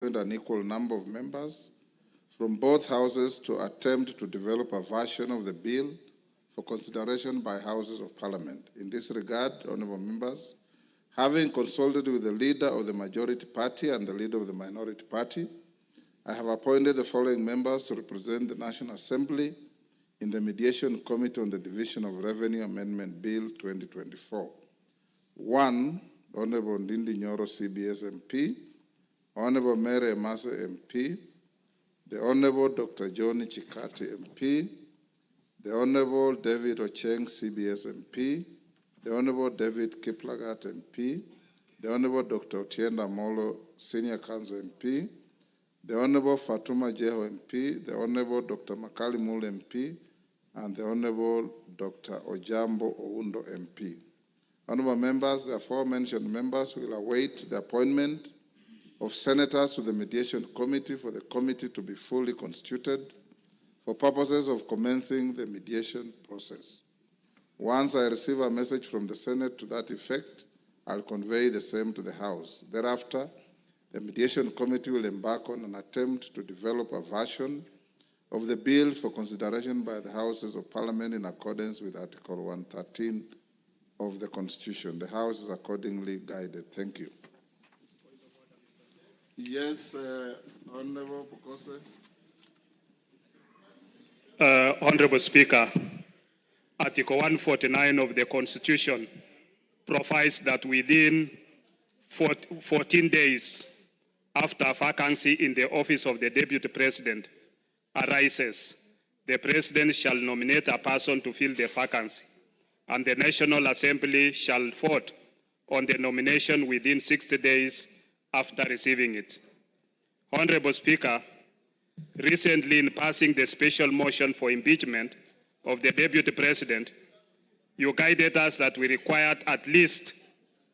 an equal number of members from both houses to attempt to develop a version of the bill for consideration by houses of parliament. In this regard, honorable members, having consulted with the leader of the majority party and the leader of the minority party, I have appointed the following members to represent the National Assembly in the Mediation Committee on the Division of Revenue Amendment Bill 2024. 1, Honorable Ndindi Nyoro, CBS MP, Honorable Mary Emase MP, the Honorable Dr. Johnny Chikati MP, the Honorable David Ocheng, CBS MP, the Honorable David Kiplagat MP, the Honorable Dr. Otienda Molo, Senior Counsel MP, the Honorable Fatuma Jeho MP, the Honorable Dr. Makali Mul MP, and the Honorable Dr. Ojambo Oundo MP. Honorable members, the aforementioned members will await the appointment of senators to the Mediation Committee for the committee to be fully constituted for purposes of commencing the mediation process. Once I receive a message from the Senate to that effect, I'll convey the same to the House. Thereafter, the Mediation Committee will embark on an attempt to develop a version of the bill for consideration by the Houses of Parliament in accordance with Article 113 of the Constitution. The House is accordingly guided. Thank you. Yes, Honorable Pokose. Honorable Speaker, Article 149 of the Constitution provides that within 14 days after a vacancy in the office of the Deputy President arises, the President shall nominate a person to fill the vacancy, and the National Assembly shall vote on the nomination within 60 days after receiving it. Honorable Speaker, recently in passing the special motion for impeachment of the Deputy President, you guided us that we required at least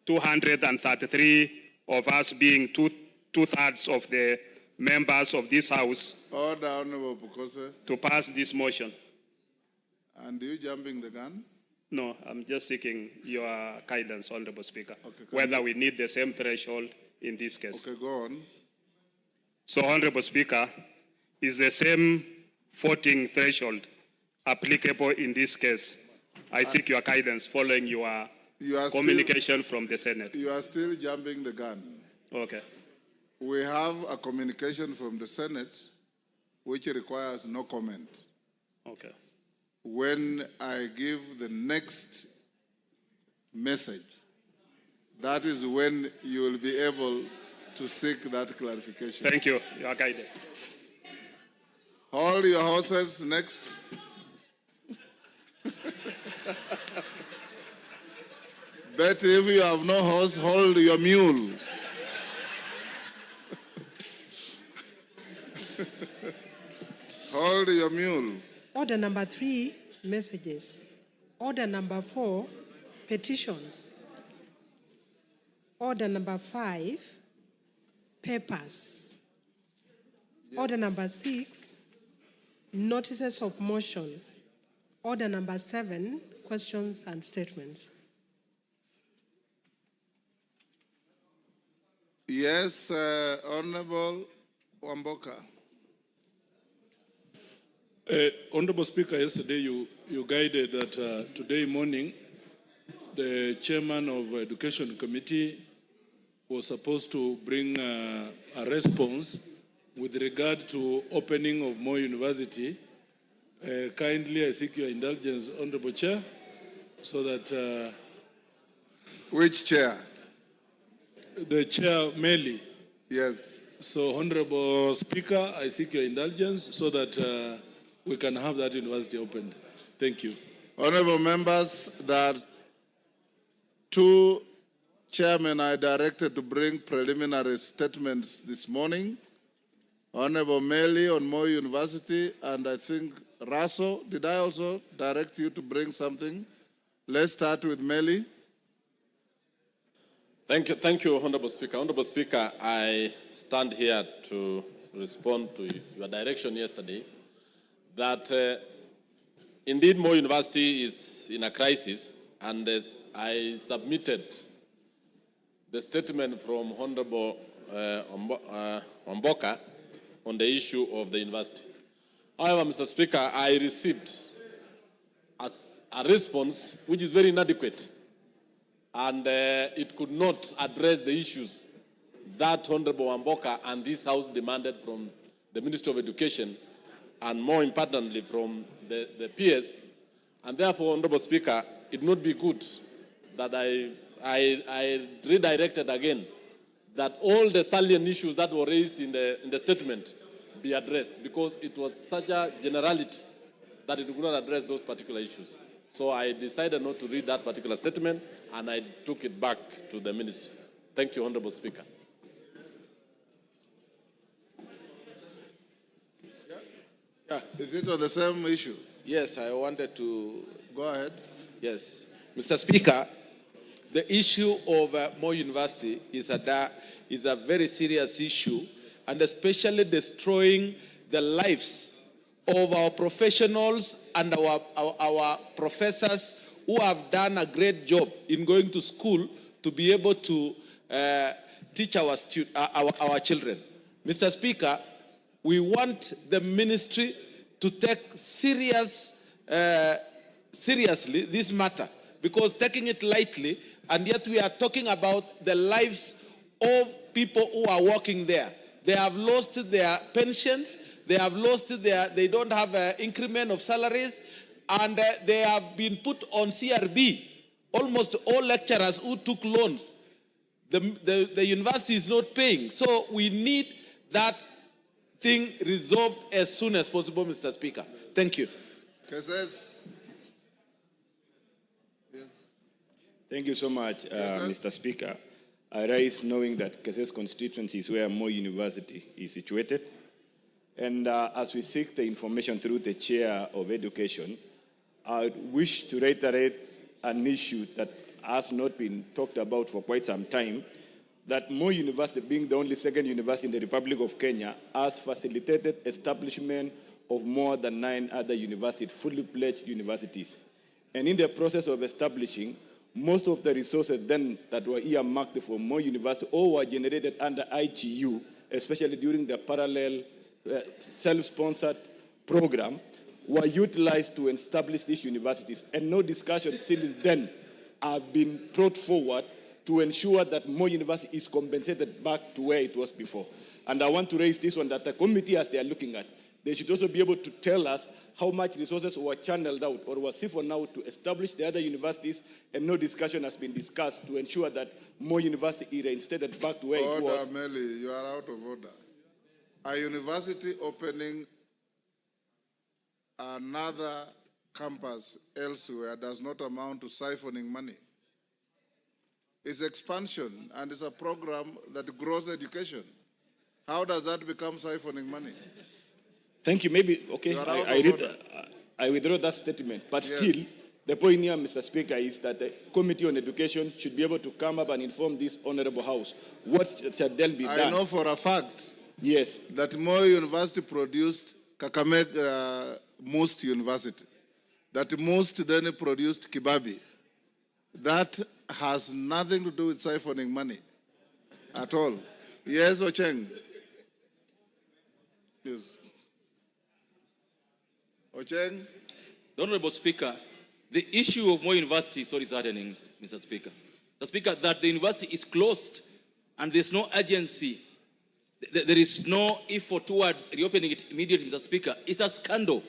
233 of us, being two-thirds of the members of this House, Order, Honorable Pokose. To pass this motion. And you jumping the gun? No, I'm just seeking your guidance, Honorable Speaker, Okay, whether we need the same threshold in this case. Okay, go on. So, Honorable Speaker, is the same voting threshold applicable in this case? I seek your guidance following your communication from the Senate. You are still jumping the gun. Okay. We have a communication from the Senate which requires no comment. Okay. When I give the next message, that is when you will be able to seek that clarification. Thank you. You are guided. Hold your horses. Next. But if you have no horse, hold your mule. Hold your mule. Order number 3, messages. Order number 4, petitions. Order number 5, papers. Yes. Order number 6, notices of motion. Order number 7, questions and statements. Yes, Honorable Wamboka. Honorable Speaker, yesterday you guided that today morning the chairman of Education Committee was supposed to bring a response with regard to opening of Moi University. Kindly, I seek your indulgence, Honorable Chair, so that... Which chair? The chair, Meli. Yes. So, Honorable Speaker, I seek your indulgence so that we can have that university opened. Thank you. Honorable members, that 2 chairmen I directed to bring preliminary statements this morning. Honorable Meli on Moi University, and I think Raso, did I also direct you to bring something? Let's start with Meli. Thank you, Honorable Speaker. Honorable Speaker, I stand here to respond to your direction yesterday that indeed Moi University is in a crisis, and as I submitted the statement from Honorable Wamboka on the issue of the university. However, Mr. Speaker, I received a response which is very inadequate, and it could not address the issues that Honorable Wamboka and this House demanded from the Ministry of Education, and more importantly from the PS. And therefore, Honorable Speaker, it would not be good that I redirected again that all the salient issues that were raised in the statement be addressed, because it was such a generality that it could not address those particular issues. So I decided not to read that particular statement, and I took it back to the ministry. Thank you, Honorable Speaker. Yeah, is it on the same issue? Yes, I wanted to. Go ahead. Yes. Mr. Speaker, the issue of Moi University is a very serious issue, and especially destroying the lives of our professionals and our professors who have done a great job in going to school to be able to teach our children. Mr. Speaker, we want the ministry to take seriously this matter, because taking it lightly, and yet we are talking about the lives of people who are working there. They have lost their pensions, they don't have an increment of salaries, and they have been put on CRB. Almost all lecturers who took loans, the university is not paying. So we need that thing resolved as soon as possible, Mr. Speaker. Thank you. Cases. Thank you so much, Mr. Speaker. I rise knowing that Keses constituency is where Moi University is situated. And as we seek the information through the Chair of Education, I wish to reiterate an issue that has not been talked about for quite some time, that Moi University, being the only second university in the Republic of Kenya, has facilitated establishment of more than 9 other universities, fully pledged universities. And in the process of establishing, most of the resources then that were earmarked for Moi University all were generated under ITU, especially during the parallel self-sponsored program, were utilized to establish these universities. And no discussion since then have been brought forward to ensure that Moi University is compensated back to where it was before. And I want to raise this one, that the committee, as they are looking at, they should also be able to tell us how much resources were channeled out or were siphoned out to establish the other universities, and no discussion has been discussed to ensure that Moi University is reinstated back to where it was. Order, Meli, you are out of order. A university opening another campus elsewhere does not amount to siphoning money. It's expansion, and it's a program that grows education. How does that become siphoning money? Thank you. Maybe, okay, I withdraw that statement. But Yes. still, the point here, Mr. Speaker, is that the Committee on Education should be able to come up and inform this honorable House what shall then be done. I know for a fact Yes. that Moi University produced Kakamega Most University. That Most then produced Kibabi. That has nothing to do with siphoning money at all. Yes, Ocheng? Yes. Ocheng? Honorable Speaker, the issue of Moi University is already happening, Mr. Speaker. Mr. Speaker, that the university is closed and there's no urgency, there is no effort towards reopening it immediately, Mr. Speaker, it's a scandal.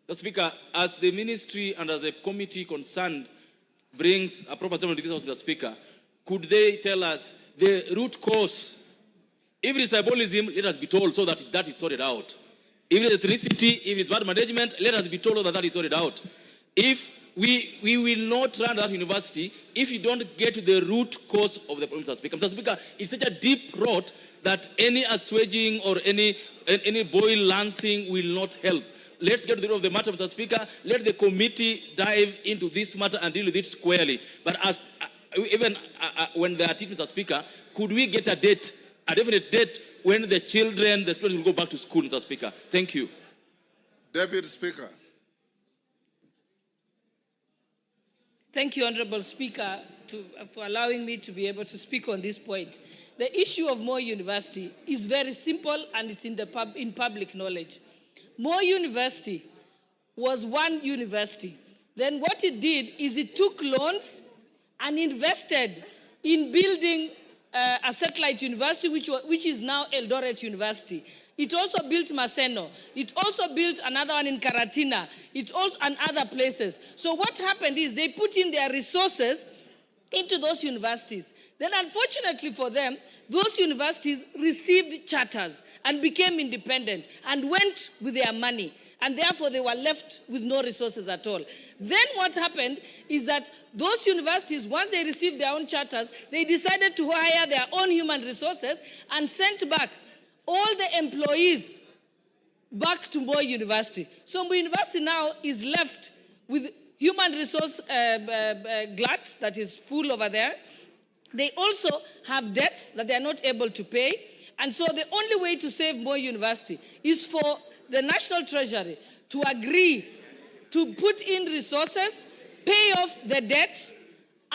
Mr. Speaker, as the ministry and as the committee concerned brings a proper statement to this House, Mr. Speaker, could they tell us the root cause? If it is tribalism, let us be told so that that is sorted out. If it is ethnicity, if it is bad management, let us be told that that is sorted out. If we will not run that university if you don't get to the root cause of the problem, Mr. Speaker. Mr. Speaker, it's such a deep rot that any assuaging or any boil lancing will not help. Let's get to the root of the matter, Mr. Speaker. Let the committee dive into this matter and deal with it squarely. But as when they are teaching, Mr. Speaker, could we get a date, a definite date when the children, the students will go back to school, Mr. Speaker? Thank you. Deputy Speaker. Thank you, Honorable Speaker, for allowing me to be able to speak on this point. The issue of Moi University is very simple and it's in public knowledge. Moi University was one university. Then what it did is it took loans and invested in building a satellite university, which is now Eldoret University. It also built Maseno. It also built another one in Karatina. It also and other places. So what happened is they put in their resources into those universities. Then unfortunately for them, those universities received charters and became independent and went with their money. And therefore they were left with no resources at all. Then what happened is that those universities, once they received their own charters, they decided to hire their own human resources and sent back all the employees back to Moi University. So Moi University now is left with human resource glut that is full over there. They also have debts that they are not able to pay. And so the only way to save Moi University is for the National Treasury to agree to put in resources, pay off the debts,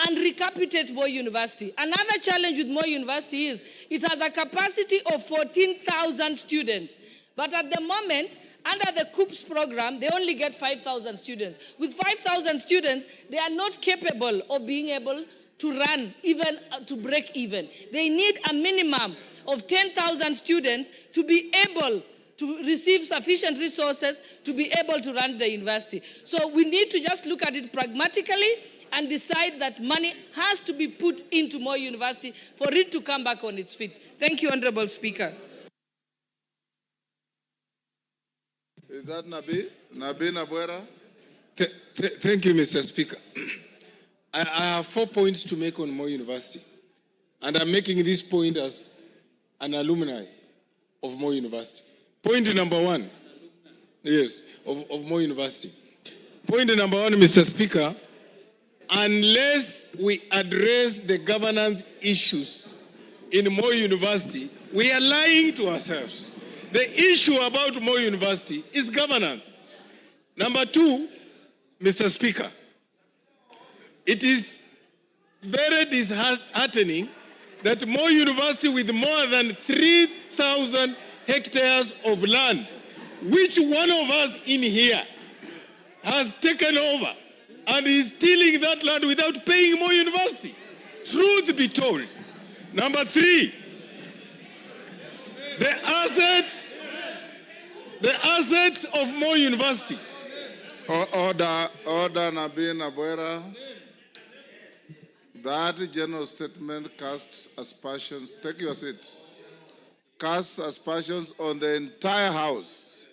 and recapitate Moi University. Another challenge with Moi University is it has a capacity of 14,000 students. But at the moment, under the COOPS program, they only get 5,000 students. With 5,000 students, they are not capable of being able to run, even to break even. They need a minimum of 10,000 students to be able to receive sufficient resources to be able to run the university. So we need to just look at it pragmatically and decide that money has to be put into Moi University for it to come back on its feet. Thank you, Honorable Speaker. Is that Nabi? Nabi Nabwera? Thank you, Mr. Speaker. I have 4 points to make on Moi University. And I'm making this point as an alumni of Moi University. Point number 1, yes, of Moi University. Point number 1, Mr. Speaker, unless we address the governance issues in Moi University, we are lying to ourselves. The issue about Moi University is governance. Number 2, Mr. Speaker, it is very disheartening that Moi University, with more than 3,000 hectares of land, which one of us in here has taken over and is stealing that land without paying Moi University. Truth be told. Number 3, the assets of Moi University. Order, Nabi Nabwera. That general statement casts aspersions. Take your seat. Casts aspersions on the entire House.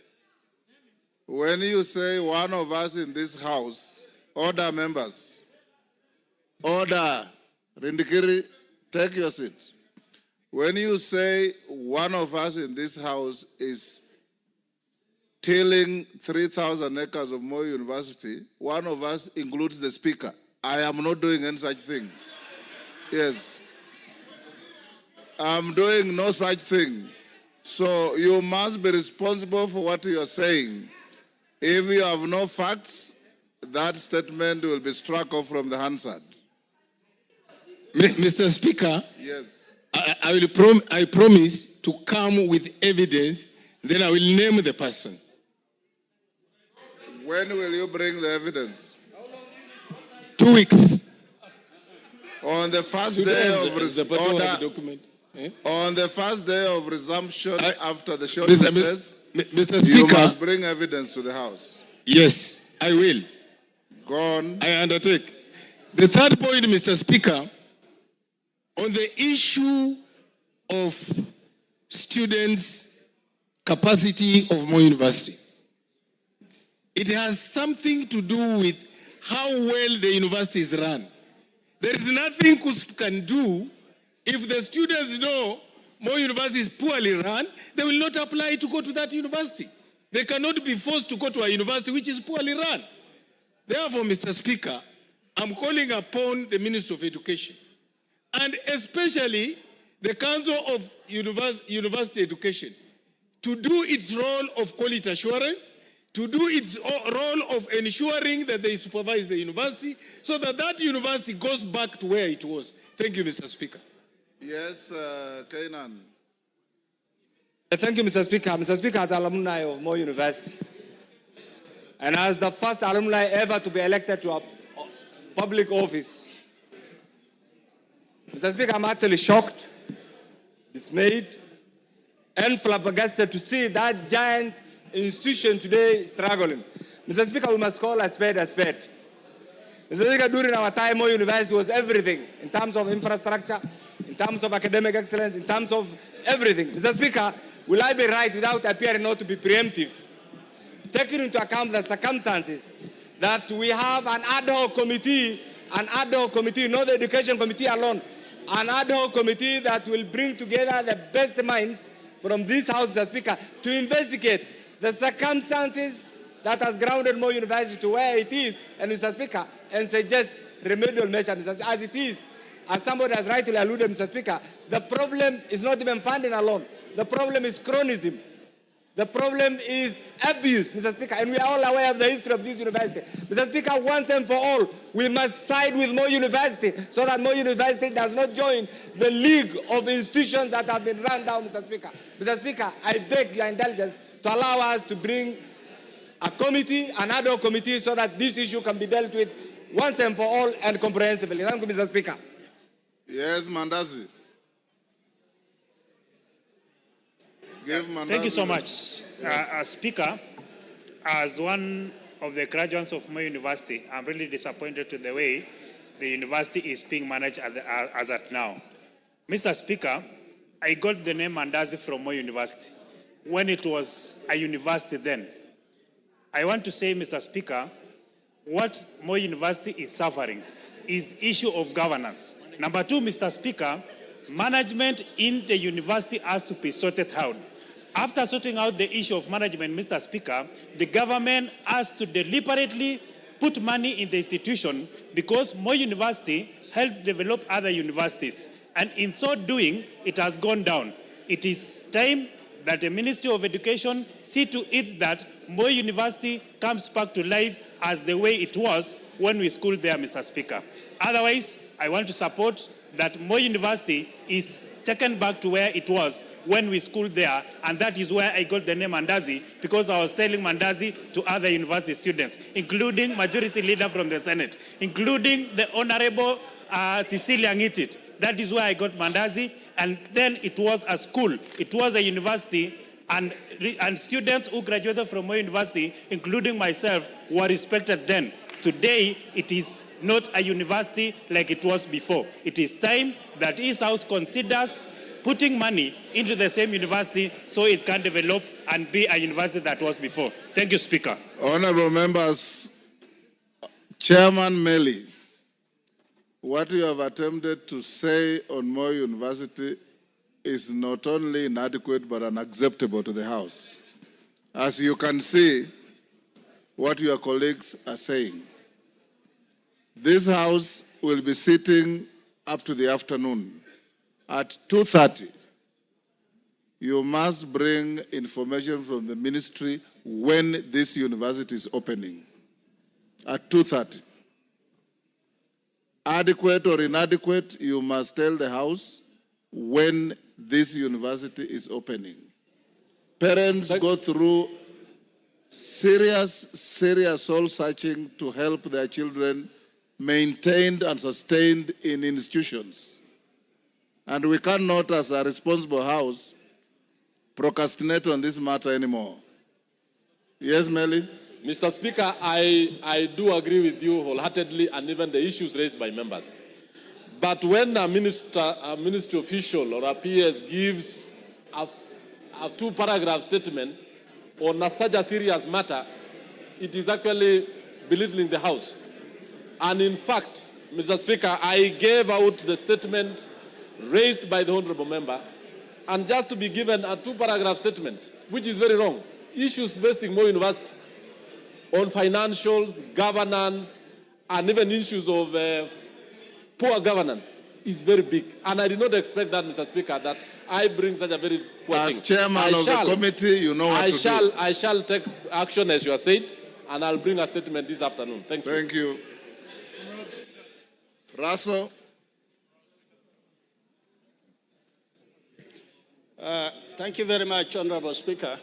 When you say one of us in this House, order members. Order. Rindikiri, take your seat. When you say one of us in this House is tilling 3,000 acres of Moi University, one of us includes the Speaker. I am not doing any such thing. Yes. I'm doing no such thing. So you must be responsible for what you are saying. If you have no facts, that statement will be struck off from the Hansard. Mr. Speaker, yes. I promise to come with evidence, then I will name the person. When will you bring the evidence? 2 weeks. On the first day of on the first day of resumption after the short recess, Mr. Speaker, you must bring evidence to the House. Yes, I will. Go on. I undertake. The third point, Mr. Speaker, on the issue of students' capacity of Moi University. It has something to do with how well the university is run. There is nothing KUSP can do. If the students know Moi University is poorly run, they will not apply to go to that university. They cannot be forced to go to a university which is poorly run. Therefore, Mr. Speaker, I'm calling upon the Minister of Education and especially the Council of University Education to do its role of quality assurance, to do its role of ensuring that they supervise the university so that that university goes back to where it was. Thank you, Mr. Speaker. Yes, Kainan. Thank you, Mr. Speaker. Mr. Speaker, as alumni of Moi University, and as the first alumni ever to be elected to a public office, Mr. Speaker, I'm actually shocked, dismayed, and flabbergasted to see that giant institution today struggling. Mr. Speaker, we must call a spade a spade. Mr. Speaker, during our time, Moi University was everything in terms of infrastructure, in terms of academic excellence, in terms of everything. Mr. Speaker, will I be right without appearing not to be preemptive, taking into account the circumstances that we have an ad hoc committee, not the education committee alone, an ad hoc committee that will bring together the best minds from this House, Mr. Speaker, to investigate the circumstances that has grounded Moi University to where it is, and Mr. Speaker, and suggest remedial measures, Mr. Speaker, as it is. As somebody has rightly alluded, Mr. Speaker, the problem is not even funding alone. The problem is chronism. The problem is abuse, Mr. Speaker, and we are all aware of the history of this university. Mr. Speaker, once and for all, we must side with Moi University so that Moi University does not join the league of institutions that have been run down, Mr. Speaker. Mr. Speaker, I beg your indulgence to allow us to bring a committee, an ad hoc committee, so that this issue can be dealt with once and for all and comprehensively. Thank you, Mr. Speaker. Yes, Mandazi. Thank you so much. Speaker, as one of the graduates of Moi University, I'm really disappointed to the way the university is being managed as at now. Mr. Speaker, I got the name Mandazi from Moi University when it was a university then. I want to say, Mr. Speaker, what Moi University is suffering is issue of governance. Number two, Mr. Speaker, management in the university has to be sorted out. After sorting out the issue of management, Mr. Speaker, the government has to deliberately put money in the institution because Moi University helped develop other universities. And in so doing, it has gone down. It is time that the Ministry of Education see to it that Moi University comes back to life as the way it was when we schooled there, Mr. Speaker. Otherwise, I want to support that Moi University is taken back to where it was when we schooled there, and that is where I got the name Mandazi, because I was selling Mandazi to other university students, including Majority Leader from the Senate, including the Honorable Cecilia Ngitit. That is where I got Mandazi, and then it was a school, it was a university, and students who graduated from Moi University, including myself, were respected then. Today, it is not a university like it was before. It is time that East House considers putting money into the same university so it can develop and be a university that was before. Thank you, Speaker. Honorable members, Chairman Meli, what you have attempted to say on Moi University is not only inadequate but unacceptable to the House. As you can see, what your colleagues are saying. This House will be sitting up to the afternoon. At 2:30, you must bring information from the ministry when this university is opening. At 2:30. Adequate or inadequate, you must tell the House when this university is opening. Parents go through serious soul searching to help their children maintained and sustained in institutions. And we cannot, as a responsible House, procrastinate on this matter anymore. Yes, Meli? Mr. Speaker, I do agree with you wholeheartedly, and even the issues raised by members. But when a ministry official or a PS gives a two-paragraph statement on such a serious matter, it is actually belittling the House. And in fact, Mr. Speaker, I gave out the statement raised by the honorable member, and just to be given a two-paragraph statement, which is very wrong. Issues facing Moi University on financials, governance, and even issues of poor governance is very big. And I did not expect that, Mr. Speaker, that I bring such a very poor As thing. chairman of the committee, you know what to do. I shall take action as you are saying, and I'll bring a statement this afternoon. Thank you. Thank you. Russell. Thank you very much, Honorable Speaker.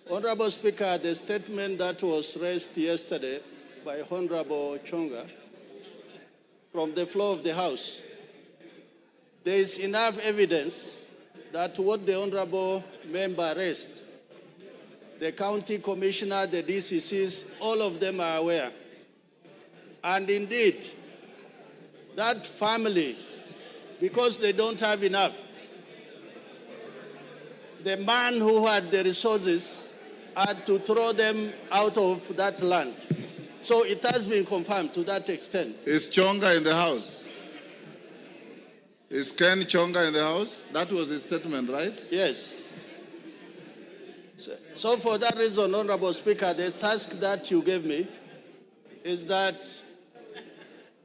Honorable Speaker, the statement that was raised yesterday by Honorable Chonga from the floor of the House, there is enough evidence that what the Honorable member raised, the county commissioner, the DCCs, all of them are aware. And indeed, that family, because they don't have enough, the man who had the resources had to throw them out of that land. So it has been confirmed to that extent. Is Chonga in the house? Is Ken Chonga in the house? That was his statement, right? Yes. So for that reason, Honorable Speaker, the task that you gave me is that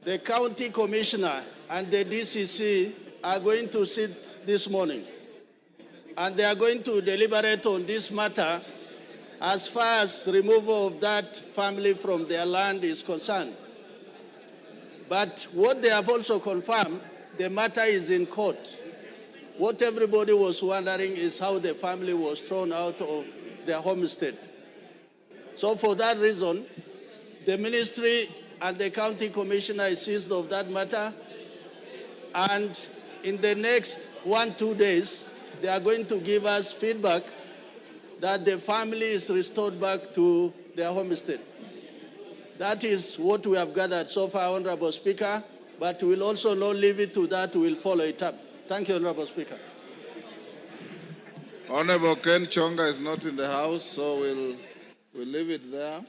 the county commissioner and the DCC are going to sit this morning, and they are going to deliberate on this matter as far as removal of that family from their land is concerned. But what they have also confirmed, the matter is in court. What everybody was wondering is how the family was thrown out of their homestead. So for that reason, the ministry and the county commissioner is seized of that matter, and in the next 1-2 days, they are going to give us feedback that the family is restored back to their homestead. That is what we have gathered so far, Honorable Speaker, but we will also not leave it to that, we will follow it up. Thank you, Honorable Speaker. Honorable Ken Chonga is not in the house, so we'll leave it there.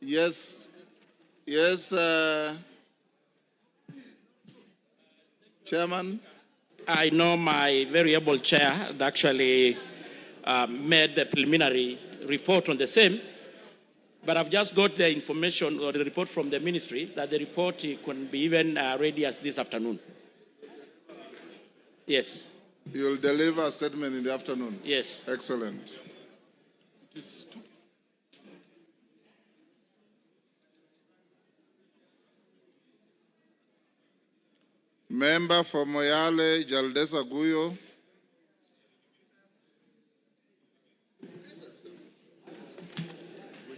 Yes, Chairman. I know my very able chair had actually made the preliminary report on the same, but I've just got the information or the report from the ministry that the report can be even ready as this afternoon. Yes. You'll deliver a statement in the afternoon? Yes. Excellent. Member for Moyale, Jaldesa Guyo.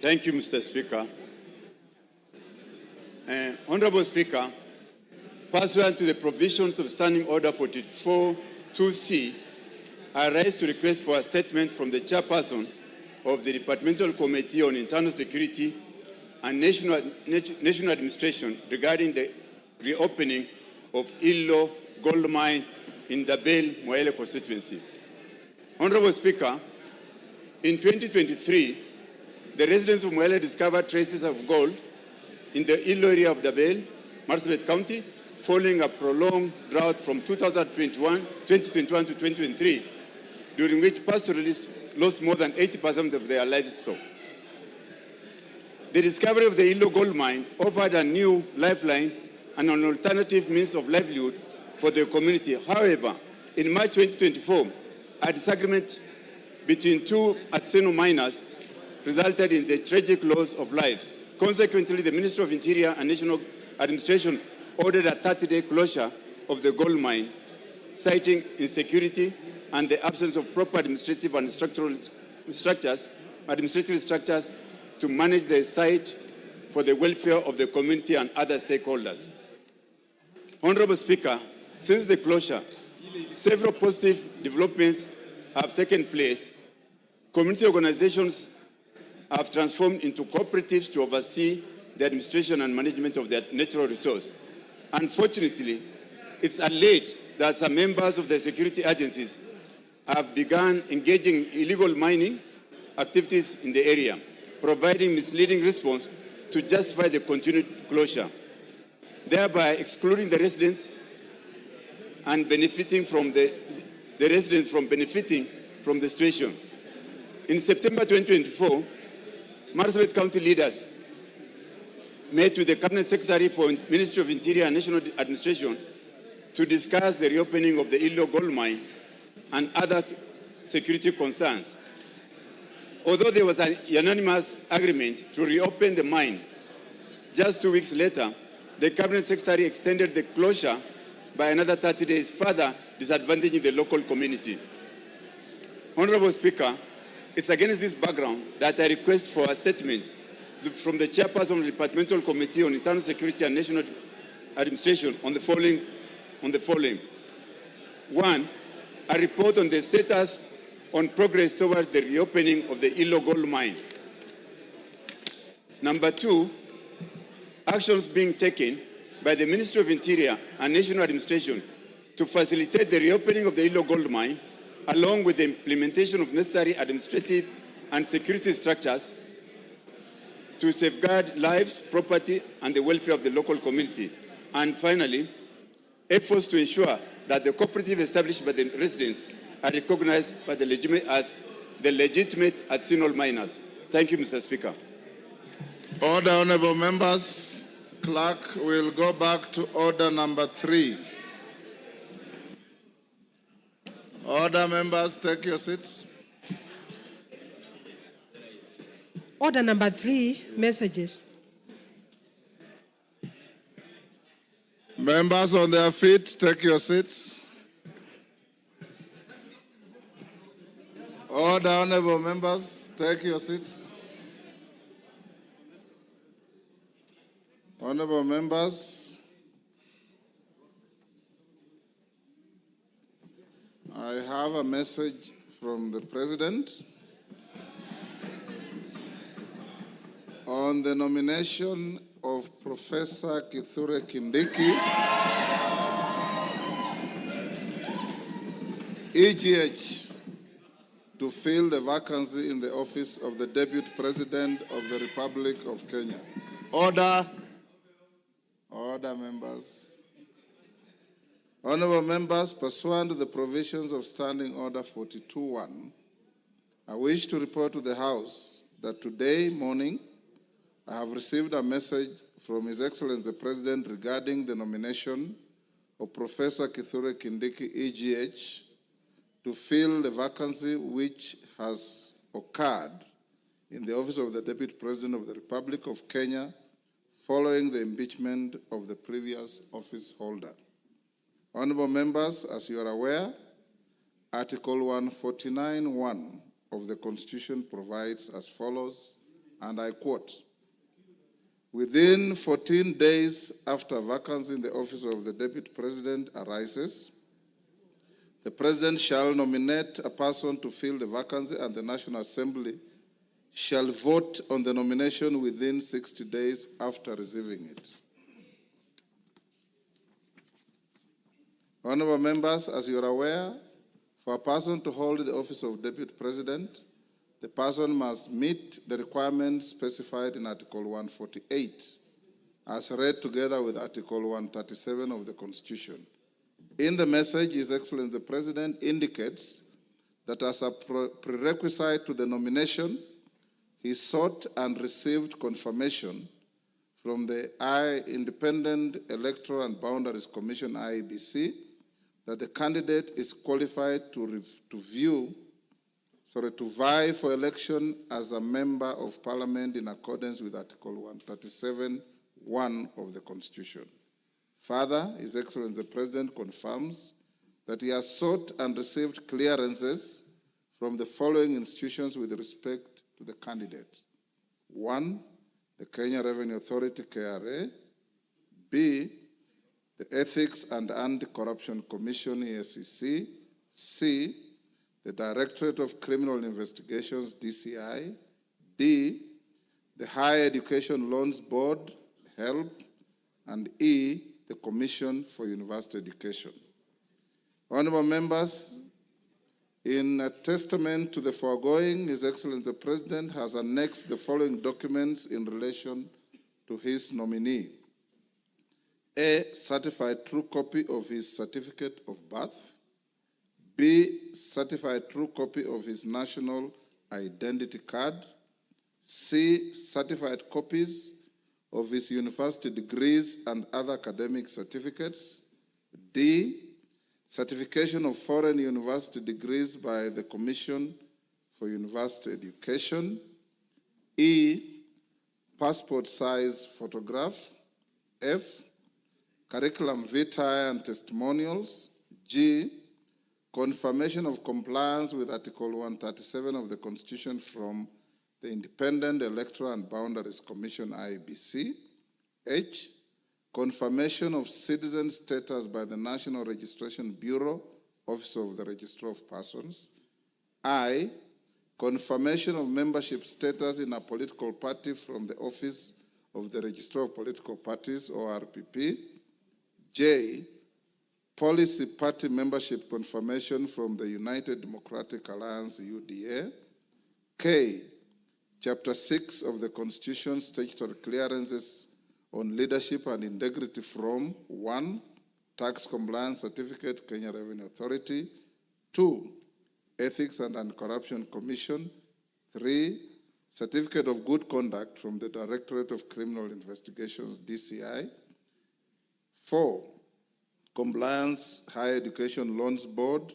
Thank you, Mr. Speaker. Honorable Speaker, pursuant to the provisions of Standing Order 44-2C, I rise to request for a statement from the chairperson of the Departmental Committee on Internal Security and National Administration regarding the reopening of Illo gold mine in the Dabel Moyale constituency. Honorable Speaker, in 2023, the residents of Moyale discovered traces of gold in the Illo area of Dabel, Marsabit County, following a prolonged drought from 2021 to 2023, during which pastoralists lost more than 80% of their livestock. The discovery of the Illo gold mine offered a new lifeline and an alternative means of livelihood for the community. However, in March 2024, a disagreement between two artisanal miners resulted in the tragic loss of lives. Consequently, the Ministry of Interior and National Administration ordered a 30-day closure of the gold mine, citing insecurity and the absence of proper administrative and administrative structures to manage the site for the welfare of the community and other stakeholders. Honorable Speaker, since the closure, several positive developments have taken place. Community organizations have transformed into cooperatives to oversee the administration and management of their natural resource. Unfortunately, it's alleged that some members of the security agencies have begun engaging in illegal mining activities in the area, providing misleading response to justify the continued closure, thereby excluding the residents and benefiting from the residents from benefiting from the situation. In September 2024, Marsabit County leaders met with the Cabinet Secretary for Ministry of Interior and National Administration to discuss the reopening of the Illo gold mine and other security concerns. Although there was an unanimous agreement to reopen the mine, just 2 weeks later, the Cabinet Secretary extended the closure by another 30 days, further disadvantaging the local community. Honorable Speaker, it's against this background that I request for a statement from the Chairperson of the Departmental Committee on Internal Security and National Administration on the following. One, a report on the status on progress towards the reopening of the Illo gold mine. Number two, actions being taken by the Ministry of Interior and National Administration to facilitate the reopening of the Illo gold mine, along with the implementation of necessary administrative and security structures to safeguard lives, property, and the welfare of the local community. And finally, efforts to ensure that the cooperative established by the residents are recognized by the as the legitimate artisanal miners. Thank you, Mr. Speaker. Order, honorable members. Clerk will go back to order number 3. Order, members, take your seats. Order number 3, messages. Members on their feet, take your seats. Order, honorable members, take your seats. Honorable members, I have a message from the President on the nomination of Professor Kithure Kindiki, EGH, to fill the vacancy in the office of the Deputy President of the Republic of Kenya. Order. Order, members. Honorable members, pursuant to the provisions of Standing Order 42.1, I wish to report to the House that today morning I have received a message from His Excellency the President regarding the nomination of Professor Kithure Kindiki, EGH, to fill the vacancy which has occurred in the office of the Deputy President of the Republic of Kenya following the impeachment of the previous office holder. Honorable members, as you are aware, Article 149(1) of the Constitution provides as follows, and I quote, "Within 14 days after vacancy in the office of the Deputy President arises, the President shall nominate a person to fill the vacancy and the National Assembly shall vote on the nomination within 60 days after receiving it." Honorable members, as you are aware, for a person to hold the office of Deputy President, the person must meet the requirements specified in Article 148, as read together with Article 137 of the Constitution. In the message, His Excellency the President indicates that as a prerequisite to the nomination, he sought and received confirmation from the Independent Electoral and Boundaries Commission, IEBC, that the candidate is qualified to vie for election as a member of Parliament in accordance with Article 137(1) of the Constitution. Further, His Excellency the President confirms that he has sought and received clearances from the following institutions with respect to the candidate. 1, the Kenya Revenue Authority, KRA. B, the Ethics and Anti-Corruption Commission, EACC. C, the Directorate of Criminal Investigations, DCI. D, the Higher Education Loans Board, HELB. And E, the Commission for University Education. Honorable members, in a testament to the foregoing, His Excellency the President has annexed the following documents in relation to his nominee. A, certified true copy of his certificate of birth. B, certified true copy of his national identity card. C, certified copies of his university degrees and other academic certificates. D, certification of foreign university degrees by the Commission for University Education. E, passport size photograph. F, curriculum vitae and testimonials. G, confirmation of compliance with Article 137 of the Constitution from the Independent Electoral and Boundaries Commission, IEBC. H, confirmation of citizen status by the National Registration Bureau, Office of the Registrar of Persons. I, confirmation of membership status in a political party from the Office of the Registrar of Political Parties, ORPP. J, policy party membership confirmation from the United Democratic Alliance, UDA. K, Chapter 6 of the Constitution, statutory clearances on leadership and integrity from 1, tax compliance certificate, Kenya Revenue Authority. 2, Ethics and Anti-Corruption Commission. 3, certificate of good conduct from the Directorate of Criminal Investigations, DCI. 4, Compliance Higher Education Loans Board.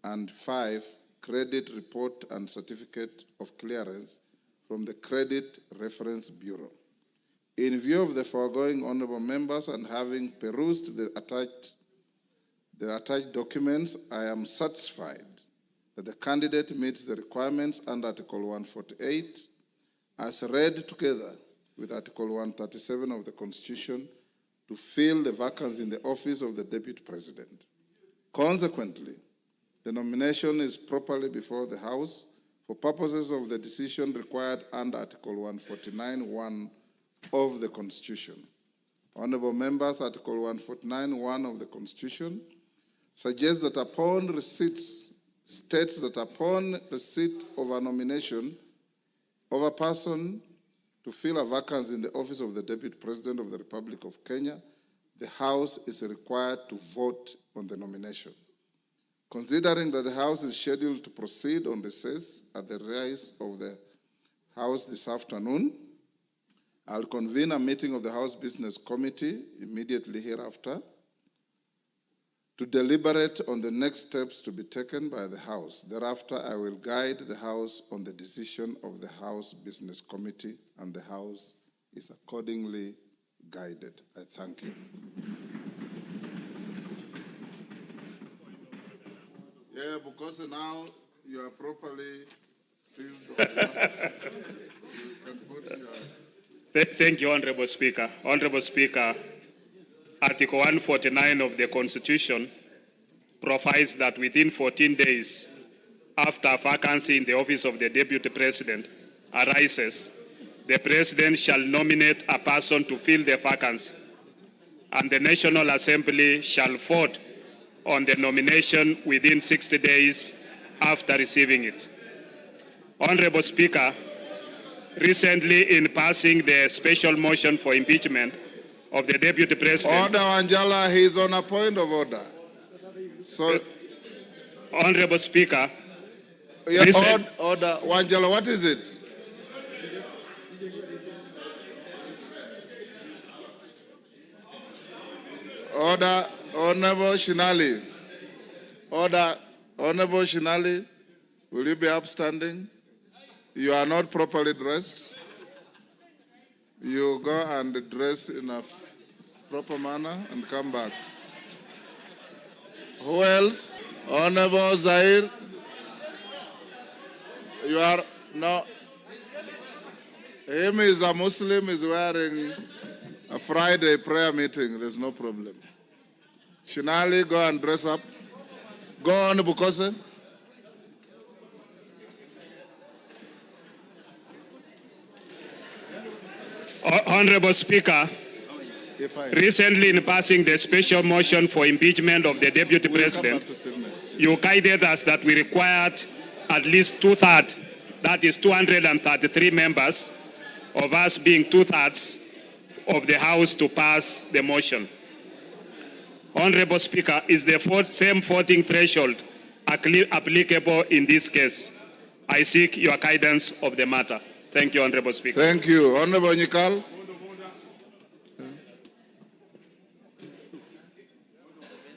And 5, credit report and certificate of clearance from the Credit Reference Bureau. In view of the foregoing, honorable members, and having perused the attached documents, I am satisfied that the candidate meets the requirements under Article 148 as read together with Article 137 of the Constitution to fill the vacancy in the office of the Deputy President. Consequently, the nomination is properly before the House for purposes of the decision required under Article 149(1) of the Constitution. Honorable members, Article 149(1) of the Constitution suggests that states that upon receipt of a nomination of a person to fill a vacancy in the office of the Deputy President of the Republic of Kenya, the House is required to vote on the nomination. Considering that the House is scheduled to proceed on recess at the rise of the House this afternoon, I'll convene a meeting of the House Business Committee immediately hereafter to deliberate on the next steps to be taken by the House. Thereafter, I will guide the House on the decision of the House Business Committee, and the House is accordingly guided. I thank you. Yeah, because now you are properly seized. You can put your... Thank you, Honorable Speaker. Honorable Speaker, Article 149 of the Constitution provides that within 14 days after a vacancy in the office of the Deputy President arises, the President shall nominate a person to fill the vacancy, and the National Assembly shall vote on the nomination within 60 days after receiving it. Honorable Speaker, recently in passing the special motion for impeachment of the Deputy President... Order, Wanjala, he is on a point of order. So, Honorable Speaker... Yeah, order, Wanjala, what is it? Order, Honorable Shinali. Order, Honorable Shinali, will you be upstanding? You are not properly dressed. You go and dress in a proper manner and come back. Who else? Honorable Zahir. You are, no. Him is a Muslim, is wearing a Friday prayer meeting. There's no problem. Shinali, go and dress up. Go on, Bukose. Honorable Speaker, recently in passing the special motion for impeachment of the Deputy President, you guided us that we required at least 2/3, that is 233 members, of us being 2/3 of the House to pass the motion. Honorable Speaker, is the same voting threshold applicable in this case? I seek your guidance of the matter. Thank you, Honorable Speaker. Thank you. Honorable Nyikal.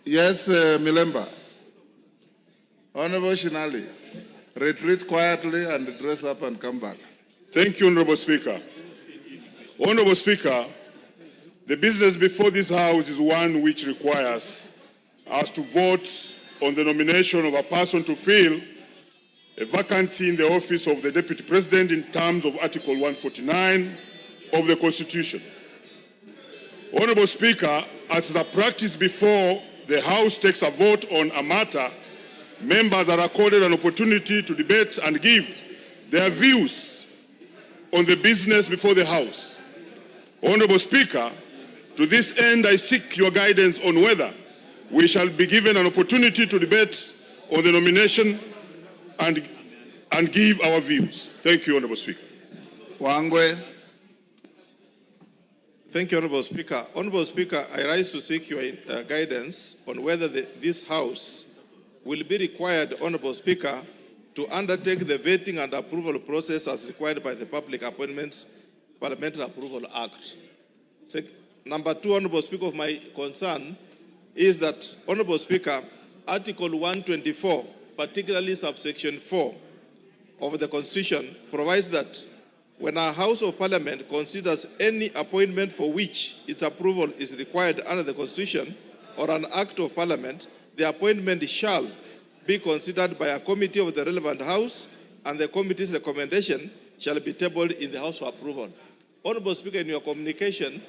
Yes, Milemba. Honorable Shinali, retreat quietly and dress up and come back. Thank you, Honorable Speaker. Honorable Speaker, the business before this House is one which requires us to vote on the nomination of a person to fill a vacancy in the office of the Deputy President in terms of Article 149 of the Constitution. Honorable Speaker, as is a practice before the House takes a vote on a matter, members are accorded an opportunity to debate and give their views on the business before the House. Honorable Speaker, to this end, I seek your guidance on whether we shall be given an opportunity to debate on the nomination and give our views. Thank you, Honorable Speaker. Wangwe. Thank you, Honorable Speaker. Honorable Speaker, I rise to seek your guidance on whether this House will be required, Honorable Speaker, to undertake the vetting and approval process as required by the Public Appointments Parliamentary Approval Act. Number two, Honorable Speaker, of my concern is that, Honorable Speaker, Article 124, particularly subsection 4 of the Constitution, provides that when a House of Parliament considers any appointment for which its approval is required under the Constitution or an Act of Parliament, the appointment shall be considered by a committee of the relevant House, and the committee's recommendation shall be tabled in the House for approval. Honorable Speaker, in your communication,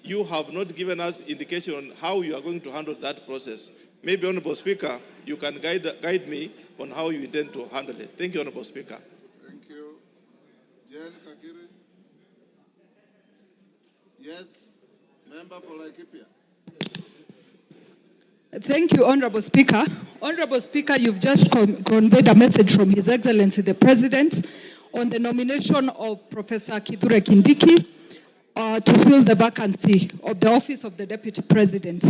you have not given us indication on how you are going to handle that process. Maybe, Honorable Speaker, you can guide me on how you intend to handle it. Thank you, Honorable Speaker. Thank you. Jen Kakiri. Yes, member for Laikipia. Thank you, Honorable Speaker. Honorable Speaker, you've just conveyed a message from His Excellency the President on the nomination of Professor Kithure Kindiki to fill the vacancy of the office of the Deputy President,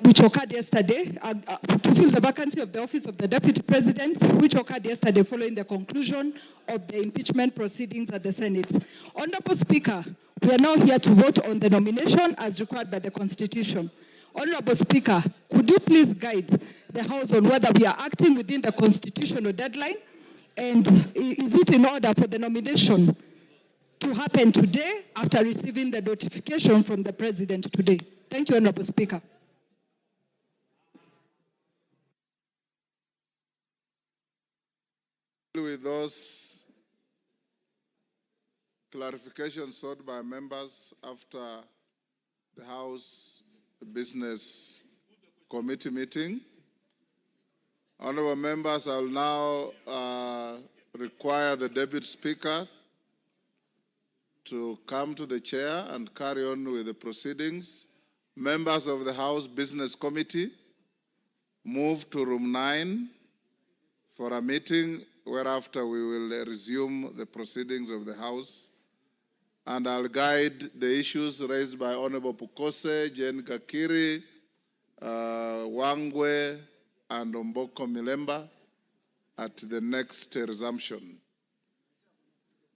which occurred yesterday, to fill the vacancy of the office of the Deputy President, which occurred yesterday following the conclusion of the impeachment proceedings at the Senate. Honorable Speaker, we are now here to vote on the nomination as required by the Constitution. Honorable Speaker, could you please guide the House on whether we are acting within the constitutional deadline, and is it in order for the nomination to happen today after receiving the notification from the President today? Thank you, Honorable Speaker. With those clarifications sought by members after the House Business Committee meeting, honorable members, I will now require the Deputy Speaker to come to the chair and carry on with the proceedings. Members of the House Business Committee, move to room 9 for a meeting, whereafter we will resume the proceedings of the House. And I'll guide the issues raised by Honorable Pukose, Jen Kakiri, Wangwe, and Omboko Milemba at the next resumption.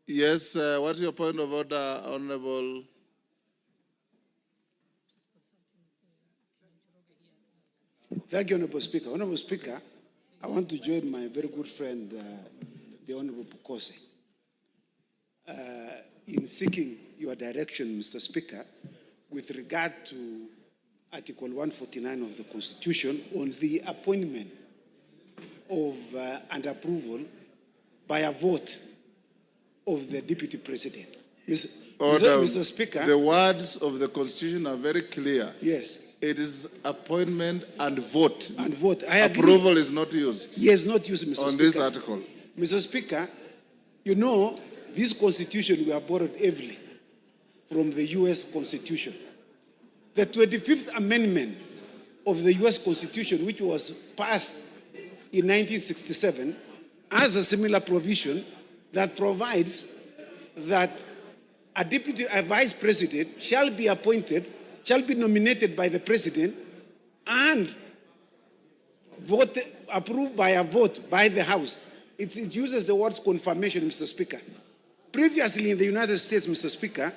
Yes, what's your point of order, Honorable? Thank you, Honorable Speaker. Honorable Speaker, I want to join my very good friend, the Honorable Pukose, in seeking your direction, Mr. Speaker, with regard to Article 149 of the Constitution on the appointment of and approval by a vote of the Deputy President. Mr. Speaker. The words of the Constitution are very clear. Yes. It is appointment and vote. And vote. I agree. Approval is not used. Yes, not used, Mr. Speaker. On this article. Mr. Speaker, you know, this Constitution we have borrowed heavily from the U.S. Constitution. The 25th Amendment of the U.S. Constitution, which was passed in 1967, has a similar provision that provides that a vice president shall be appointed, shall be nominated by the president and approved by a vote by the House. It uses the words confirmation, Mr. Speaker. Previously in the United States, Mr. Speaker,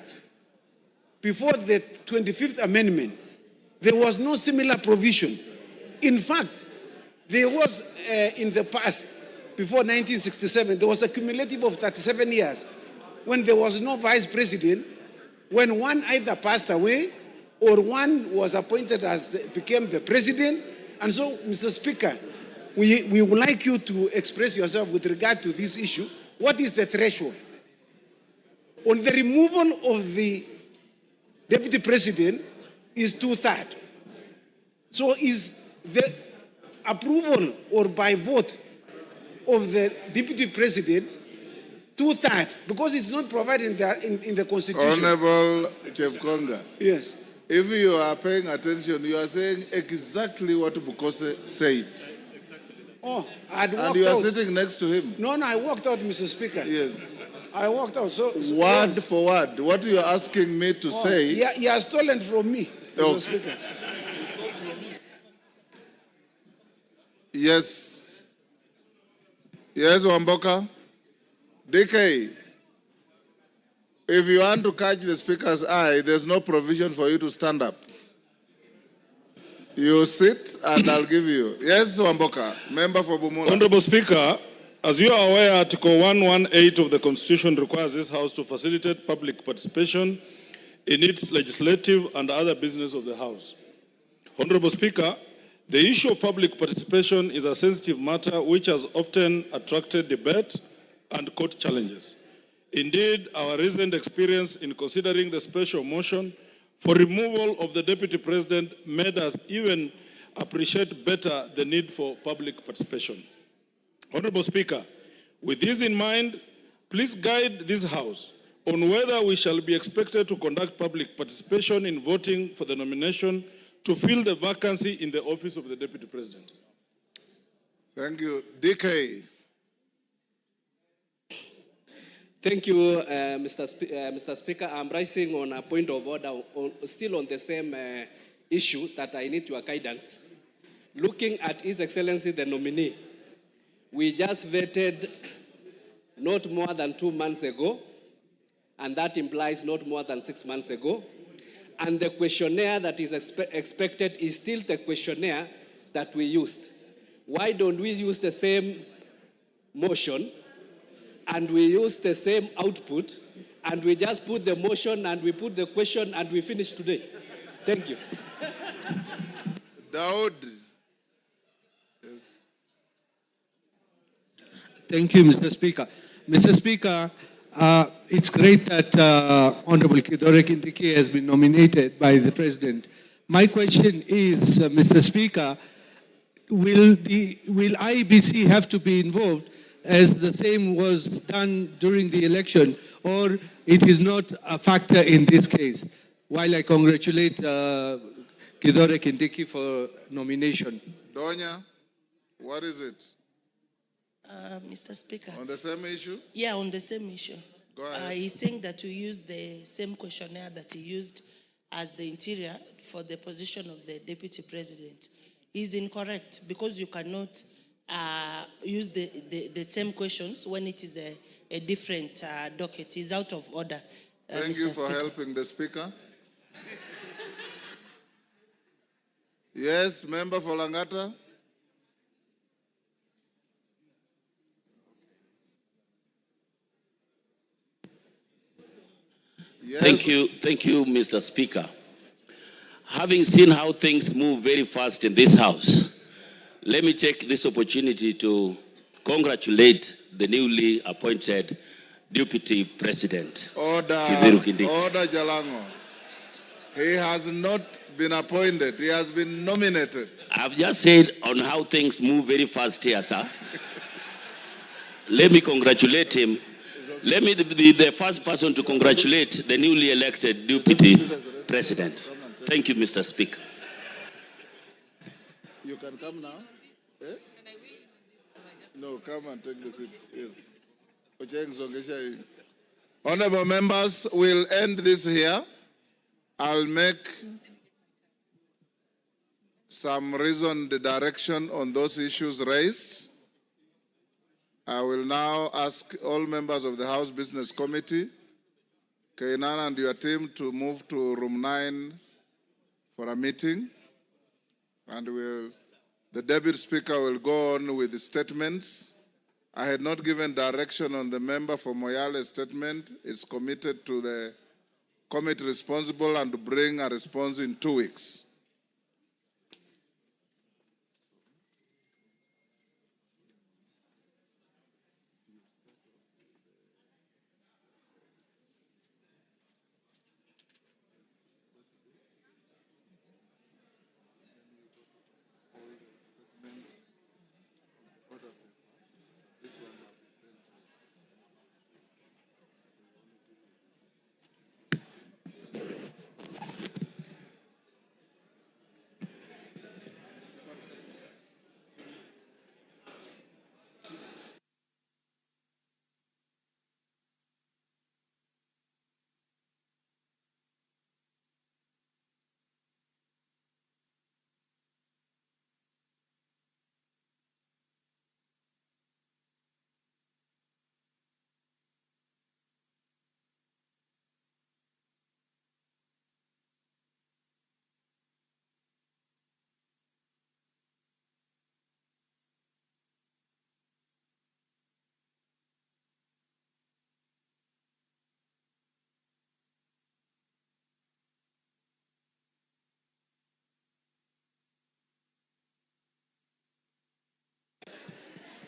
before the 25th Amendment, there was no similar provision In fact, there was, in the past, before 1967, there was a cumulative of 37 years when there was no vice president, when one either passed away or one was appointed as became the president. And so, Mr. Speaker, we would like you to express yourself with regard to this issue. What is the threshold? On the removal of the deputy president is 2/3. So is the approval or by vote of the deputy president 2/3? Because it's not provided in the constitution. Honorable Chepkonga. Yes. If you are paying attention, you are saying exactly what Bukose said. Oh, I'd walked out. And you are sitting next to him. No, I walked out, Mr. Speaker. Yes. I walked out. So word for word, what you are asking me to say. Yeah, he has stolen from me, Mr. Speaker. Yes. Yes, Wamboka. DK, if you want to catch the speaker's eye, there's no provision for you to stand up. You sit and I'll give you. Yes, Wamboka, member for Bumula. Honorable Speaker, as you are aware, Article 118 of the Constitution requires this House to facilitate public participation in its legislative and other business of the House. Honorable Speaker, the issue of public participation is a sensitive matter which has often attracted debate and court challenges. Indeed, our recent experience in considering the special motion for removal of the Deputy President made us even appreciate better the need for public participation. Honorable Speaker, with this in mind, please guide this House on whether we shall be expected to conduct public participation in voting for the nomination to fill the vacancy in the office of the Deputy President. Thank you. DK. Thank you, Mr. Speaker. I'm rising on a point of order, still on the same issue that I need your guidance. Looking at His Excellency the nominee, we just vetted not more than 2 months ago, and that implies not more than 6 months ago. And the questionnaire that is expected is still the questionnaire that we used. Why don't we use the same motion and we use the same output and we just put the motion and we put the question and we finish today? Thank you. Daud. Yes. Thank you, Mr. Speaker. Mr. Speaker, it's great that Honorable Kithure Kindiki has been nominated by the President. My question is, Mr. Speaker, will IEBC have to be involved as the same was done during the election, or it is not a factor in this case? While I congratulate Kithure Kindiki for nomination. Donya, what is it? Mr. Speaker. On the same issue? Yeah, on the same issue. Go ahead. He's saying that we use the same questionnaire that he used as the interior for the position of the Deputy President. He's incorrect because you cannot use the same questions when it is a different docket. He's out of order. Thank Mr. you for Speaker. helping the Speaker. Yes, member for Langata. Yes. Thank you, Mr. Speaker. Having seen how things move very fast in this House, let me take this opportunity to congratulate the newly appointed Deputy President. Order, Kithure Kindiki. Order Jalango. He has not been appointed, he has been nominated. I've just said on how things move very fast here, sir. Let me congratulate him. Let me be the first person to congratulate the newly elected Deputy President. Thank you, Mr. Speaker. You can come now. Eh? No, come and take the seat. Yes. Honorable members, we'll end this here. I'll make some reasoned direction on those issues raised. I will now ask all members of the House Business Committee, Kainan and your team, to move to room 9 for a meeting, and we'll The Deputy Speaker will go on with the statements. I had not given direction on the member for Moyale's statement. It's committed to the committee responsible and to bring a response in 2 weeks.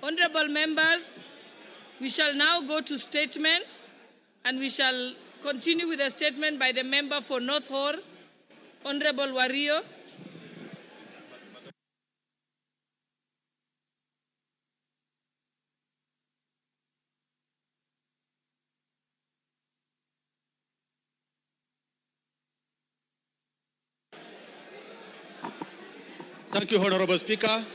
Honorable members, we shall now go to statements, and we shall continue with a statement by the member for North Hor, Honorable Wario. Thank you, Honorable Speaker.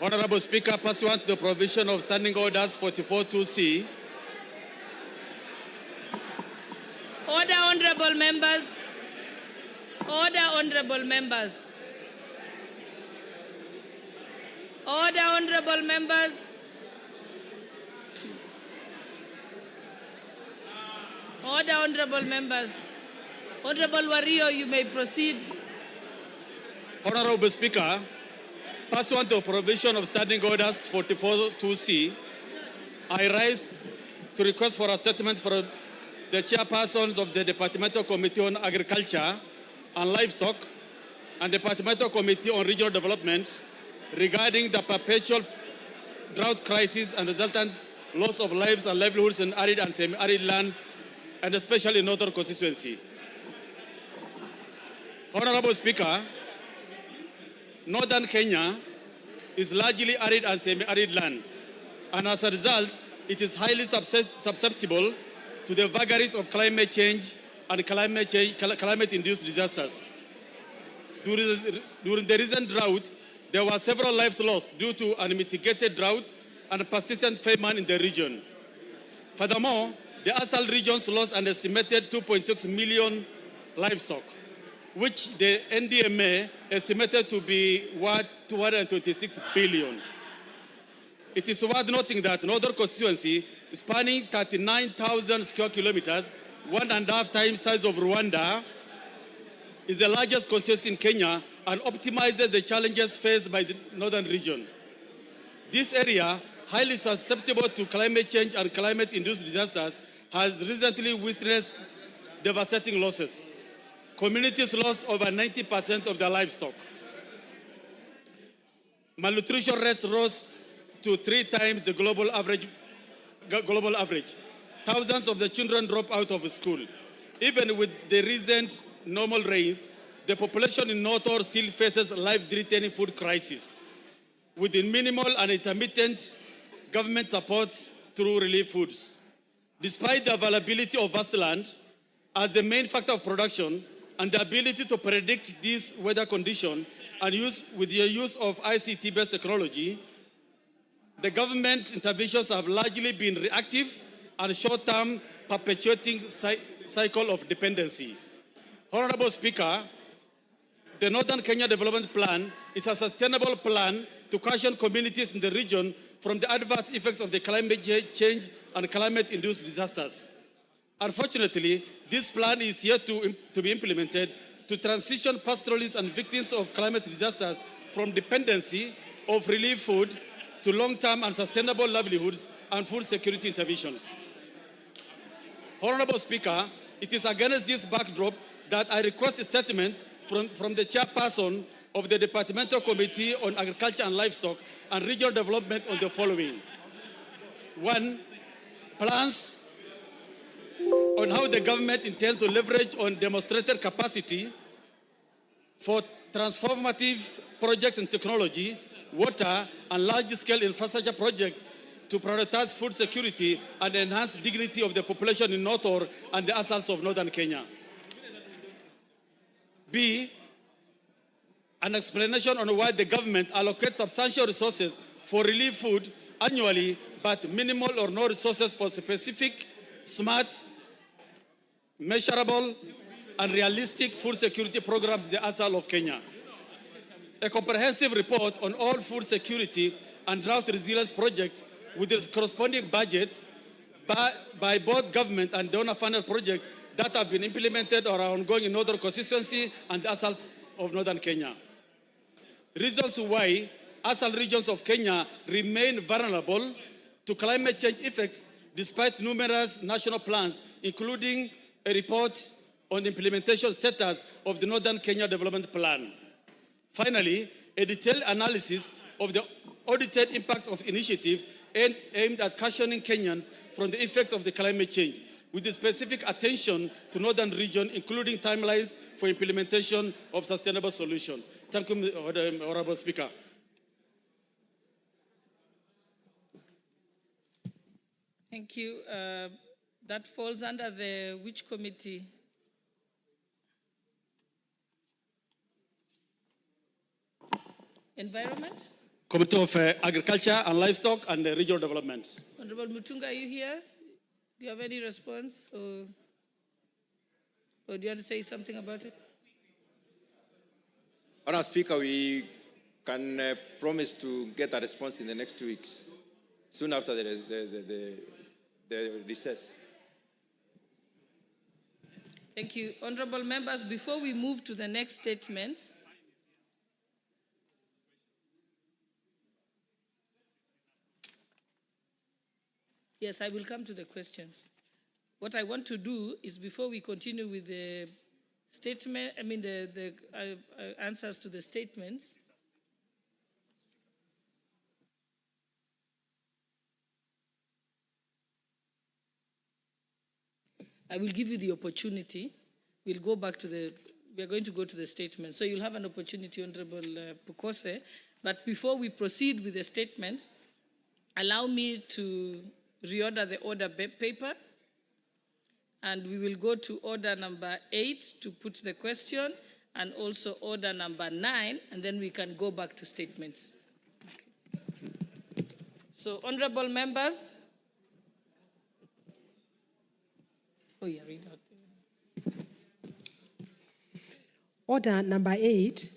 Honorable Speaker, pursuant to the provision of Standing Orders 44.2c. Order, honorable members. Order, honorable members. Order, honorable members. Order, honorable members. Honorable Wario, you may proceed. Honorable Speaker, pursuant to the provision of Standing Orders 44.2c, I rise to request for a statement for the chairpersons of the Departmental Committee on Agriculture and Livestock and Departmental Committee on Regional Development regarding the perpetual drought crisis and resultant loss of lives and livelihoods in arid and semi-arid lands, and especially in Northern constituency. Honorable Speaker, Northern Kenya is largely arid and semi-arid lands, and as a result, it is highly susceptible to the vagaries of climate change and climate-induced disasters. During the recent drought, there were several lives lost due to unmitigated droughts and persistent famine in the region. Furthermore, the ASAL regions lost an estimated 2.6 million livestock, which the NDMA estimated to be worth 226 billion. It is worth noting that Northern constituency, spanning 39,000 square kilometers, 1.5 times size of Rwanda, is the largest constituency in Kenya and optimizes the challenges faced by the northern region. This area, highly susceptible to climate change and climate-induced disasters, has recently witnessed devastating losses. Communities lost over 90% of their livestock. Malnutrition rates rose to 3 times the global average. Thousands of the children drop out of school. Even with the recent normal rains, the population in North Hor still faces life-threatening food crisis, with minimal and intermittent government support through relief foods. Despite the availability of vast land as the main factor of production and the ability to predict these weather conditions and with the use of ICT-based technology, the government interventions have largely been reactive and short-term, perpetuating cycle of dependency. Honorable Speaker, the Northern Kenya Development Plan is a sustainable plan to cushion communities in the region from the adverse effects of the climate change and climate-induced disasters. Unfortunately, this plan is yet to be implemented to transition pastoralists and victims of climate disasters from dependency of relief food to long-term and sustainable livelihoods and food security interventions. Honorable Speaker, it is against this backdrop that I request a statement from the chairperson of the Departmental Committee on Agriculture and Livestock and Regional Development on the following. 1. Plans on how the government intends to leverage on demonstrated capacity for transformative projects in technology, water, and large-scale infrastructure projects to prioritize food security and enhance dignity of the population in North Or and the ASALs of Northern Kenya. B, an explanation on why the government allocates substantial resources for relief food annually, but minimal or no resources for specific, smart, measurable, and realistic food security programs in the ASAL of Kenya. A comprehensive report on all food security and drought resilience projects with its corresponding budgets by both government and donor-funded projects that have been implemented or are ongoing in Northern constituency and the ASALs of Northern Kenya. Reasons why ASAL regions of Kenya remain vulnerable to climate change effects despite numerous national plans, including a report on the implementation status of the Northern Kenya Development Plan. Finally, a detailed analysis of the audited impacts of initiatives aimed at cushioning Kenyans from the effects of the climate change, with specific attention to Northern region, including timelines for implementation of sustainable solutions. Thank you, Honorable Speaker. Thank you. That falls under the which committee? Environment? Committee of Agriculture and Livestock and Regional Development. Honorable Mutunga, are you here? Do you have any response? Or do you want to say something about it? Honourable Speaker, we can promise to get a response in the next 2 weeks, soon after the recess. Thank you. Honorable members, before we move to the next statements, yes, I will come to the questions. What I want to do is, before we continue with the statement, the answers to the statements, I will give you the opportunity. We're going to go to the statement. So you'll have an opportunity, Honorable Pukose. But before we proceed with the statements, allow me to reorder the order paper. And we will go to order number 8 to put the question, and also order number 9, and then we can go back to statements. Okay. So, honorable members. Oh, yeah, read out. Order number 8,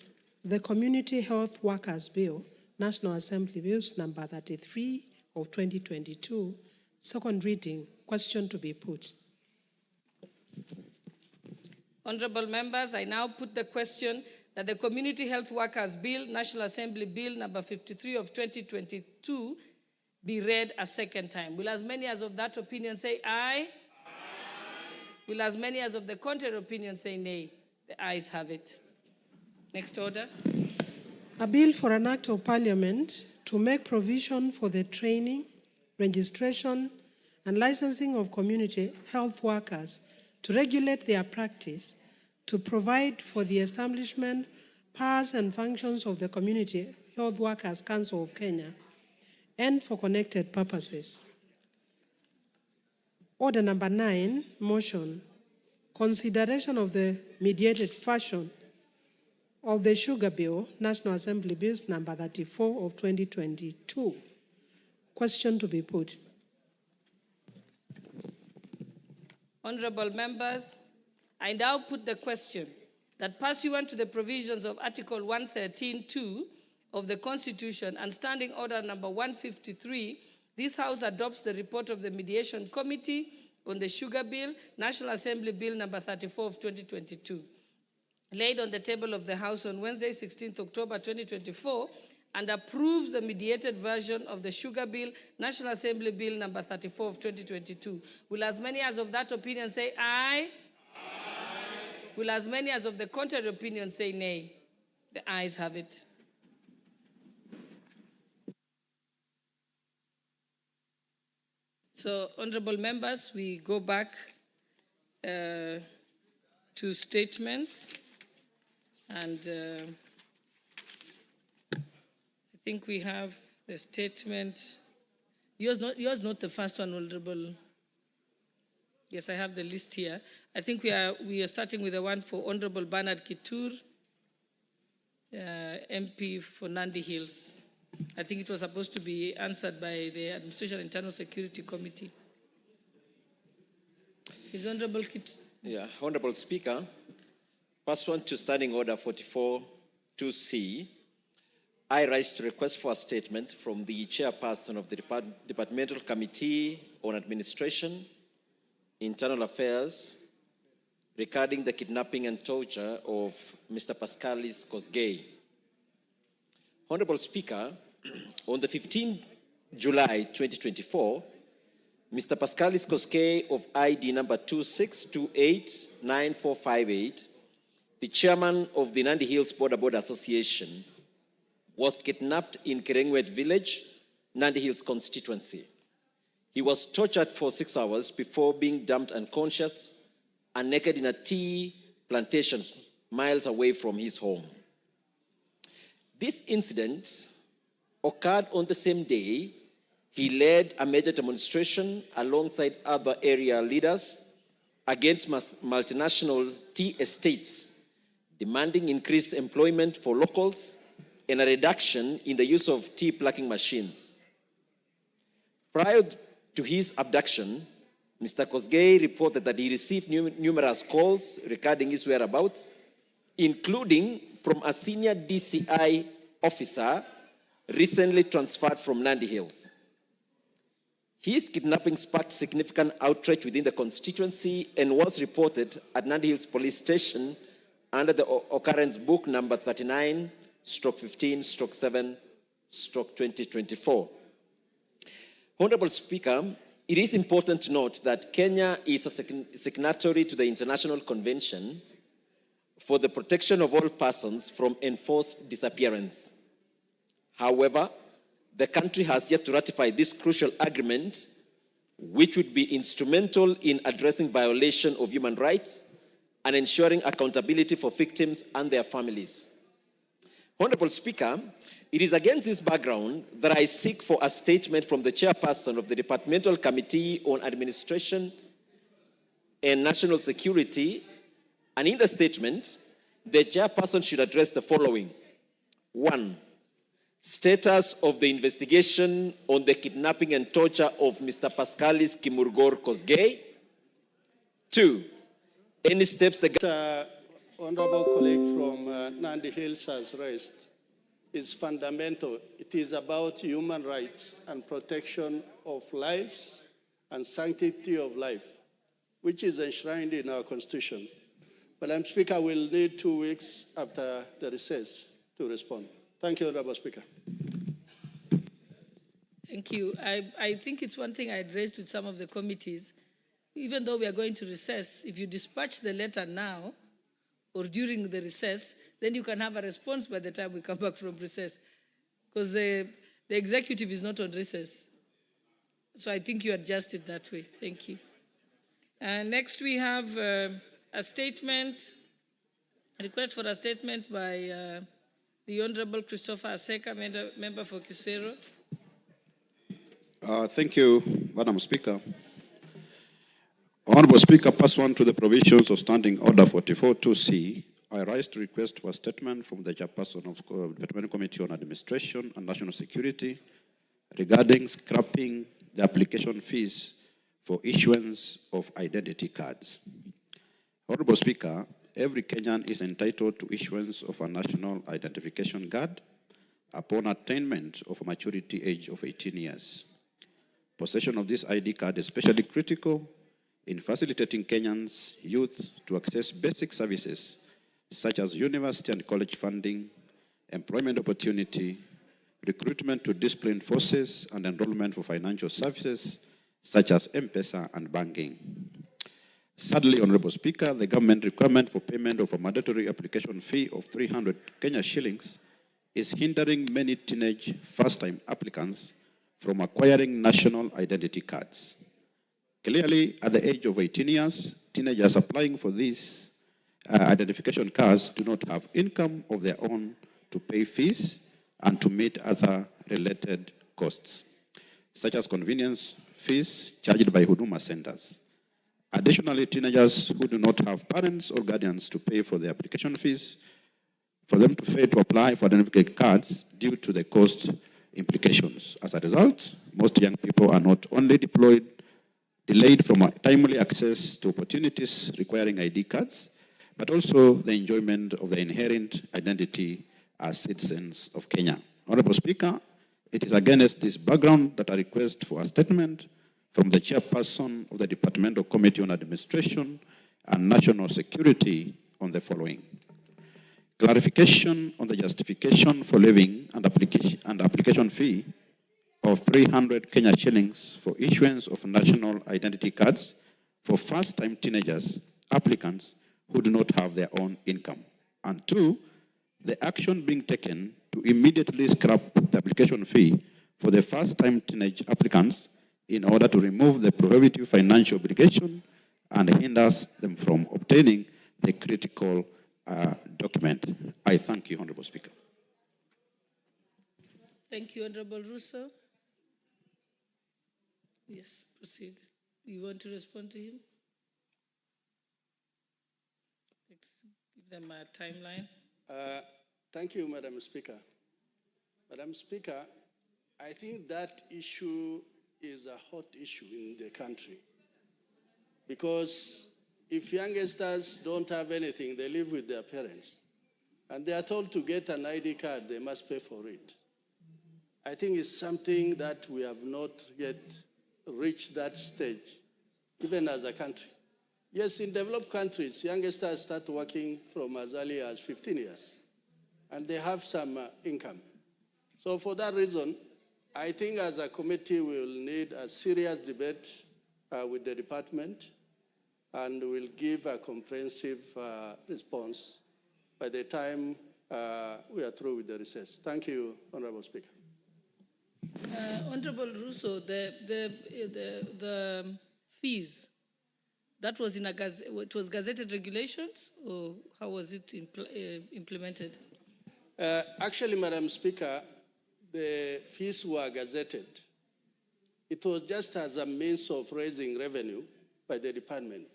the Community Health Workers Bill, National Assembly Bills number 33 of 2022, second reading, question to be put. Honorable members, I now put the question that the Community Health Workers Bill, National Assembly Bill number 53 of 2022, be read a second time. Will as many as of that opinion say aye? Aye. Will as many as of the contrary opinion say nay? The ayes have it. Next order. A bill for an act of parliament to make provision for the training, registration, and licensing of community health workers, to regulate their practice, to provide for the establishment, powers and functions of the Community Health Workers Council of Kenya, and for connected purposes. Order number 9, motion, consideration of the mediated version of the Sugar Bill, National Assembly Bills number 34 of 2022. Question to be put. Honorable members, I now put the question that pursuant to the provisions of Article 113(2) of the Constitution and Standing Order number 153, this House adopts the report of the Mediation Committee on the Sugar Bill, National Assembly Bill number 34 of 2022. laid on the table of the House on Wednesday, 16th October 2024, and approves the mediated version of the Sugar Bill, National Assembly Bill number 34 of 2022. Will as many as of that opinion say aye? Aye. Will as many as of the contrary opinion say nay? The ayes have it. So, honorable members, we go back to statements. And I think we have the statement. Yours not the first one, Honorable. Yes, I have the list here. I think we are starting with the one for Honorable Bernard Kithure, MP for Nandi Hills. I think it was supposed to be answered by the Administration Internal Security Committee. Is Honorable Kithure? Yeah, Honorable Speaker, pursuant to Standing Order 44-2C, I rise to request for a statement from the Chairperson of the Departmental Committee on Administration, Internal Affairs, regarding the kidnapping and torture of Mr. Pascalis Kosgei. Honorable Speaker, on the 15th July 2024, Mr. Pascalis Kosgei of ID number 26289458, the chairman of the Nandi Hills Border Association, was kidnapped in Kerengwet village, Nandi Hills constituency. He was tortured for 6 hours before being dumped unconscious and naked in a tea plantation miles away from his home. This incident occurred on the same day he led a major demonstration alongside other area leaders against multinational tea estates, demanding increased employment for locals and a reduction in the use of tea plucking machines. Prior to his abduction, Mr. Kosgei reported that he received numerous calls regarding his whereabouts, including from a senior DCI officer recently transferred from Nandi Hills. His kidnapping sparked significant outrage within the constituency and was reported at Nandi Hills Police Station under the occurrence book number 39/15/7/2024. Honorable Speaker, it is important to note that Kenya is a signatory to the International Convention for the Protection of All Persons from Enforced Disappearance. However, the country has yet to ratify this crucial agreement, which would be instrumental in addressing violation of human rights and ensuring accountability for victims and their families. Honorable Speaker, it is against this background that I seek for a statement from the Chairperson of the Departmental Committee on Administration and National Security, and in the statement, the Chairperson should address the following. 1. Status of the investigation on the kidnapping and torture of Mr. Pascalis Kimurgor Kosgei. 2. Any steps the honorable colleague from Nandi Hills has raised is fundamental. It is about human rights and protection of lives and sanctity of life, which is enshrined in our Constitution. Madam Speaker, we'll need 2 weeks after the recess to respond. Thank you, Honorable Speaker. Thank you. I think it's one thing I had raised with some of the committees. Even though we are going to recess, if you dispatch the letter now or during the recess, then you can have a response by the time we come back from recess. Because the executive is not on recess. So I think you adjust it that way. Thank you. Next we have a statement, a request for a statement by the Honorable Christopher Aseka, member for Kiswero. Thank you, Madam Speaker. Honorable Speaker, pursuant to the provisions of Standing Order 44-2C, I rise to request for a statement from the Chairperson of the Departmental Committee on Administration and National Security regarding scrapping the application fees for issuance of identity cards. Honorable Speaker, every Kenyan is entitled to issuance of a national identification card upon attainment of a maturity age of 18 years. Possession of this ID card is especially critical in facilitating Kenyans' youth to access basic services such as university and college funding, employment opportunity, recruitment to disciplined forces, and enrollment for financial services, such as M-Pesa and banking. Sadly, Honorable Speaker, the government requirement for payment of a mandatory application fee of 300 Kenya shillings is hindering many teenage first-time applicants from acquiring national identity cards. Clearly, at the age of 18 years, teenagers applying for these identification cards do not have income of their own to pay fees and to meet other related costs, such as convenience fees charged by Huduma centers. Additionally, teenagers who do not have parents or guardians to pay for the application fees, for them to fail to apply for identification cards due to the cost implications. As a result, most young people are not only delayed from timely access to opportunities requiring ID cards, but also the enjoyment of the inherent identity as citizens of Kenya. Honorable Speaker, it is against this background that I request for a statement from the chairperson of the Departmental Committee on Administration and National Security on the following. Clarification on the justification for levying and application fee of 300 Kenya shillings for issuance of national identity cards for first-time teenagers, applicants who do not have their own income. And two, the action being taken to immediately scrap the application fee for the first-time teenage applicants in order to remove the prohibitive financial obligation and hinders them from obtaining the critical document. I thank you, Honorable Speaker. Thank you, Honorable Russo. Yes, proceed. You want to respond to him? Let's give them a timeline. Thank you, Madam Speaker. Madam Speaker, I think that issue is a hot issue in the country because if youngsters don't have anything, they live with their parents, and they are told to get an ID card, they must pay for it. I think it's something that we have not yet reached that stage, even as a country. Yes, in developed countries, youngsters start working from as early as 15 years, and they have some income. So for that reason, I think as a committee, we will need a serious debate with the department, and we'll give a comprehensive response by the time we are through with the recess. Thank you, Honorable Speaker. Honorable Russo, the fees, that was in it was gazetted regulations, or how was it implemented? Actually, Madam Speaker, the fees were gazetted. It was just as a means of raising revenue by the department.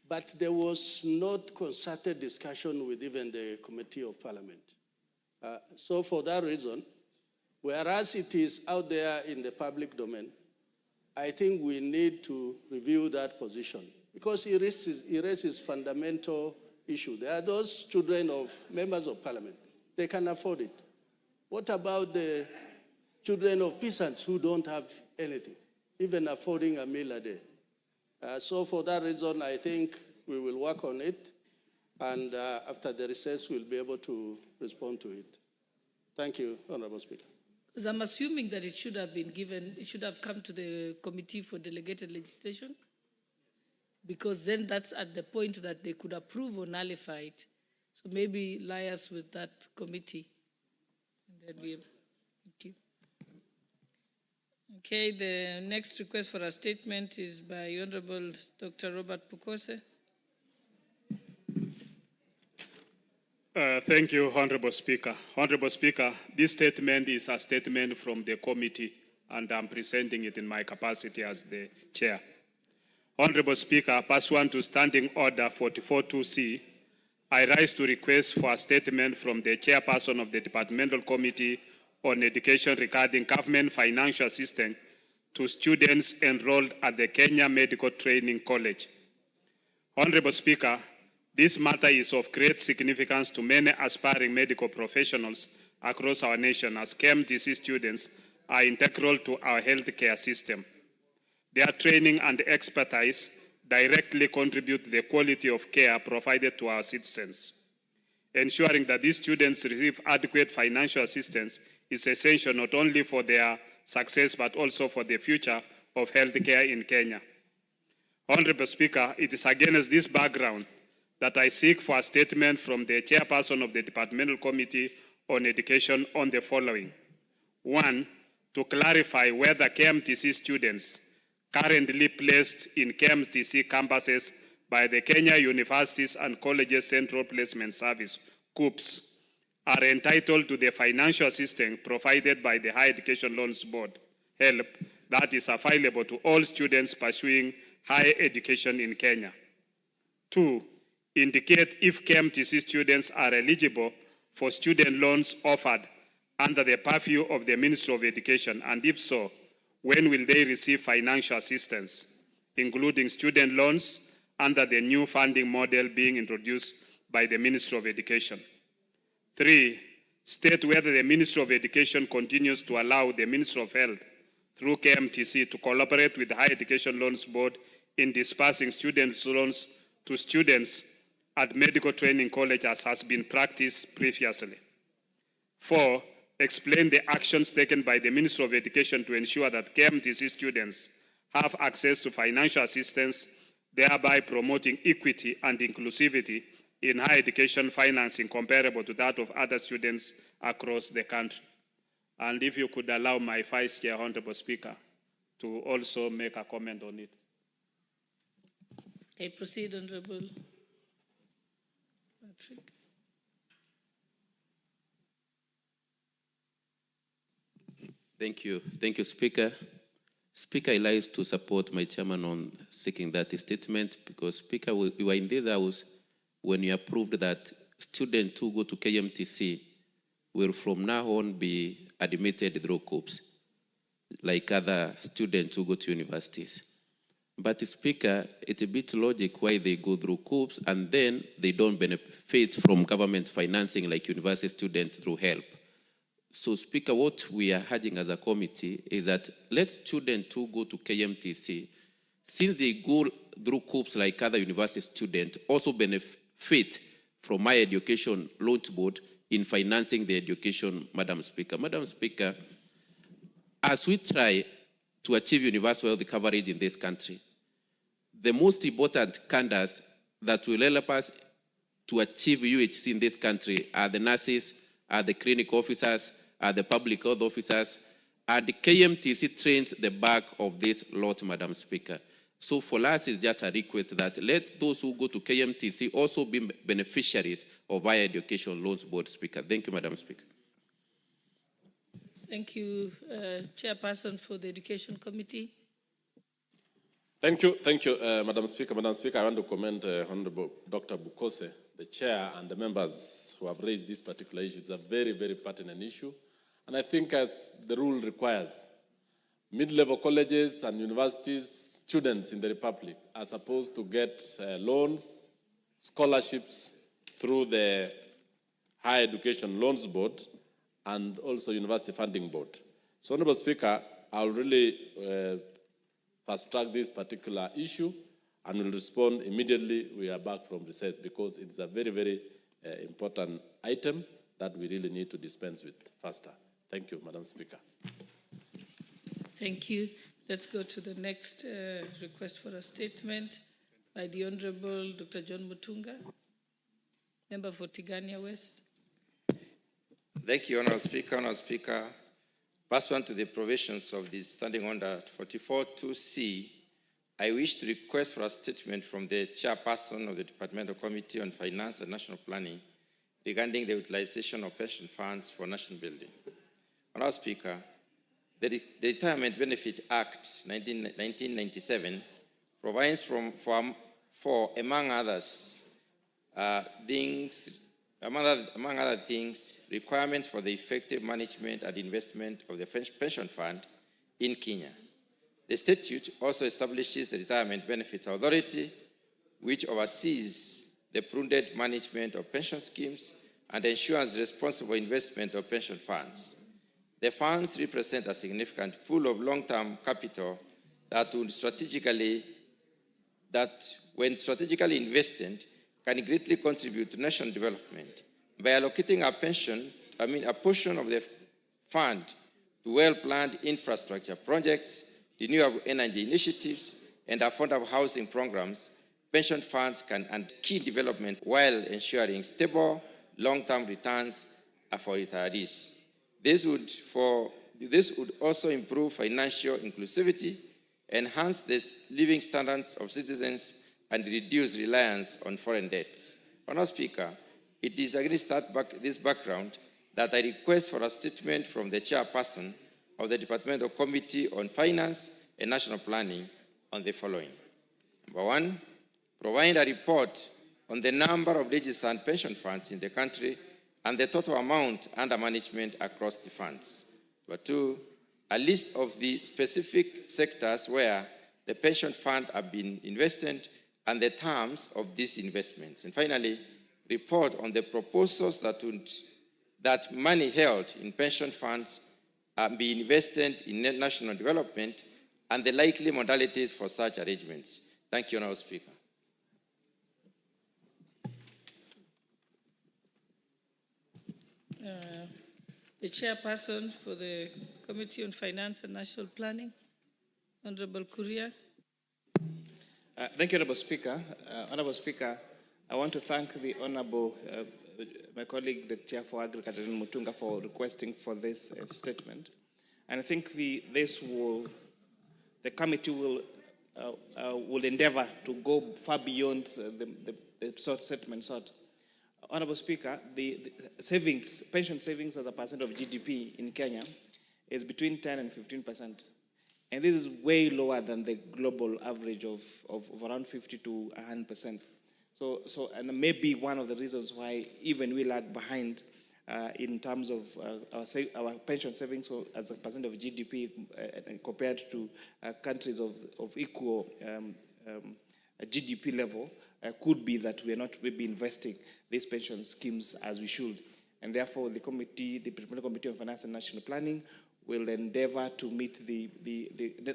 But there was not concerted discussion with even the Committee of Parliament. So for that reason, whereas it is out there in the public domain, I think we need to review that position because it raises fundamental issue. There are those children of members of Parliament. They can afford it. What about the children of peasants who don't have anything, even affording a meal a day? So for that reason, I think we will work on it, and after the recess, we'll be able to respond to it. Thank you, Honorable Speaker. Because I'm assuming that it should have been given, it should have come to the Committee for Delegated Legislation, because then that's at the point that they could approve or nullify it. So maybe liaise with that committee. And then we, thank you. Okay, the next request for a statement is by Honorable Dr. Robert Pukose. Thank you, Honorable Speaker. Honorable Speaker, this statement is a statement from the committee, and I'm presenting it in my capacity as the chair. Honorable Speaker, pursuant to Standing Order 44.2c, I rise to request for a statement from the chairperson of the Departmental Committee on Education regarding government financial assistance to students enrolled at the Kenya Medical Training College. Honorable Speaker, this matter is of great significance to many aspiring medical professionals across our nation, as KMTC students are integral to our healthcare system. Their training and expertise directly contribute to the quality of care provided to our citizens. Ensuring that these students receive adequate financial assistance is essential not only for their success but also for the future of healthcare in Kenya. Honorable Speaker, it is against this background that I seek for a statement from the chairperson of the Departmental Committee on Education on the following. 1, to clarify whether KMTC students currently placed in KMTC campuses by the Kenya Universities and Colleges Central Placement Service, KUPS, are entitled to the financial assistance provided by the Higher Education Loans Board, HELP, that is available to all students pursuing higher education in Kenya. 2, indicate if KMTC students are eligible for student loans offered under the purview of the Ministry of Education, and if so, when will they receive financial assistance, including student loans under the new funding model being introduced by the Ministry of Education. 3, state whether the Ministry of Education continues to allow the Ministry of Health through KMTC to collaborate with the Higher Education Loans Board in dispersing student loans to students at medical training college as has been practiced previously. 4, explain the actions taken by the Ministry of Education to ensure that KMTC students have access to financial assistance, thereby promoting equity and inclusivity in higher education financing comparable to that of other students across the country. And if you could allow my Vice Chair, Honorable Speaker, to also make a comment on it. Okay, proceed, Honorable Patrick. Thank you, Speaker. Speaker, I like to support my chairman on seeking that statement because, Speaker, we were in this house when you approved that students who go to KMTC will from now on be admitted through KUPS, like other students who go to universities. But, Speaker, it's a bit logic why they go through KUPS and then they don't benefit from government financing like university students through HELP. So, Speaker, what we are urging as a committee is that let students who go to KMTC, since they go through KUPS like other university students, also benefit from my education loans board in financing the education, Madam Speaker. Madam Speaker, as we try to achieve universal health coverage in this country, the most important candidates that will help us to achieve UHC in this country are the nurses, are the clinic officers, are the public health officers, and the KMTC trains the back of this lot, Madam Speaker. So for us, it's just a request that let those who go to KMTC also be beneficiaries of Higher Education Loans Board, Speaker. Thank you, Madam Speaker. Thank you, Chairperson for the Education Committee. Thank you, Madam Speaker. Madam Speaker, I want to commend Honorable Dr. Bukose, the Chair, and the members who have raised this particular issue. It's a very, very pertinent issue. And I think as the rule requires, mid-level colleges and universities, students in the Republic are supposed to get loans, scholarships through the Higher Education Loans Board and also University Funding Board. So, Honorable Speaker, I'll really fast-track this particular issue and will respond immediately we are back from recess because it's a very, very important item that we really need to dispense with faster. Thank you, Madam Speaker. Thank you. Let's go to the next request for a statement by the Honorable Dr. John Mutunga, member for Tigania West. Thank you, Honorable Speaker. Honorable Speaker, pursuant to the provisions of the Standing Order 44.2c, I wish to request for a statement from the Chairperson of the Departmental Committee on Finance and National Planning regarding the utilization of pension funds for national building. Honorable Speaker, the Retirement Benefit Act 1997 provides for among other things, requirements for the effective management and investment of the pension fund in Kenya. The statute also establishes the Retirement Benefits Authority, which oversees the prudent management of pension schemes and ensures responsible investment of pension funds. The funds represent a significant pool of long-term capital that, when strategically invested, can greatly contribute to national development by allocating a portion of the fund to well-planned infrastructure projects, renewable energy initiatives, and affordable housing programs, pension funds can undertake key development while ensuring stable, long-term returns for retirees. This would also improve financial inclusivity, enhance the living standards of citizens, and reduce reliance on foreign debts. Honourable Speaker, it is against this background that I request for a statement from the chairperson of the Departmental Committee on Finance and National Planning on the following. Number one, provide a report on the number of registered pension funds in the country and the total amount under management across the funds. Number two, a list of the specific sectors where the pension fund have been invested and the terms of these investments. And finally, report on the proposals that money held in pension funds be invested in national development and the likely modalities for such arrangements. Thank you, Honourable Speaker. The chairperson for the Committee on Finance and National Planning, Honourable Kuria. Thank you, Honourable Speaker. Honourable Speaker, I want to thank the Honourable, my colleague, the Chair for Agriculture, Mutunga, for requesting for this statement. And I think the committee will endeavour to go far beyond the statement sought. Honourable Speaker, the savings, pension savings as a percent of GDP in Kenya is between 10 and 15%. And this is way lower than the global average of around 50 to 100%. And maybe one of the reasons why even we lag behind in terms of our pension savings as a percent of GDP compared to countries of equal GDP level, could be that we are not maybe investing these pension schemes as we should. And therefore, the Departmental Committee on Finance and National Planning will endeavor to meet the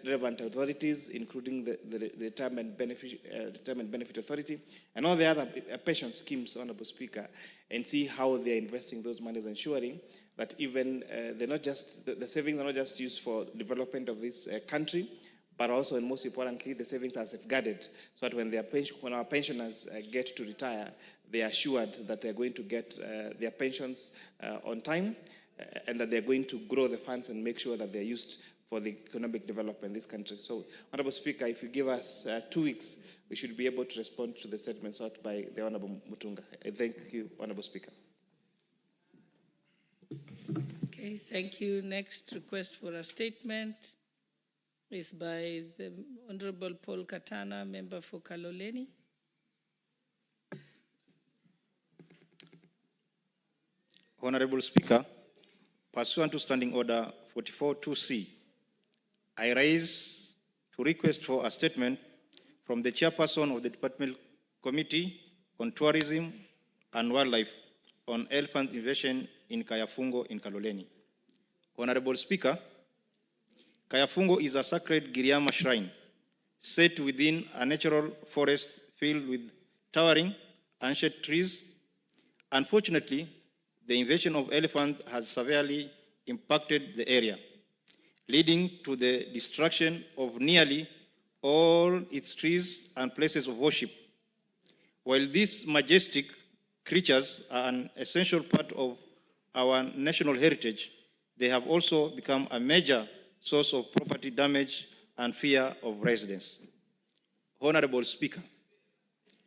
relevant authorities, including the Retirement Benefit Authority and all the other pension schemes, Honourable Speaker, and see how they are investing those monies, ensuring that even they're not just, the savings are not just used for development of this country, but also, and most importantly, the savings are safeguarded, so that when our pensioners get to retire, they are assured that they're going to get their pensions on time, and that they're going to grow the funds and make sure that they're used for the economic development in this country. So, Honourable Speaker, if you give us 2 weeks, we should be able to respond to the statement sought by the Honourable Mutunga. Thank you, Honourable Speaker. Okay, thank you. Next request for a statement is by the Honourable Paul Katana, member for Kaloleni. Honourable Speaker, pursuant to Standing Order 44.2c, I rise to request for a statement from the Chairperson of the Departmental Committee on Tourism and Wildlife on elephant invasion in Kayafungo in Kaloleni. Honourable Speaker, Kayafungo is a sacred Giriama shrine set within a natural forest filled with towering ancient trees. Unfortunately, the invasion of elephants has severely impacted the area, leading to the destruction of nearly all its trees and places of worship. While these majestic creatures are an essential part of our national heritage, they have also become a major source of property damage and fear of residents. Honorable Speaker,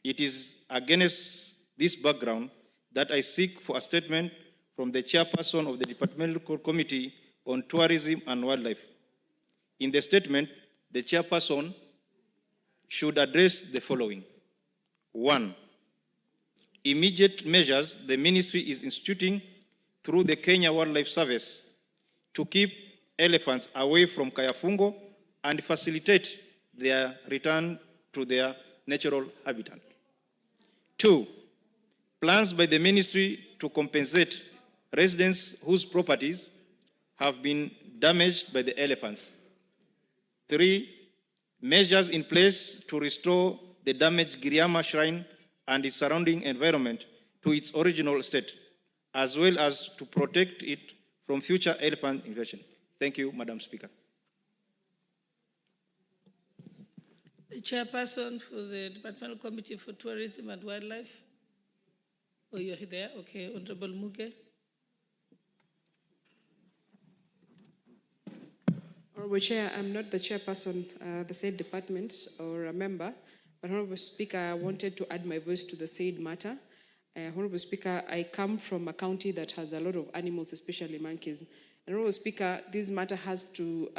it is against this background that I seek for a statement from the Chairperson of the Departmental Committee on Tourism and Wildlife. In the statement, the Chairperson should address the following. 1. Immediate measures the Ministry is instituting through the Kenya Wildlife Service to keep elephants away from Kayafungo and facilitate their return to their natural habitat. 2. Plans by the Ministry to compensate residents whose properties have been damaged by the elephants. 3. Measures in place to restore the damaged Giriama Shrine and its surrounding environment to its original state. as well as to protect it from future elephant invasion. Thank you, Madam Speaker. The chairperson for the Departmental Committee for Tourism and Wildlife. Oh, you're there? Okay, Honorable Muge. Honorable Chair, I'm not the chairperson, the said department or a member, but Honorable Speaker, I wanted to add my voice to the said matter. Honorable Speaker, I come from a county that has a lot of animals, especially monkeys. And Honorable Speaker, this matter has to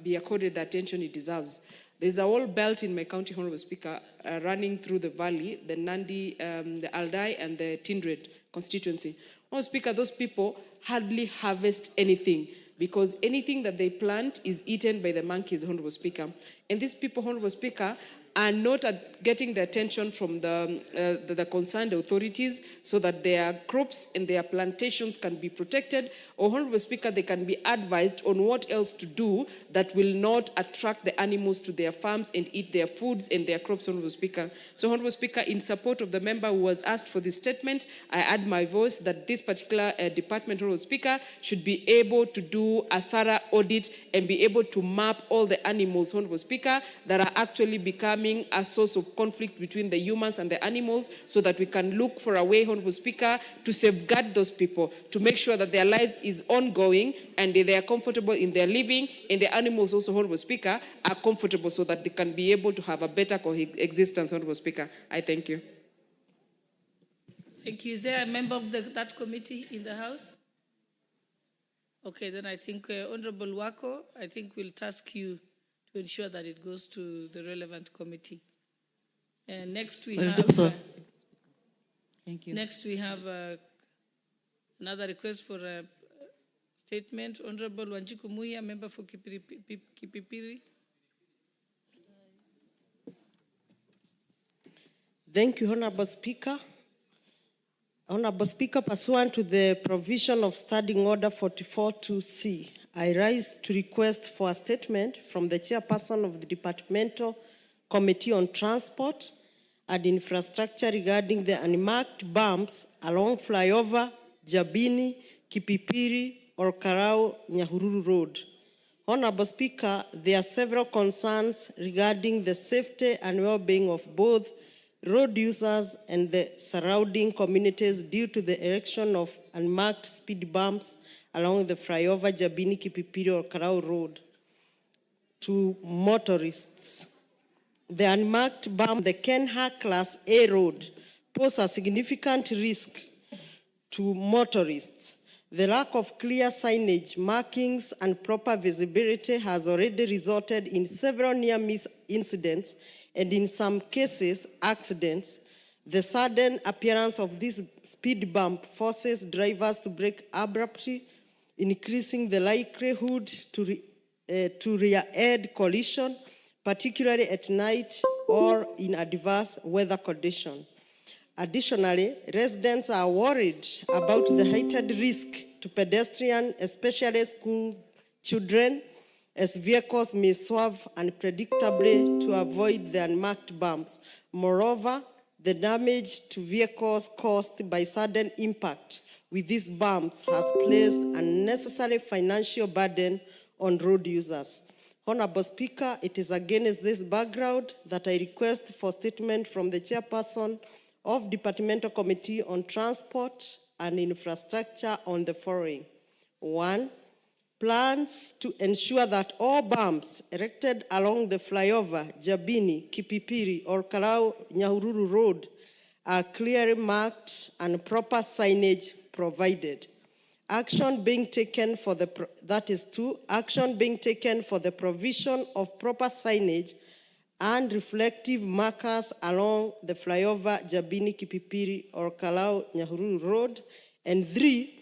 be accorded the attention it deserves. There's a whole belt in my county, Honorable Speaker, running through the valley, the Nandi, the Aldai, and the Tindred constituency. Honorable Speaker, those people hardly harvest anything because anything that they plant is eaten by the monkeys, Honorable Speaker. And these people, Honorable Speaker, are not getting the attention from the concerned authorities so that their crops and their plantations can be protected, or Honorable Speaker, they can be advised on what else to do that will not attract the animals to their farms and eat their foods and their crops, Honorable Speaker. So, Honorable Speaker, in support of the member who was asked for this statement, I add my voice that this particular department, Honorable Speaker, should be able to do a thorough audit and be able to map all the animals, Honorable Speaker, that are actually becoming a source of conflict between the humans and the animals, so that we can look for a way, Honorable Speaker, to safeguard those people, to make sure that their lives is ongoing and they are comfortable in their living, and the animals also, Honorable Speaker, are comfortable so that they can be able to have a better coexistence, Honorable Speaker. I thank you. Thank you. Is there a member of that committee in the House? Okay, then I think Honorable Wako, I think we'll task you to ensure that it goes to the relevant committee. Next we have. Thank you. Next we have another request for a statement. Honorable Wanjiku Muya, member for Kipipiri. Thank you, Honorable Speaker. Honorable Speaker, pursuant to the provision of Standing Order 44.2c, I rise to request for a statement from the chairperson of the Departmental Committee on Transport and Infrastructure regarding the unmarked bumps along flyover Jabini, Kipipiri, or Karau Nyahururu Road. Honorable Speaker, there are several concerns regarding the safety and well-being of both road users and the surrounding communities due to the erection of unmarked speed bumps along the flyover Jabini, Kipipiri, or Karau Road to motorists. The unmarked bump, the Kenha Class A road, pose a significant risk to motorists. The lack of clear signage, markings, and proper visibility has already resulted in several near-miss incidents and in some cases, accidents. The sudden appearance of this speed bump forces drivers to brake abruptly, increasing the likelihood to rear-end collision, particularly at night or in adverse weather conditions. Additionally, residents are worried about the heightened risk to pedestrians, especially school children, as vehicles may swerve unpredictably to avoid the unmarked bumps. Moreover, the damage to vehicles caused by sudden impact with these bumps has placed unnecessary financial burden on road users. Honorable Speaker, it is against this background that I request for statement from the chairperson of Departmental Committee on Transport and Infrastructure on the following. 1. Plans to ensure that all bumps erected along the flyover, Jabini, Kipipiri, or Karau Nyahururu Road are clearly marked and proper signage provided. Action being taken for the, that is 2, action being taken for the provision of proper signage and reflective markers along the flyover, Jabini, Kipipiri, or Karau Nyahururu Road. And 3,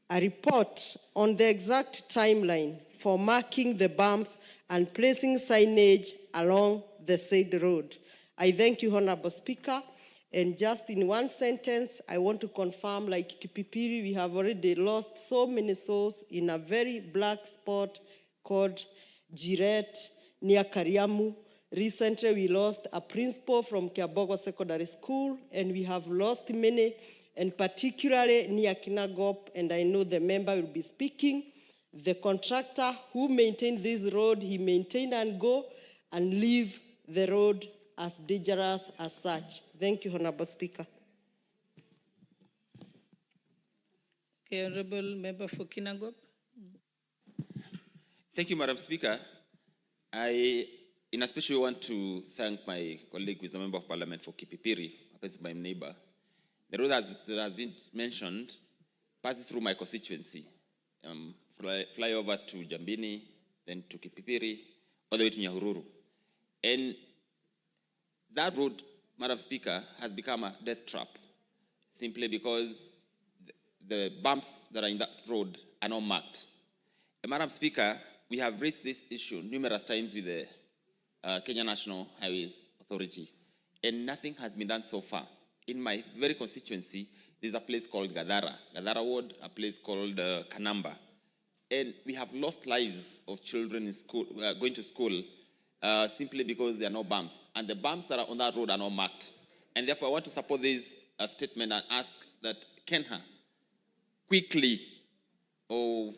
a report on the exact timeline for marking the bumps and placing signage along the said road. I thank you, Honorable Speaker. And just in one sentence, I want to confirm, like Kipipiri, we have already lost so many souls in a very black spot called Jiret near Kariamu. Recently, we lost a principal from Kiabogo Secondary School, and we have lost many and particularly near Kinangop, and I know the member will be speaking. The contractor who maintained this road, he maintained and go and leave the road as dangerous as such. Thank you, Honorable Speaker. Okay, Honorable Member for Kinangop. Thank you, Madam Speaker. I, in a special, want to thank my colleague, with the Member of Parliament for Kipipiri, my neighbor. The road that has been mentioned passes through my constituency. Fly over to Jambini, then to Kipipiri, all the way to Nyahururu. And that road, Madam Speaker, has become a death trap, simply because the bumps that are in that road are not marked. And Madam Speaker, we have raised this issue numerous times with the Kenya National Highways Authority, and nothing has been done so far. In my very constituency, there's a place called Gadara Ward, a place called Kanamba. And we have lost lives of children in school, going to school, simply because there are no bumps. And the bumps that are on that road are not marked. And therefore, I want to support this statement and ask that Kenya quickly or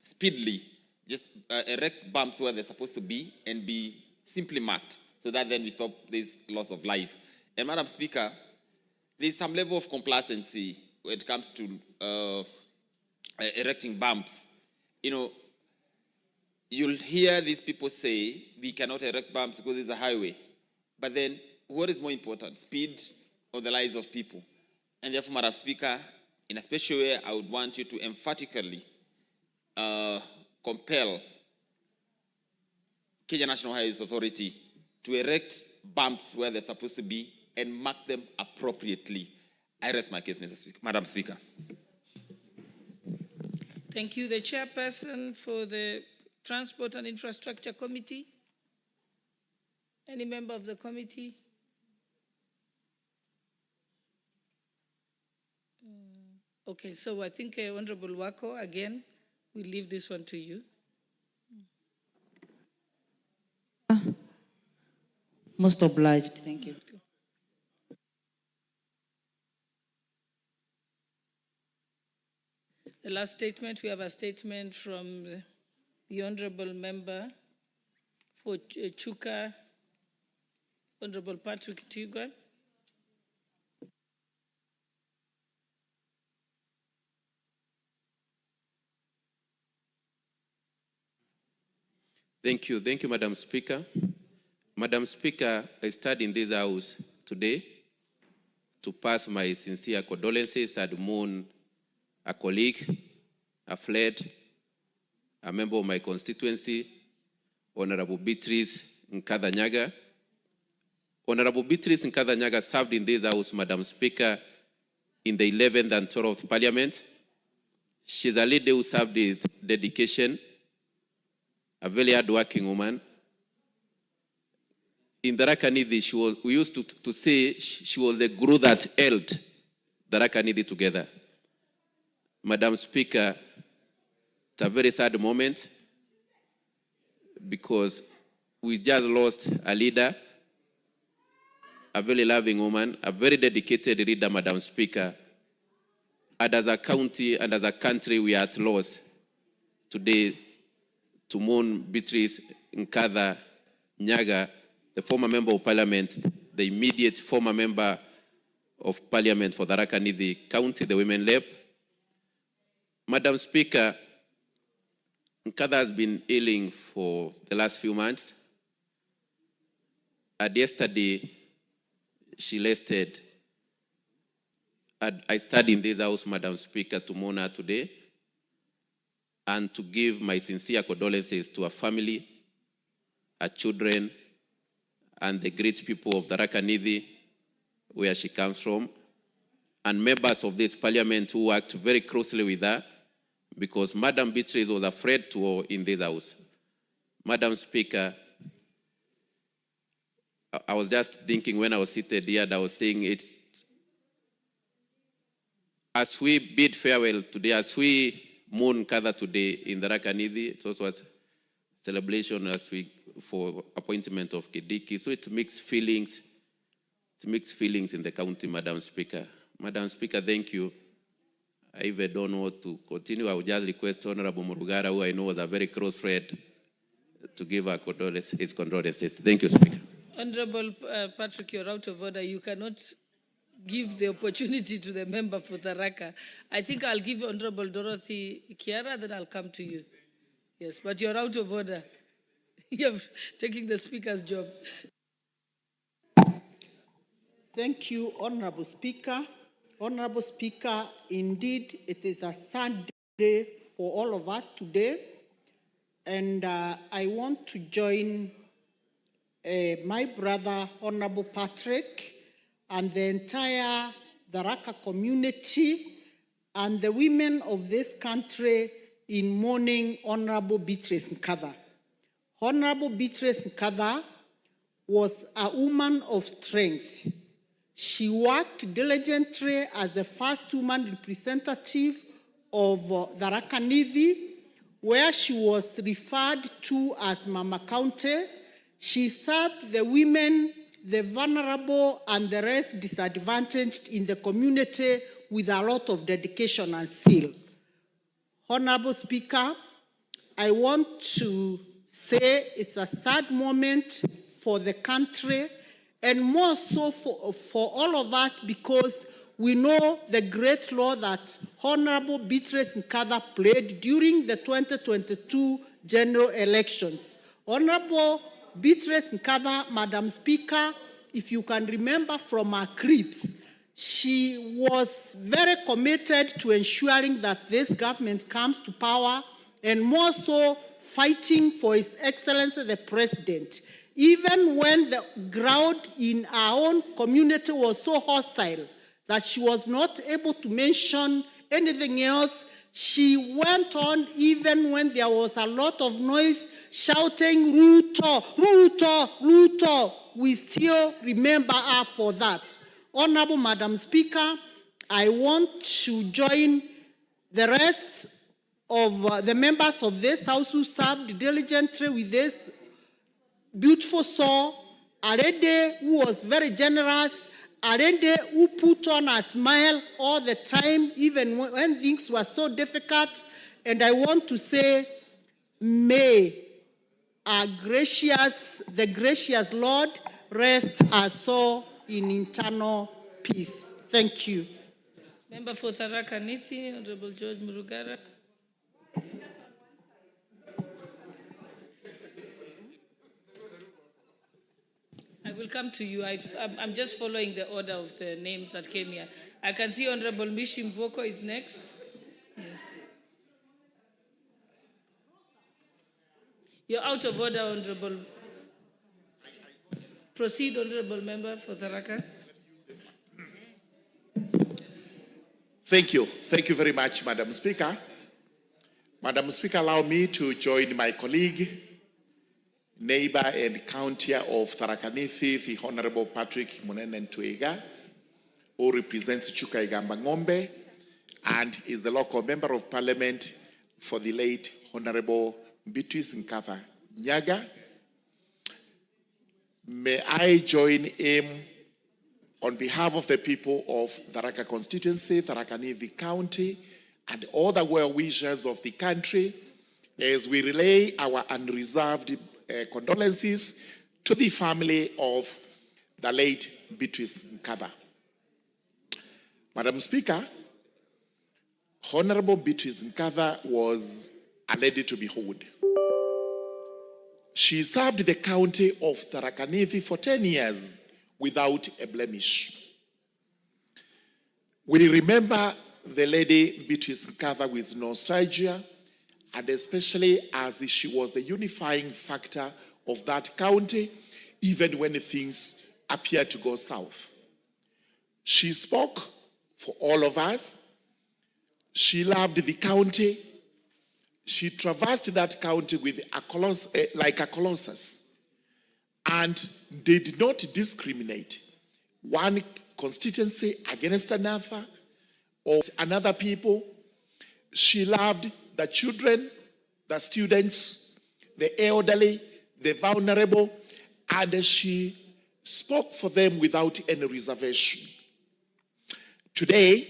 speedily just erect bumps where they're supposed to be and be simply marked, so that then we stop this loss of life. And Madam Speaker, there's some level of complacency when it comes to erecting bumps. You know, you'll hear these people say we cannot erect bumps because it's a highway. But then what is more important, speed or the lives of people? And therefore, Madam Speaker, in a special way, I would want you to emphatically compel Kenya National Highways Authority to erect bumps where they're supposed to be and mark them appropriately. I rest my case, Madam Speaker. Thank you. The chairperson for the Transport and Infrastructure Committee. Any member of the committee? Okay, so I think Honorable Wako, again, we'll leave this one to you. Most obliged. Thank you. The last statement, we have a statement from the Honorable Member for Chuka, Honorable Patrick Tigwa. Thank you, Madam Speaker. Madam Speaker, I stand in this house today to pass my sincere condolences and mourn a colleague, a friend, a member of my constituency, Honorable Beatrice Nkatha-Nyaga. Honorable Beatrice Nkatha-Nyaga served in this house, Madam Speaker, in the 11th and 12th Parliament. She's a lady who served with dedication, a very hard-working woman. In the Tharaka-Nithi, we used to say she was the glue that held the Tharaka-Nithi together. Madam Speaker, it's a very sad moment because we just lost a leader, a very loving woman, a very dedicated leader, Madam Speaker. And as a county and as a country, we are at loss today to mourn Beatrice Nkatha-Nyaga, the former member of Parliament, the immediate former member of Parliament for the Tharaka-Nithi County, the Women Rep. Madam Speaker, Nkatha has been ailing for the last few months. And yesterday, she rested. And I stand in this house, Madam Speaker, to mourn her today and to give my sincere condolences to her family, her children, and the great people of the Tharaka-Nithi, where she comes from, and members of this Parliament who worked very closely with her, because Madam Beatrice was a friend to her in this house. Madam Speaker, I was just thinking when I was seated here, and I was saying it's, as we bid farewell today, as we mourn Nkatha today in the Tharaka-Nithi, it's also a celebration as we for appointment of Kindiki. So it's mixed feelings. It's mixed feelings in the county, Madam Speaker. Madam Speaker, thank you. I even don't know what to continue. I would just request Honorable Murugara, who I know was a very close friend, to give our his condolences. Thank you, Speaker. Honorable Patrick, you're out of order. You cannot give the opportunity to the member for Tharaka. I think I'll give Honorable Dorothy Kiara, then I'll come to you. Yes, but you're out of order. You're taking the Speaker's job. Thank you, Honorable Speaker. Honorable Speaker, indeed, it is a sad day for all of us today. And I want to join my brother, Honorable Patrick, and the entire Tharaka community and the women of this country in mourning Honorable Beatrice Nkatha. Honorable Beatrice Nkatha was a woman of strength. She worked diligently as the first woman representative of Tharaka Nithi, where she was referred to as Mama County. She served the women, the vulnerable, and the rest disadvantaged in the community with a lot of dedication and zeal. Honorable Speaker, I want to say it's a sad moment for the country, and more so for all of us, because we know the great role that Honorable Beatrice Nkatha played during the 2022 general elections. Honorable Beatrice Nkatha, Madam Speaker, if you can remember from her clips, she was very committed to ensuring that this government comes to power, and more so fighting for His Excellency the President. Even when the ground in our own community was so hostile that she was not able to mention anything else, she went on even when there was a lot of noise, shouting, Ruto, Ruto, Ruto. We still remember her for that. Honorable Madam Speaker, I want to join the rest of the members of this House who served diligently with this beautiful soul, a lady who was very generous, a lady who put on a smile all the time, even when things were so difficult. And I want to say, may the gracious Lord rest our soul in eternal peace. Thank you. Member for Tharaka Nithi, Honorable George Murugara. I will come to you. I'm just following the order of the names that came here. I can see Honorable Mishi Mboko is next. Yes. You're out of order, Honorable. Proceed, Honorable Member for Tharaka. Thank you. Thank you very much, Madam Speaker. Madam Speaker, allow me to join my colleague, neighbor and county of Tharaka Nithi, the Honorable Patrick Munene Ntwiga, who represents Chukaigamba Ngombe and is the local member of parliament for the late Honorable Beatrice Nkatha Nyaga. May I join him on behalf of the people of Tharaka constituency, Tharaka Nithi County, and all the well-wishers of the country as we relay our unreserved condolences to the family of the late Beatrice Nkatha. Madam Speaker, Honorable Beatrice Nkatha was a lady to behold. She served the county of Tharaka Nithi for 10 years without a blemish. We remember the lady Beatrice Nkatha with nostalgia, and especially as she was the unifying factor of that county, even when things appeared to go south. She spoke for all of us. She loved the county. She traversed that county with like a colossus, and did not discriminate one constituency against another or another people. She loved the children, the students, the elderly, the vulnerable, and she spoke for them without any reservation. Today,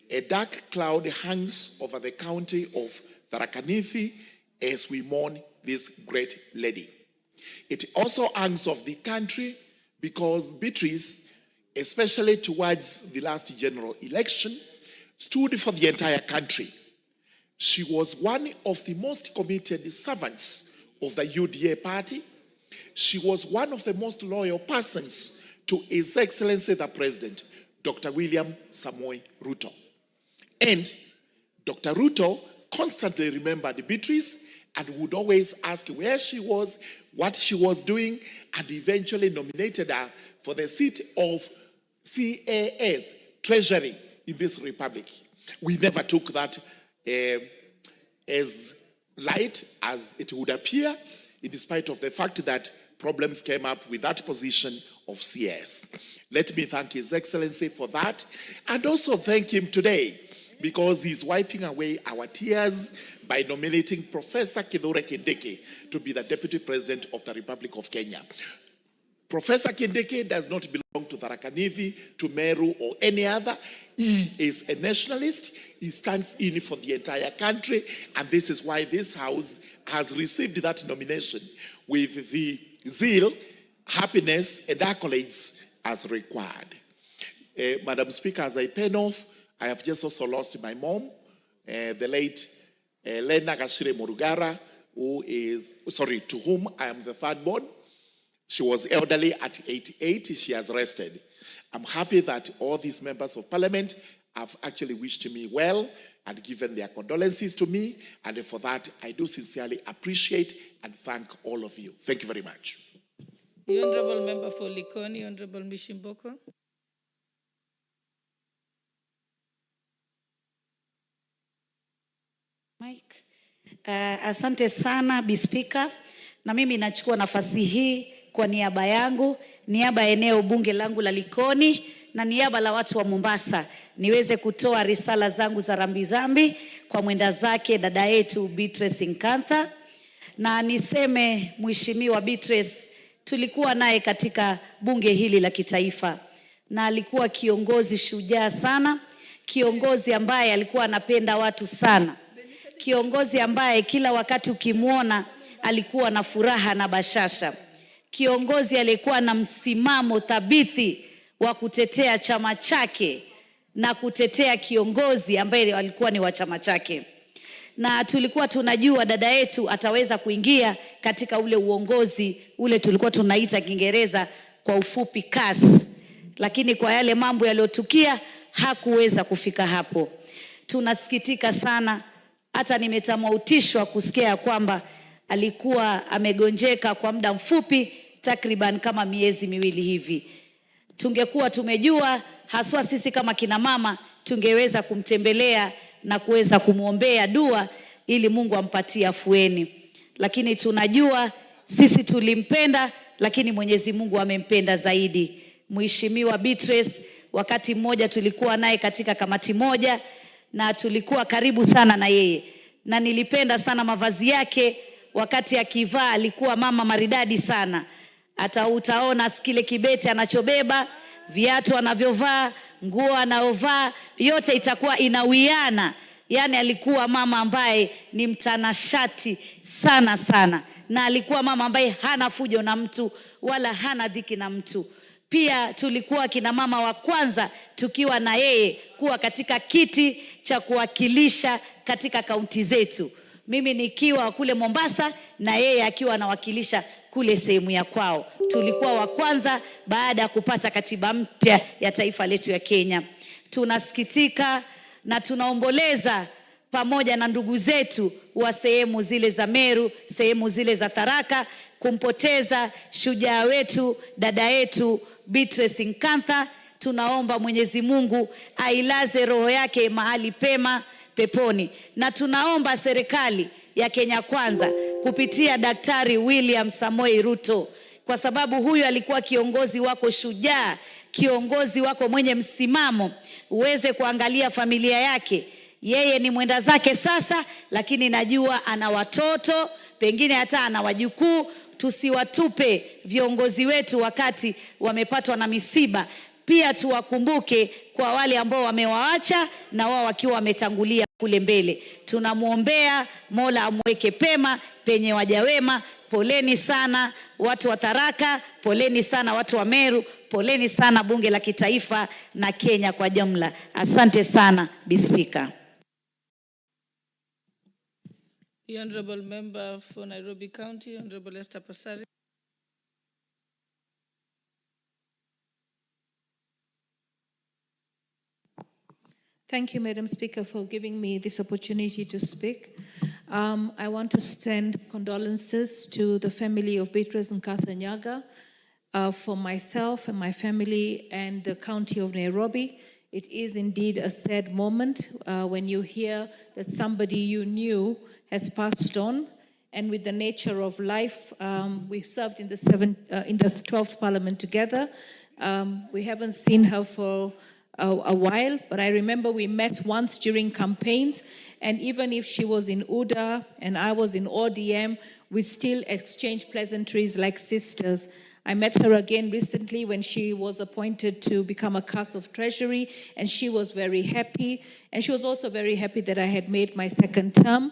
a dark cloud hangs over the county of Tharaka Nithi as we mourn this great lady. It also hangs over the country because Beatrice, especially towards the last general election, stood for the entire country. She was one of the most committed servants of the UDA party. She was one of the most loyal persons to His Excellency the President, Dr. William Samoei Ruto. And Dr. Ruto constantly remembered Beatrice and would always ask where she was, what she was doing, and eventually nominated her for the seat of CAS, Treasury in this republic. We never took that as light as it would appear, in spite of the fact that problems came up with that position of CS. Let me thank His Excellency for that, and also thank him today because he's wiping away our tears by nominating Professor Kithure Kindiki to be the Deputy President of the Republic of Kenya. Professor Kindiki does not belong to Tharaka Nithi, to Meru, or any other. He is a nationalist. He stands in for the entire country, and this is why this House has received that nomination with the zeal, happiness, and accolades as required. Madam Speaker, as I pen off, I have just also lost my mom, the late Lena Gashire Murugara, to whom I am the third born. She was elderly at 88. She has rested. I'm happy that all these members of parliament have actually wished me well and given their condolences to me. And for that, I do sincerely appreciate and thank all of you. Thank you very much. The Honourable Member for Likoni, Honourable Mishimboko. Mike. Asante sana Bi Speaker, na mimi nachukua nafasi hii kwa niaba yangu, niaba ya eneo bunge langu la Likoni na niaba la watu wa Mombasa niweze kutoa risala zangu za rambirambi kwa mwenda zake dada yetu Beatrice Nkantha. Na niseme Mheshimiwa Beatrice tulikuwa naye katika bunge hili la kitaifa na alikuwa kiongozi shujaa sana, kiongozi ambaye alikuwa anapenda watu sana, kiongozi ambaye kila wakati ukimwona alikuwa na furaha na bashasha, kiongozi aliyekuwa na msimamo thabiti wa kutetea chama chake na kutetea kiongozi ambaye alikuwa ni wa chama chake. Na tulikuwa tunajua dada yetu ataweza kuingia katika ule uongozi ule tulikuwa tunaita Kiingereza kwa ufupi CAS, lakini kwa yale mambo yaliyotukia hakuweza kufika hapo. Tunasikitika sana, hata nimetamautishwa kusikia kwamba alikuwa amegonjeka kwa muda mfupi, takriban kama miezi miwili hivi. Tungekuwa tumejua, haswa sisi kama kina mama, tungeweza kumtembelea na kuweza kumuombea dua ili Mungu ampatie afueni. Lakini tunajua sisi tulimpenda, lakini Mwenyezi Mungu amempenda zaidi. Mheshimiwa Beatrice, wakati mmoja tulikuwa naye katika kamati moja na tulikuwa karibu sana na yeye. Na nilipenda sana mavazi yake, wakati akivaa alikuwa mama maridadi sana. Hata utaona kile kibeti anachobeba, viatu anavyovaa, nguo anayovaa, yote itakuwa inawiana. Yani alikuwa mama ambaye ni mtanashati sana sana. Na alikuwa mama ambaye hana fujo na mtu wala hana dhiki na mtu. Pia tulikuwa kina mama wa kwanza tukiwa na yeye kuwa katika kiti cha kuwakilisha katika kaunti zetu. Mimi nikiwa kule Mombasa na yeye akiwa anawakilisha kule sehemu ya kwao. Tulikuwa wa kwanza baada ya kupata katiba mpya ya taifa letu ya Kenya. Tunasikitika na tunaomboleza pamoja na ndugu zetu wa sehemu zile za Meru, sehemu zile za Tharaka, kumpoteza shujaa wetu, dada yetu Beatrice Nkantha. Tunaomba Mwenyezi Mungu ailaze roho yake mahali pema peponi. Na tunaomba serikali ya Kenya Kwanza kupitia Daktari William Samoei Ruto, kwa sababu huyu alikuwa kiongozi wako shujaa, kiongozi wako mwenye msimamo, uweze kuangalia familia yake. Yeye ni mwenda zake sasa, lakini najua ana watoto, pengine hata ana wajukuu. Tusiwatupe viongozi wetu wakati wamepatwa na misiba. Pia tuwakumbuke kwa wale ambao wamewaacha na wao wakiwa wametangulia kule mbele. Tunamwombea Mola amweke pema penye waja wema. Poleni sana watu wa Tharaka, poleni sana watu wa Meru, poleni sana bunge la kitaifa na Kenya kwa jumla. Asante sana, Bi Speaker. The Honorable Member for Nairobi County, Honorable Esther Pasari. Thank you, Madam Speaker, for giving me this opportunity to speak. I want to send condolences to the family of Beatrice and Kithure Nyaga for myself and my family and the county of Nairobi. It is indeed a sad moment when you hear that somebody you knew has passed on. And with the nature of life, we served in the 12th Parliament together. We haven't seen her for a while, but I remember we met once during campaigns, and even if she was in UDA and I was in ODM, we still exchanged pleasantries like sisters. I met her again recently when she was appointed to become a cast of Treasury, and she was very happy. And she was also very happy that I had made my second term.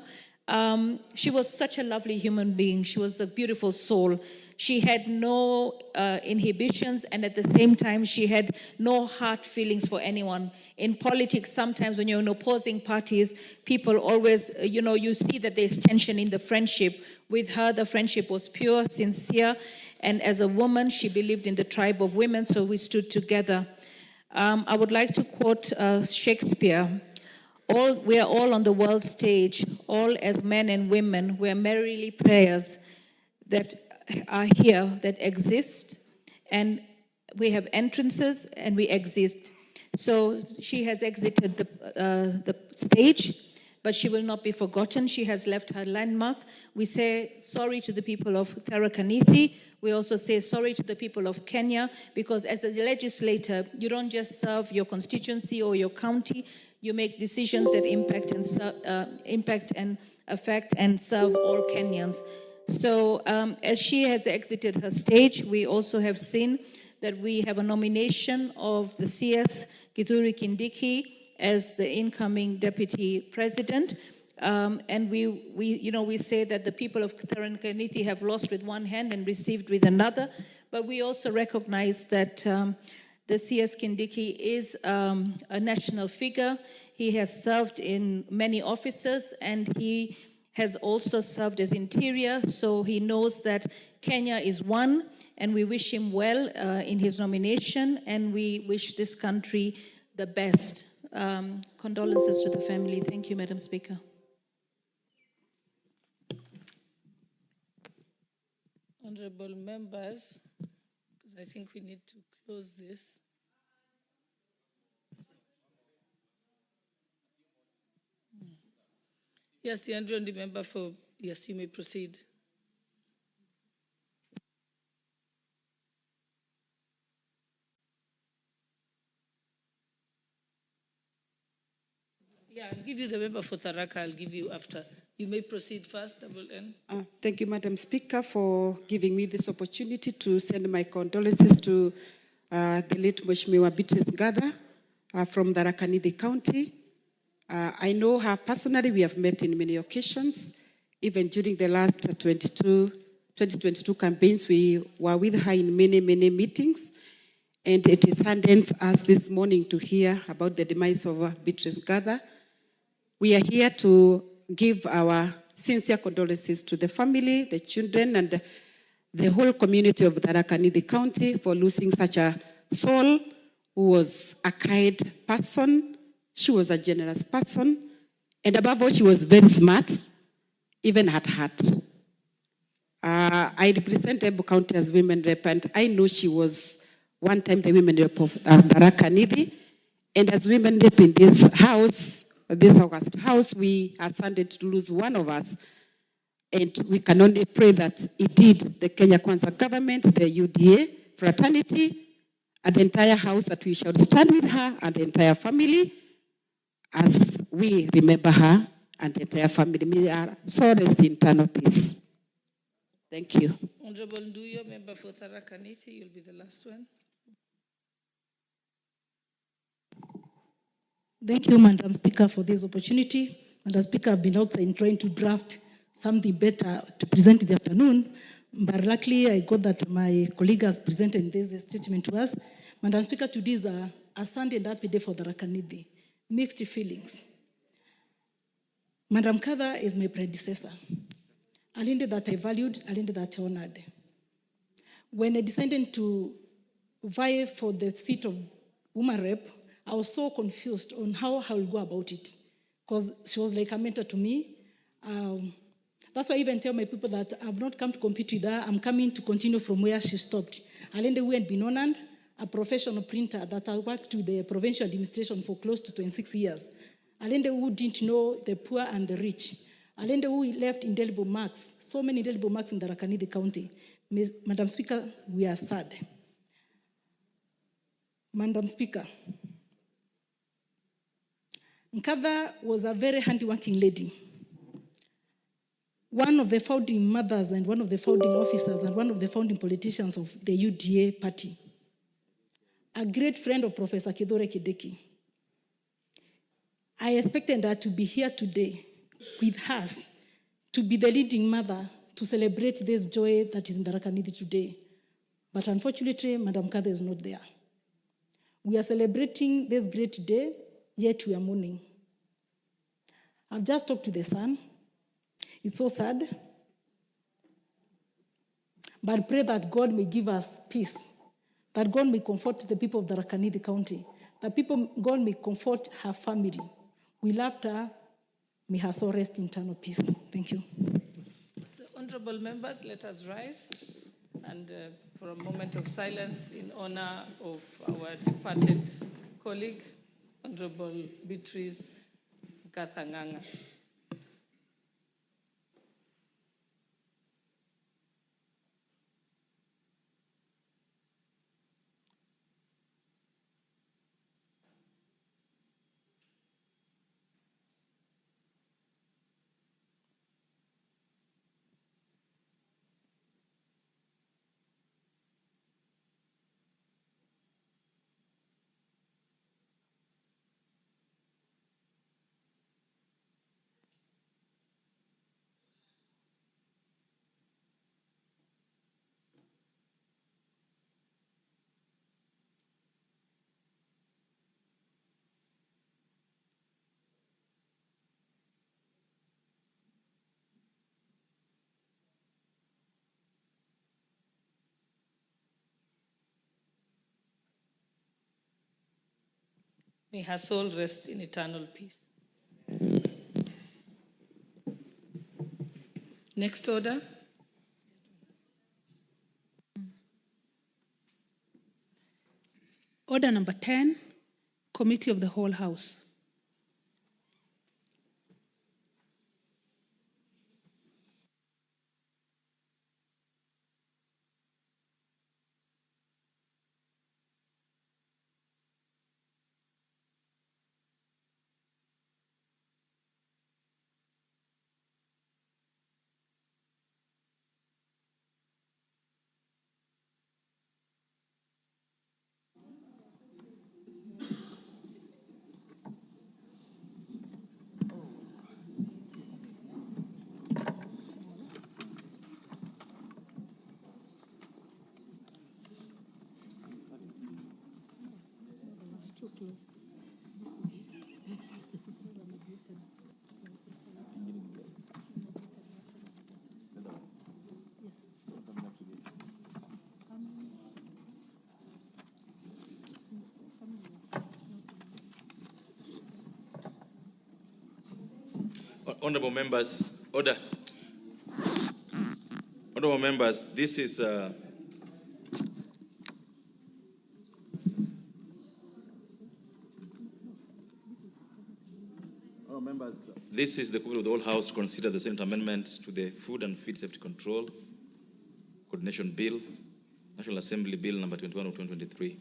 She was such a lovely human being. She was a beautiful soul. She had no inhibitions, and at the same time, she had no hard feelings for anyone. In politics, sometimes when you're in opposing parties, people always, you see that there's tension in the friendship. With her, the friendship was pure, sincere, and as a woman, she believed in the tribe of women, so we stood together. I would like to quote Shakespeare. We are all on the world stage, all as men and women, we're merrily players that are here, that exist, and we have entrances and we exist. So she has exited the stage, but she will not be forgotten. She has left her landmark. We say sorry to the people of Tharaka Nithi. We also say sorry to the people of Kenya, because as a legislator, you don't just serve your constituency or your county, you make decisions that impact and affect and serve all Kenyans. So as she has exited her stage, we also have seen that we have a nomination of the CS, Kithure Kindiki, as the incoming deputy president. And we say that the people of Tharaka Nithi have lost with one hand and received with another. But we also recognize that the CS Kindiki is a national figure. He has served in many offices, and he has also served as interior, so he knows that Kenya is one, and we wish him well in his nomination, and we wish this country the best. Condolences to the family. Thank you, Madam Speaker. Honorable members, because I think we need to close this. Yes, the honorable member for, yes, you may proceed. Yeah, I'll give you the member for Tharaka, I'll give you after. You may proceed first, Double N. Thank you, Madam Speaker, for giving me this opportunity to send my condolences to the late Mheshimiwa Beatrice Ngatha from Tharaka Nithi County. I know her personally. We have met in many occasions. Even during the last 2022 campaigns, we were with her in many, many meetings. And it saddens us this morning to hear about the demise of Beatrice Ngatha. We are here to give our sincere condolences to the family, the children, and the whole community of Tharaka Nithi County for losing such a soul who was a kind person. She was a generous person, and above all, she was very smart, even at heart. I represent Embu County as women rep, and I know she was one time the women rep of Tharaka Nithi. And as women rep in this house, this August house, we are saddened to lose one of us. And we can only pray that indeed the Kenya Kwanza government, the UDA, fraternity, and the entire house, that we shall stand with her and the entire family as we remember her and the entire family. May our soul rest in eternal peace. Thank you. Honorable Nduyo, member for Tharaka Nithi, you'll be the last one. Thank you, Madam Speaker, for this opportunity. Madam Speaker, I've been outside trying to draft something better to present in the afternoon, but luckily I got that my colleague has presented this statement to us. Madam Speaker, today is a Sunday and happy day for the Rakanidi. Mixed feelings. Madam Kadha is my predecessor. A leader that I valued, a leader that I honored. When I decided to vie for the seat of woman rep, I was so confused on how I will go about it, because she was like a mentor to me. That's why I even tell my people that I've not come to compete with her. I'm coming to continue from where she stopped. Alende went Binonand, a professional printer that I worked with the provincial administration for close to 26 years. Alende who didn't know the poor and the rich. Alende who left indelible marks, so many indelible marks in the Rakanidi County. Madam Speaker, we are sad. Madam Speaker, Nkadha was a very hardworking lady. One of the founding mothers and one of the founding officers and one of the founding politicians of the UDA party. A great friend of Professor Kithure Kindiki. I expected her to be here today with us, to be the leading mother to celebrate this joy that is in the Rakanidi today. But unfortunately, Madam Kadha is not there. We are celebrating this great day, yet we are mourning. I've just talked to the son. It's so sad. But pray that God may give us peace, that God may comfort the people of the Rakanidi County, that God may comfort her family. We loved her. May her soul rest in eternal peace. Thank you. So, honorable members, let us rise and for a moment of silence in honor of our departed colleague, Honorable Beatrice Gathanganga. May her soul rest in eternal peace. Next order. Order number 10, Committee of the Whole House. Honorable members, order. Honorable members, this is This is the Committee of the Whole House to consider the Senate amendments to the Food and Feed Safety Control Coordination Bill, National Assembly Bill number 21 of 2023.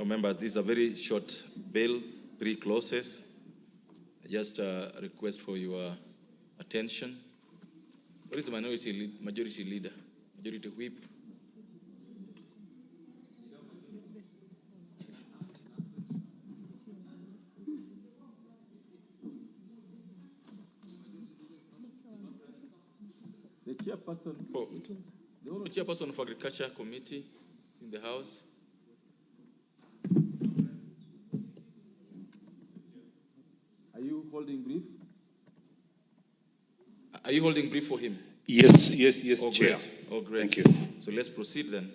Members, this is a very short bill, 3 clauses. Just a request for your attention. What is the majority leader, majority whip? chairperson of Agriculture Committee in the House. Are you holding brief? Are you holding brief for him? Yes, Oh, Chair. great. Oh, great. Thank you. So let's proceed then.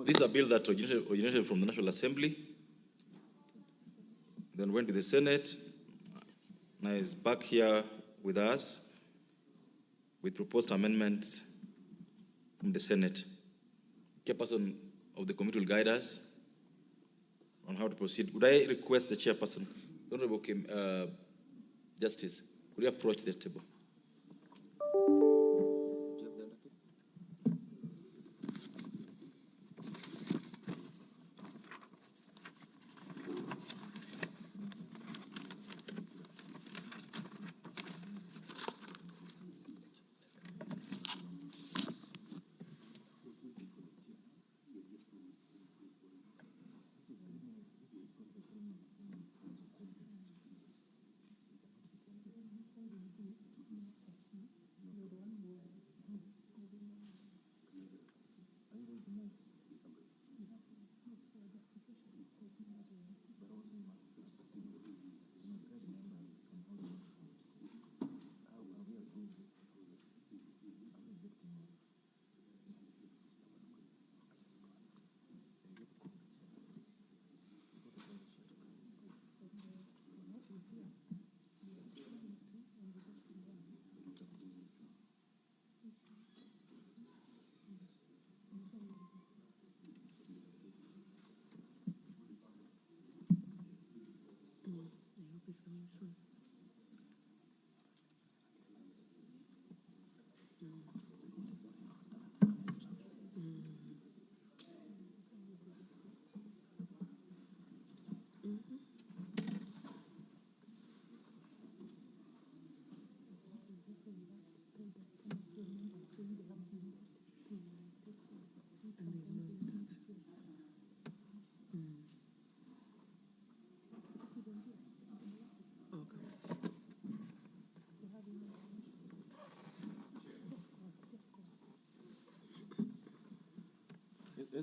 This is a bill that originated from the National Assembly, then went to the Senate, now is back here with us with proposed amendments from the Senate. Chairperson of the committee will guide us on how to proceed. Would I request the chairperson, Honorable Justice, would you approach the table?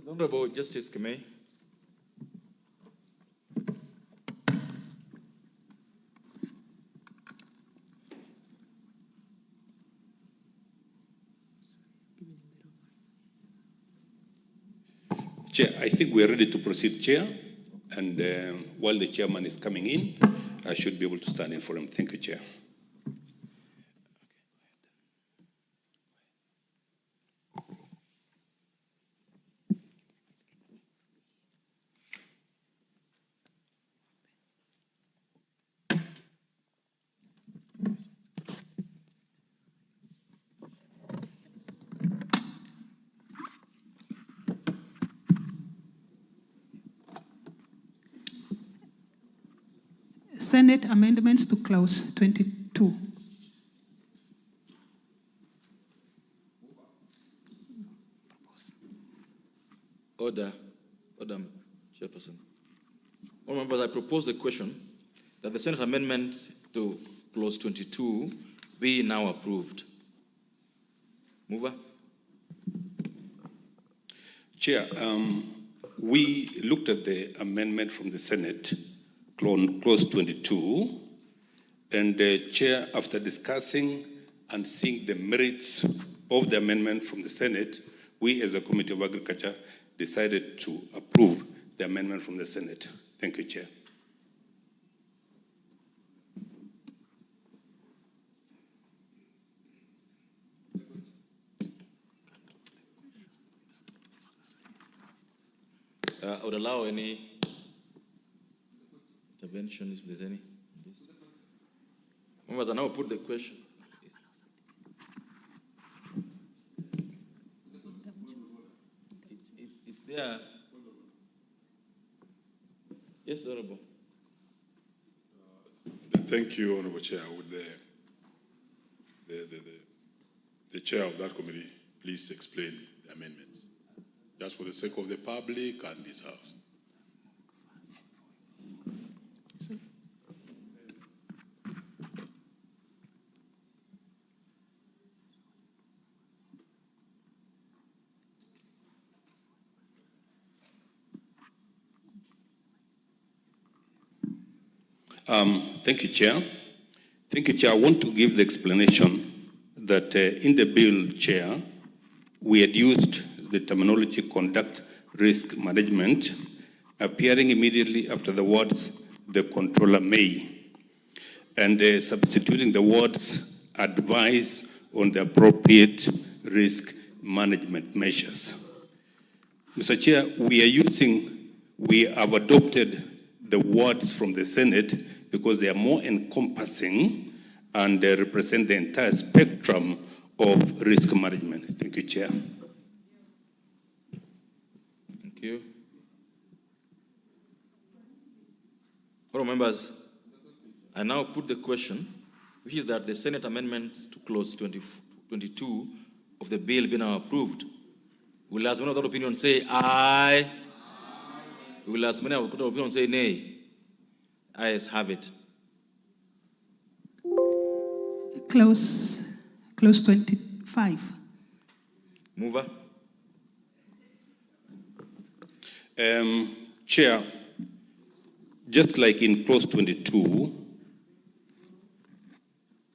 Honorable Justice Kemei. Chair, I think we are ready to proceed, Chair. And while the chairman is coming in, I should be able to stand in for him. Thank you, Chair. Senate amendments to clause 22. Order, Chairperson. All members, I propose the question that the Senate amendments to clause 22 be now approved. Mover. Chair, we looked at the amendment from the Senate, clause 22, and Chair, after discussing and seeing the merits of the amendment from the Senate, we as a Committee of Agriculture decided to approve the amendment from the Senate. Thank you, Chair. I would allow any interventions if there's any. Members, I now put the question. Is there? Yes, Honorable. Thank you, Honorable Chair. Would the chair of that committee please explain the amendments? just for the sake of the public and this House. Thank you, Chair. Thank you, Chair. I want to give the explanation that in the bill, Chair, we had used the terminology conduct risk management, appearing immediately after the words the controller may, and substituting the words advise on the appropriate risk management measures. Mr. Chair, we have adopted the words from the Senate because they are more encompassing and they represent the entire spectrum of risk management. Thank you, Chair. Thank you. All members, I now put the question, which is that the Senate amendments to clause 22 of the bill be now approved. Will as many of that opinion say aye? Will as many of that opinion say nay? Ayes have it. Clause 25. Mover. Chair, just like in clause 22,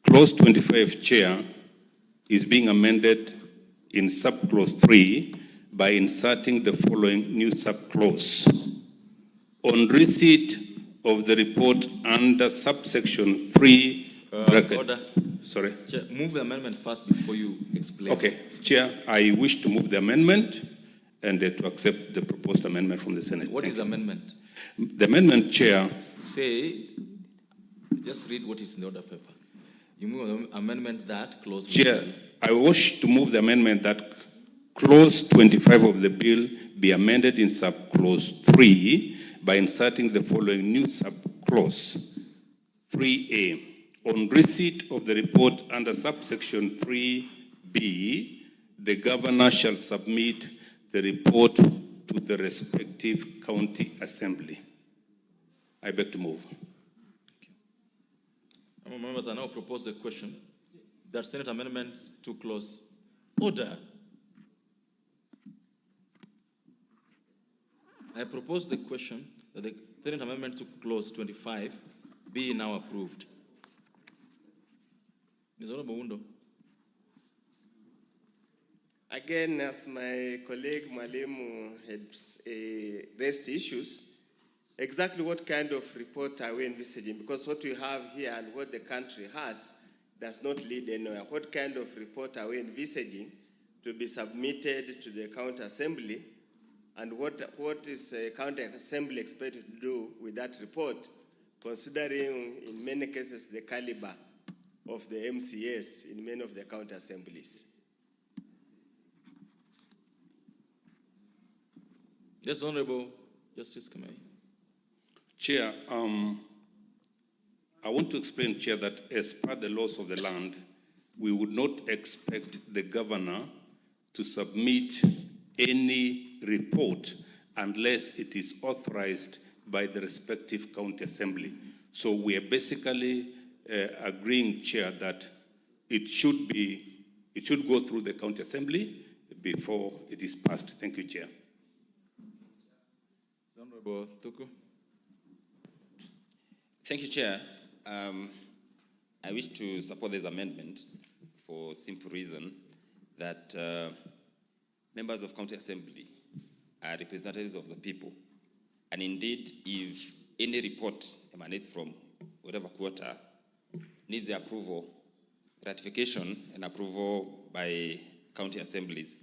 clause 25, Chair, is being amended in subclause 3 by inserting the following new subclause. On receipt of the report under subsection 3, Order. Sorry. Chair, move the amendment first before you explain. Okay, Chair, I wish to move the amendment and to accept the proposed amendment from the Senate. What is the amendment? The amendment, Chair. Say, just read what is in the order paper. You move the amendment that clause. Chair, I wish to move the amendment that clause 25 of the bill be amended in subclause 3 by inserting the following new subclause. 3A. On receipt of the report under subsection 3B, the governor shall submit the report to the respective county assembly. I beg to move. Members, I now propose the question that Senate amendments to clause order. I propose the question that the Senate amendment to clause 25 be now approved. Ms. Honorable Undo. Again, as my colleague Mwalimu had raised issues, exactly what kind of report are we envisaging? Because what we have here and what the country has does not lead anywhere. What kind of report are we envisaging to be submitted to the county assembly? And what is a county assembly expected to do with that report, considering in many cases the caliber of the MCAs in many of the county assemblies? Yes, Honorable Justice Kamei. Chair, I want to explain, Chair, that as per the laws of the land, we would not expect the governor to submit any report unless it is authorized by the respective county assembly. So we are basically agreeing, Chair, that it should go through the county assembly before it is passed. Thank you, Chair. Honorable Tuku. Thank you, Chair. I wish to support this amendment for simple reason that members of county assembly are representatives of the people. And indeed, if any report emanates from whatever quarter, needs the approval, ratification, and approval by county assemblies.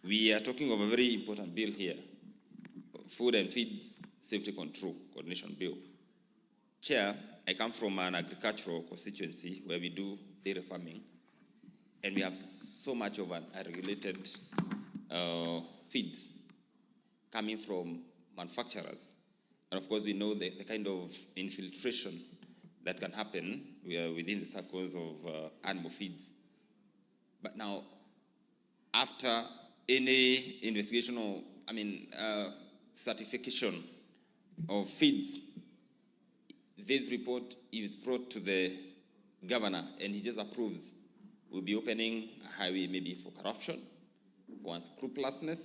We are talking of a very important bill here, Food and Feeds Safety Control Coordination Bill. Chair, I come from an agricultural constituency where we do dairy farming, and we have so much of unregulated feeds coming from manufacturers. And of course, we know the kind of infiltration that can happen within the circles of animal feeds. But now, after any investigation or certification of feeds, this report is brought to the governor and he just approves, we'll be opening a highway maybe for corruption, for unscrupulousness,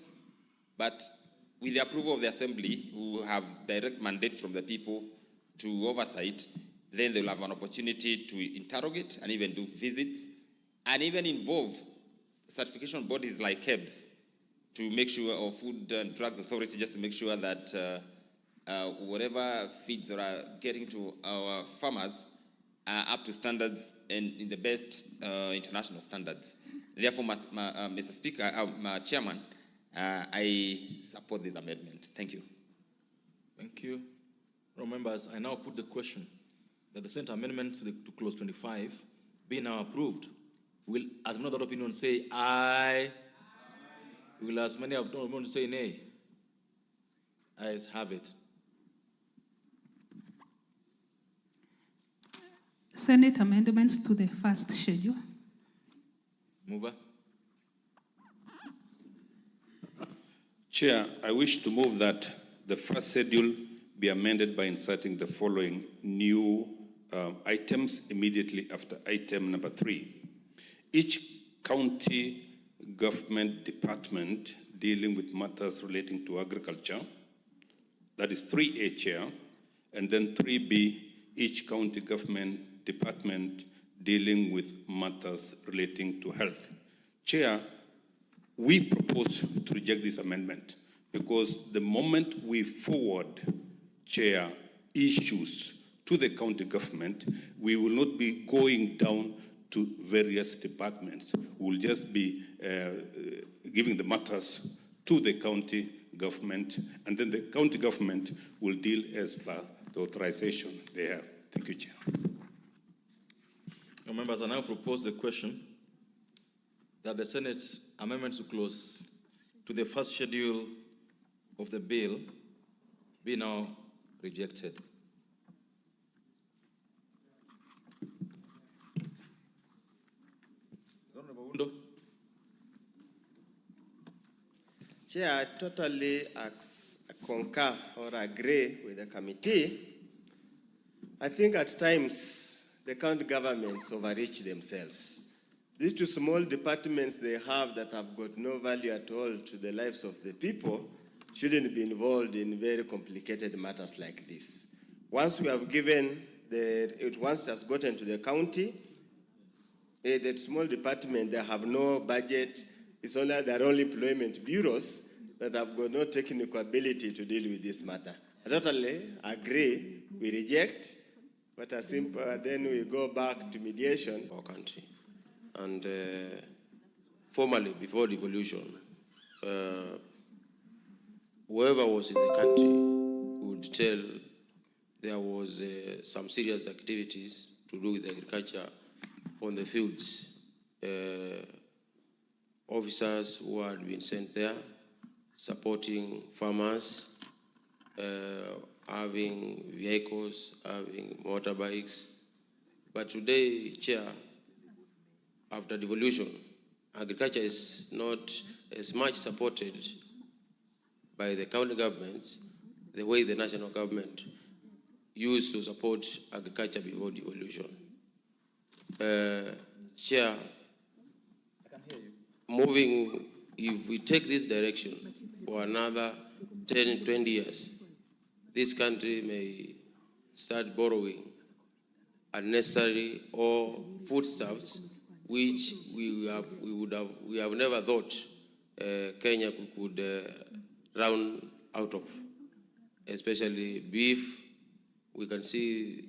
but with the approval of the assembly, who have direct mandate from the people to oversight, then they'll have an opportunity to interrogate and even do visits and even involve certification bodies like KEBS to make sure, or Food and Drugs Authority, just to make sure that whatever feeds that are getting to our farmers are up to standards and in the best international standards. Therefore, Mr. Speaker, Chairman, I support this amendment. Thank you. Thank you. Members, I now put the question that the Senate amendment to clause 25 be now approved. Will, as many of that opinion, say aye? Will as many of the opinion say nay? Ayes have it. Senate amendments to the first schedule. Mover. Chair, I wish to move that the first schedule be amended by inserting the following new items immediately after item number 3. Each county government department dealing with matters relating to agriculture, that is 3A, Chair, and then 3B, each county government department dealing with matters relating to health. Chair, we propose to reject this amendment because the moment we forward, Chair, issues to the county government, we will not be going down to various departments. We'll just be giving the matters to the county government, and then the county government will deal as per the authorization they have. Thank you, Chair. Your members, I now propose the question that the Senate amendments to the first schedule of the bill be now rejected. Chair, I totally concur or agree with the committee. I think at times the county governments overreach themselves. These two small departments they have that have got no value at all to the lives of the people shouldn't be involved in very complicated matters like this. Once we have given once it has gotten to the county, the small department, they have no budget. It's only their own employment bureaus that have got no technical ability to deal with this matter. I totally agree. We reject, but then we go back to mediation. Our country. And formerly, before devolution, whoever was in the country would tell there was some serious activities to do with agriculture on the fields. Officers who had been sent there, supporting farmers, having vehicles, having motorbikes. But today, Chair, after devolution, agriculture is not as much supported by the county governments the way the national government used to support agriculture before devolution. Chair, moving, if we take this direction for another 10, 20 years, this country may start borrowing unnecessary or foodstuffs which we have never thought Kenya could round out of, especially beef. We can see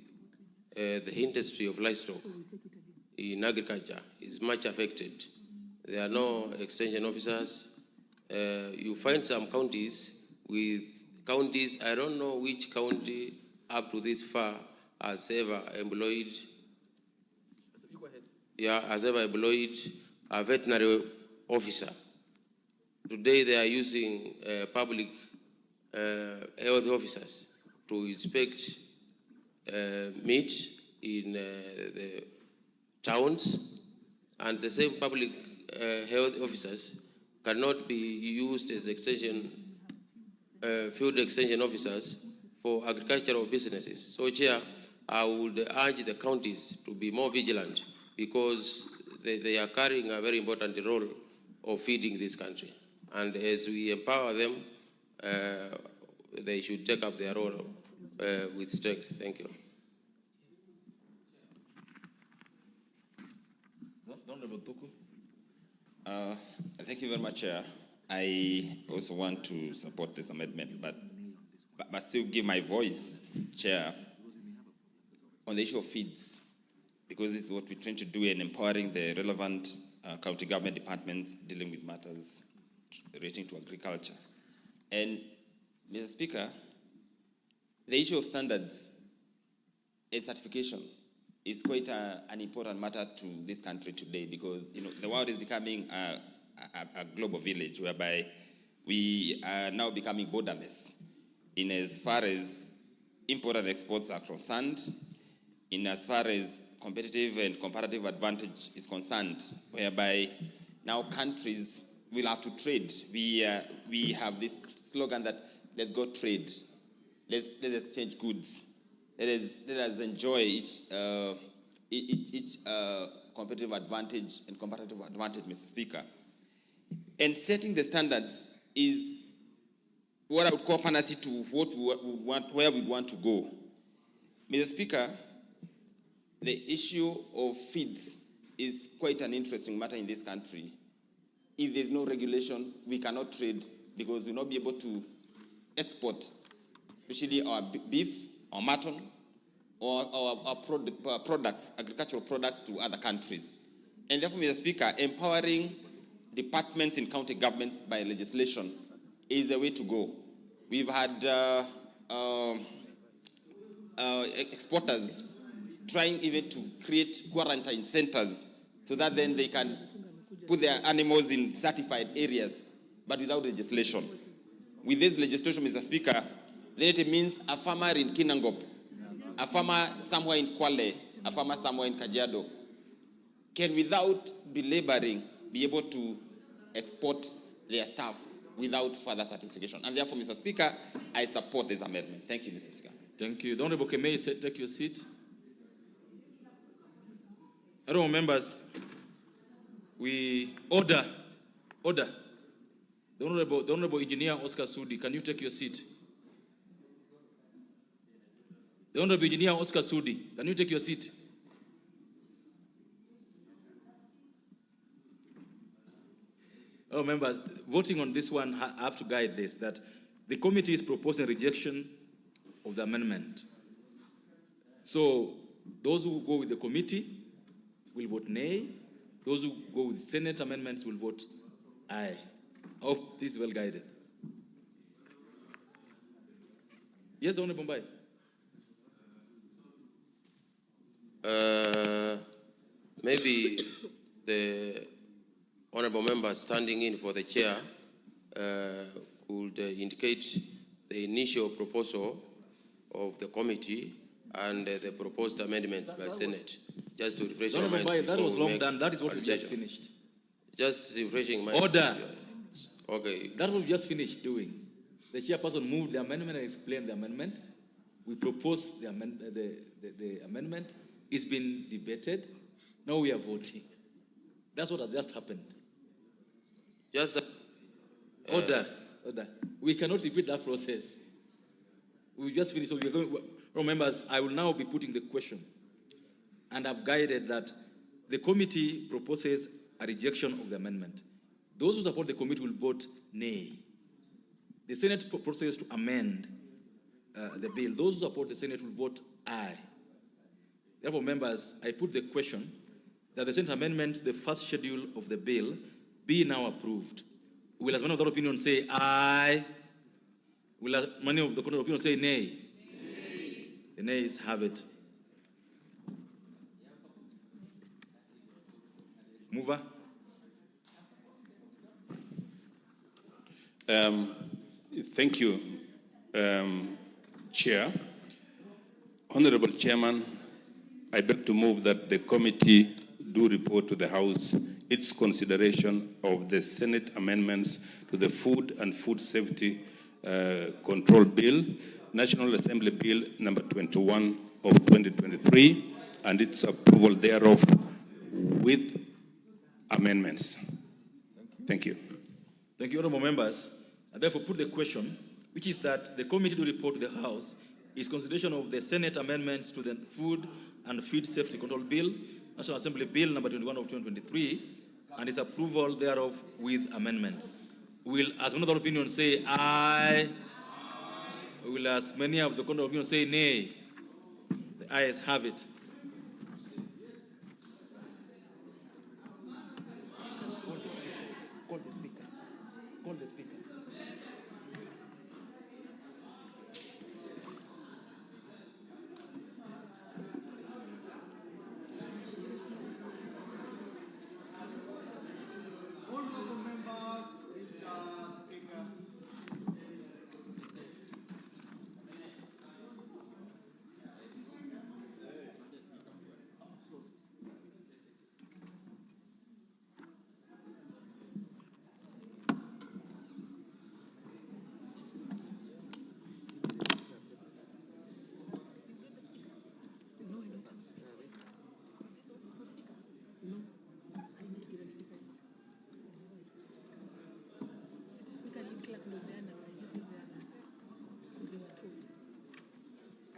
the industry of livestock in agriculture is much affected. There are no extension officers. You find some counties, I don't know which county up to this far has ever employed a veterinary officer. Today they are using public health officers to inspect meat in the towns, and the same public health officers cannot be used as extension field extension officers for agricultural businesses. So, Chair, I would urge the counties to be more vigilant because they are carrying a very important role of feeding this country. And as we empower them, they should take up their role with strength. Thank you. Thank you very much, Chair. I also want to support this amendment, but still give my voice, Chair, on the issue of feeds, because this is what we're trying to do in empowering the relevant county government departments dealing with matters relating to agriculture. And, Mr. Speaker, the issue of standards and certification is quite an important matter to this country today because the world is becoming a global village whereby we are now becoming borderless in as far as import and exports are concerned, in as far as competitive and comparative advantage is concerned, whereby now countries will have to trade. We have this slogan that let's go trade, let's exchange goods, let us enjoy each competitive advantage and comparative advantage, Mr. Speaker. And setting the standards is what I would call panacea to what we want, where we want to go. Mr. Speaker, the issue of feeds is quite an interesting matter in this country. If there's no regulation, we cannot trade because we'll not be able to export, especially our beef, our mutton, or our products, agricultural products to other countries. And therefore, Mr. Speaker, empowering departments in county governments by legislation is the way to go. We've had exporters trying even to create quarantine centers so that then they can put their animals in certified areas, but without legislation. With this legislation, Mr. Speaker, then it means a farmer in Kinangop, a farmer somewhere in Kwale, a farmer somewhere in Kajiado, can without belaboring be able to export their stuff without further certification. And therefore, Mr. Speaker, I support this amendment. Thank you, Mr. Speaker. Thank you. The Honorable Kemei, take your seat. Honorable members, we order. The Honorable Engineer Oscar Sudi, can you take your seat? The Honorable Engineer Oscar Sudi, can you take your seat? Oh, members, voting on this one, I have to guide this, that the committee is proposing rejection of the amendment. So those who go with the committee will vote nay. Those who go with Senate amendments will vote aye. I hope this is well guided. Yes, Honorable Mbai. Maybe the honorable member standing in for the chair could indicate the initial proposal of the committee and the proposed amendments by Senate. Just to refresh your mind. That was long done. That is what we just finished. Just refreshing my order. Okay. That was just finished doing. The chairperson moved the amendment and explained the amendment. We proposed the amendment. It's been debated. Now we are voting. That's what has just happened. Just order. We cannot repeat that process. We just finished. So we are going. Members, I will now be putting the question, and I've guided that the committee proposes a rejection of the amendment. Those who support the committee will vote nay. The Senate proposes to amend the bill. Those who support the Senate will vote aye. Therefore, members, I put the question that the Senate amendment, the first schedule of the bill, be now approved. Will as many of the opinion say aye? Will as many of the court of opinion say nay? Nay. The nays have it. Mover. Thank you, Chair. Honorable Chairman, I beg to move that the committee do report to the House its consideration of the Senate amendments to the Food and Food Safety Control Bill, National Assembly Bill number 21 of 2023, and its approval thereof with amendments. Thank you. Thank you, honorable members. I therefore put the question, which is that the committee to report to the House is consideration of the Senate amendments to the Food and Feed Safety Control Bill, National Assembly Bill number 21 of 2023, and its approval thereof with amendments. Will, as one of the opinion, say aye? Will, as many of the opinion, say nay? The ayes have it. Call the speaker. Call the speaker.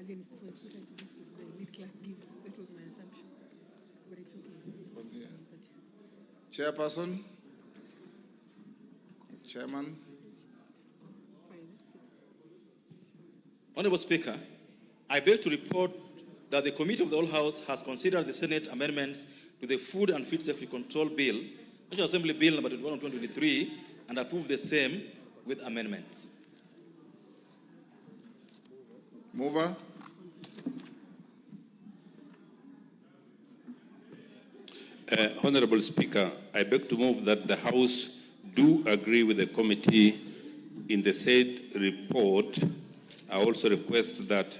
As in, for the speaker, it's best if the lead clerk gives. That was my assumption. But it's okay. Chairperson, Chairman. Honorable Speaker, I beg to report that the Committee of the Whole House has considered the Senate amendments to the Food and Feed Safety Control Bill, National Assembly Bill number 21 of 2023, and approved the same with amendments. Mover. Honorable Speaker, I beg to move that the House do agree with the committee in the said report. I also request that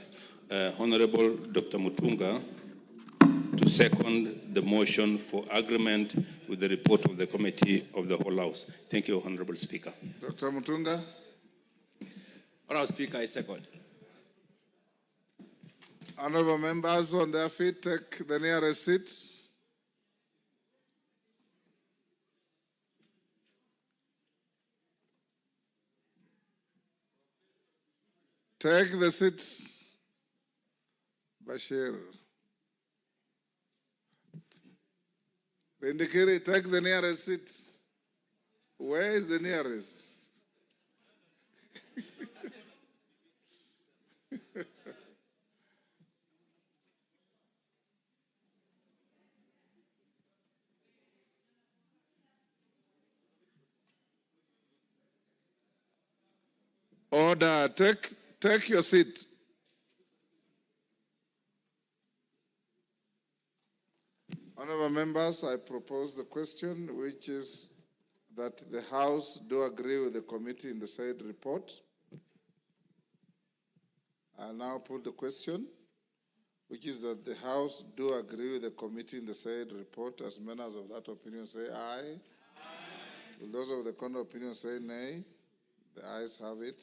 Honorable Dr. Mutunga to second the motion for agreement with the report of the Committee of the Whole House. Thank you, Honorable Speaker. Dr. Mutunga. Honorable Speaker, I second. Honorable members on their feet, take the nearest seat. Take the seats. Bashir. Kindiki, take the nearest seat. Where is the nearest? Order. Take your seat. Honorable members, I propose the question, which is that the House do agree with the committee in the said report. I now put the question, which is that the House do agree with the committee in the said report. As members of that opinion say aye. Will those of the contrary opinion say nay? The ayes have it.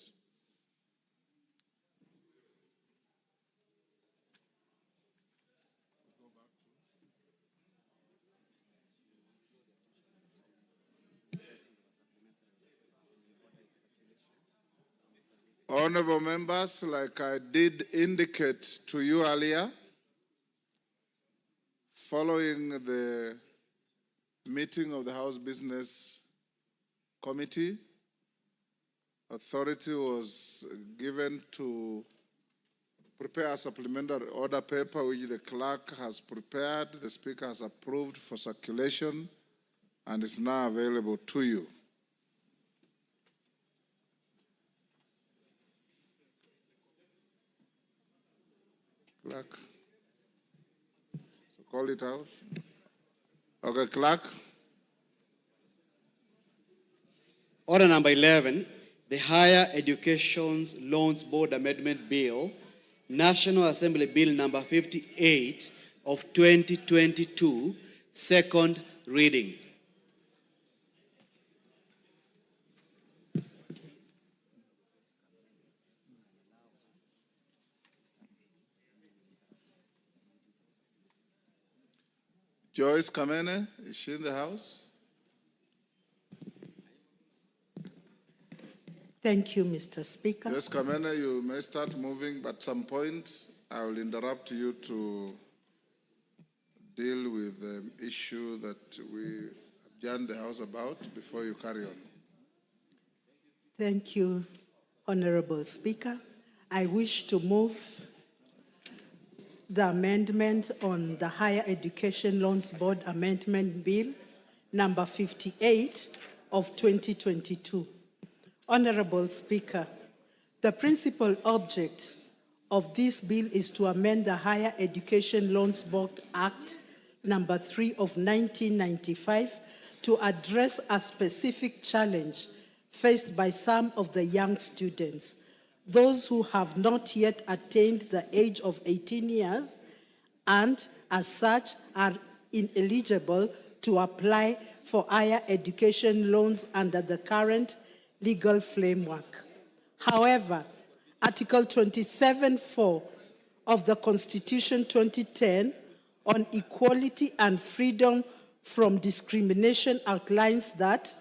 Honorable members, like I did indicate to you earlier, following the meeting of the House Business Committee, authority was given to prepare a supplementary order paper which the clerk has prepared, the Speaker has approved for circulation, and is now available to you. Clerk. So call it out. Okay, clerk. Order number 11, the Higher Education Loans Board Amendment Bill, National Assembly Bill number 58 of 2022, second reading. Joyce Kamene, is she in the house? Thank you, Mr. Speaker. Joyce Kamene, you may start moving, but at some point I will interrupt you to deal with the issue that we adjourned the House about before you carry on. Thank you, Honorable Speaker. I wish to move the amendment on the Higher Education Loans Board Amendment Bill number 58 of 2022. Honorable Speaker, the principal object of this bill is to amend the Higher Education Loans Board Act number 3 of 1995 to address a specific challenge faced by some of the young students, those who have not yet attained the age of 18 years and, as such, are ineligible to apply for higher education loans under the current legal framework. However, Article 27(4) of the Constitution 2010 on equality and freedom from discrimination outlines that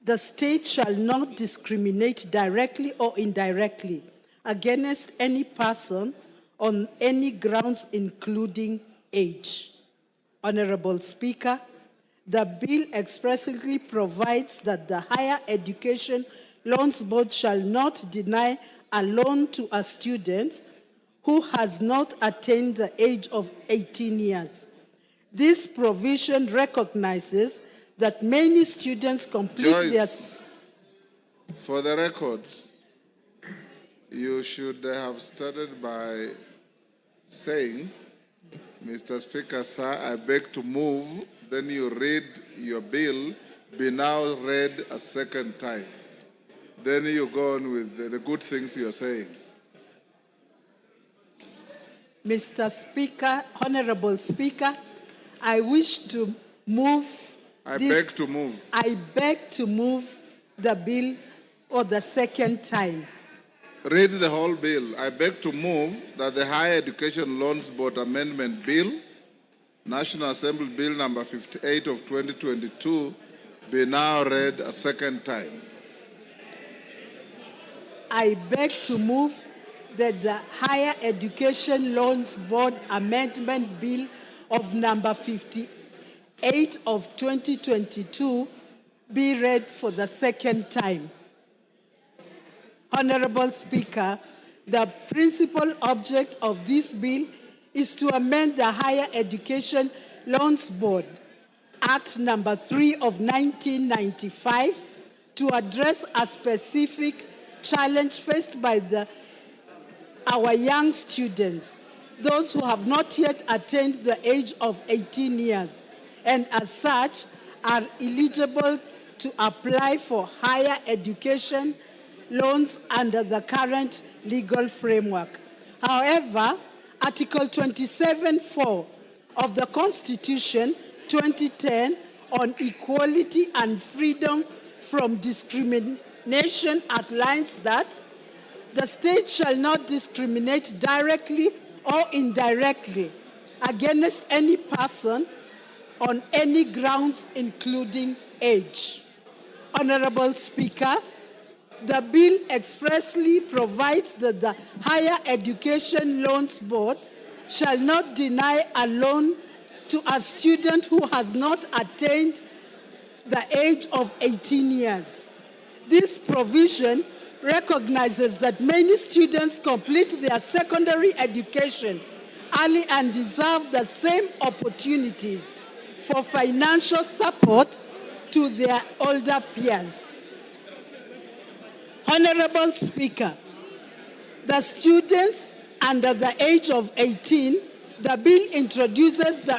the state shall not discriminate directly or indirectly against any person on any grounds, including age. Honorable Speaker, the bill expressly provides that the Higher Education Loans Board shall not deny a loan to a student who has not attained the age of 18 years. This provision recognizes that many students complete Joyce, for the record, you should have started by saying, Mr. Speaker, sir, I beg to move, then you read your bill, be now read a second time. Then you go on with the good things you're saying. Mr. Speaker, Honorable Speaker, I wish to move I beg to move. I beg to move the bill for the second time. Read the whole bill. I beg to move that the Higher Education Loans Board Amendment Bill, National Assembly Bill number 58 of 2022, be now read a second time. I beg to move that the Higher Education Loans Board Amendment Bill of number 58 of 2022 be read for the second time. Honorable Speaker, the principal object of this bill is to amend the Higher Education Loans Board Act number 3 of 1995 to address a specific challenge faced by our young students, those who have not yet attained the age of 18 years, and as such are eligible to apply for higher education loans under the current legal framework. However, Article 27(4) of the Constitution 2010 on equality and freedom from discrimination outlines that the state shall not discriminate directly or indirectly against any person on any grounds, including age. Honorable Speaker, the bill expressly provides that the Higher Education Loans Board shall not deny a loan to a student who has not attained the age of 18 years. This provision recognizes that many students complete their secondary education early and deserve the same opportunities for financial support to their older peers. Honorable Speaker, the students under the age of 18, the bill introduces the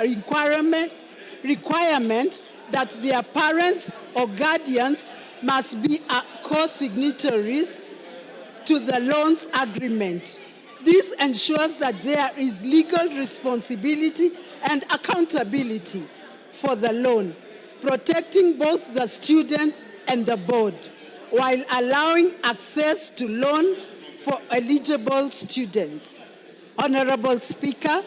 requirement that their parents or guardians must be co-signatories to the loans agreement. This ensures that there is legal responsibility and accountability for the loan, protecting both the student and the board, while allowing access to loan for eligible students. Honorable Speaker,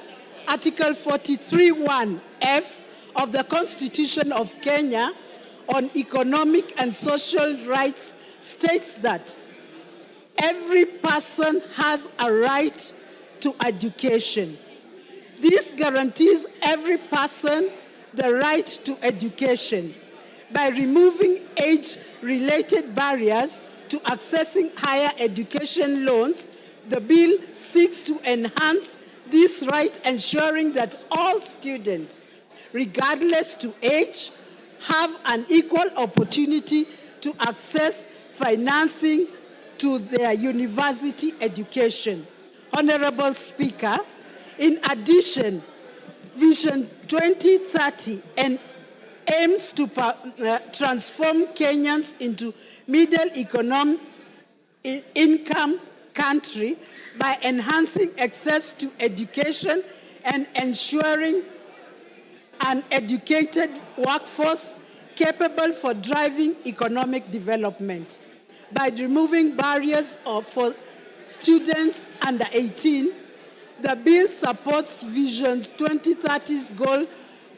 Article 43(1)(f) of the Constitution of Kenya on economic and social rights states that every person has a right to education. This guarantees every person the right to education. By removing age-related barriers to accessing higher education loans, the bill seeks to enhance this right, ensuring that all students, regardless to age, have an equal opportunity to access financing to their university education. Honorable Speaker, in addition, Vision 2030 aims to transform Kenyans into middle income country by enhancing access to education and ensuring an educated workforce capable for driving economic development. By removing barriers for students under 18, the bill supports Vision 2030's goal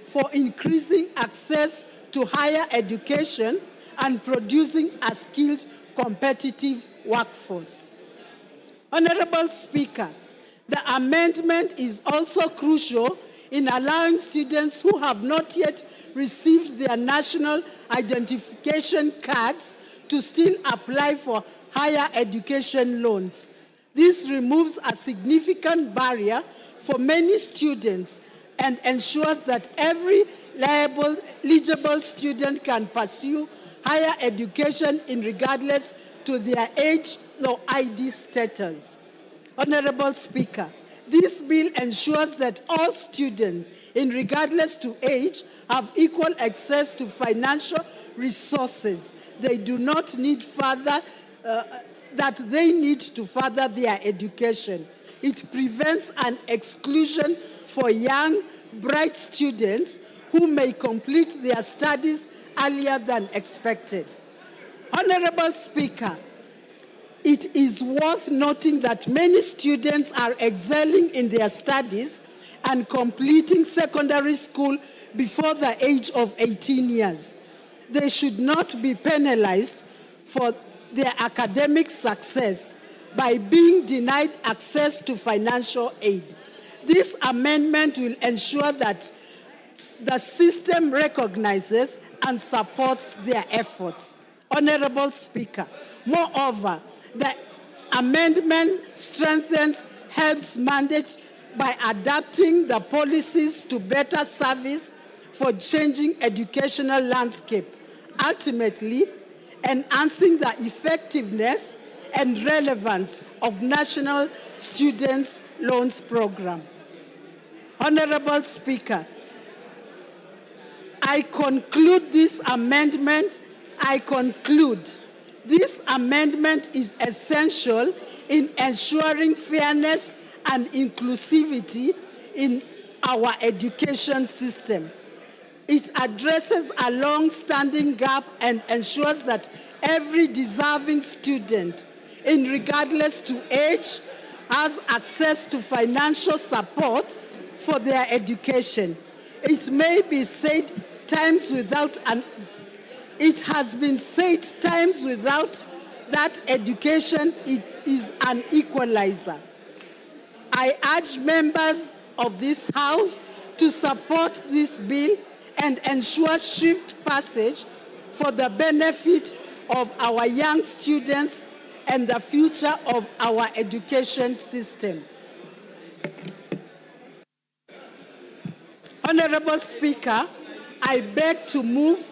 for increasing access to higher education and producing a skilled, competitive workforce. Honorable Speaker, the amendment is also crucial in allowing students who have not yet received their national identification cards to still apply for higher education loans. This removes a significant barrier for many students and ensures that every eligible student can pursue higher education regardless to their age or ID status. Honorable Speaker, this bill ensures that all students, regardless to age, have equal access to financial resources they do not need that they need to further their education. It prevents an exclusion for young, bright students who may complete their studies earlier than expected. Honorable Speaker, it is worth noting that many students are excelling in their studies and completing secondary school before the age of 18 years. They should not be penalized for their academic success by being denied access to financial aid. This amendment will ensure that the system recognizes and supports their efforts. Honorable Speaker, moreover, the amendment strengthens HELB's mandate by adapting the policies to better service for changing educational landscape, ultimately enhancing the effectiveness and relevance of National Students' Loans Program. Honorable Speaker, I conclude this amendment is essential in ensuring fairness and inclusivity in our education system. It addresses a long-standing gap and ensures that every deserving student, regardless to age, has access to financial support for their education. It may be said times without it has been said times without that education is an equalizer. I urge members of this House to support this bill and ensure swift passage for the benefit of our young students and the future of our education system. Honorable Speaker, I beg to move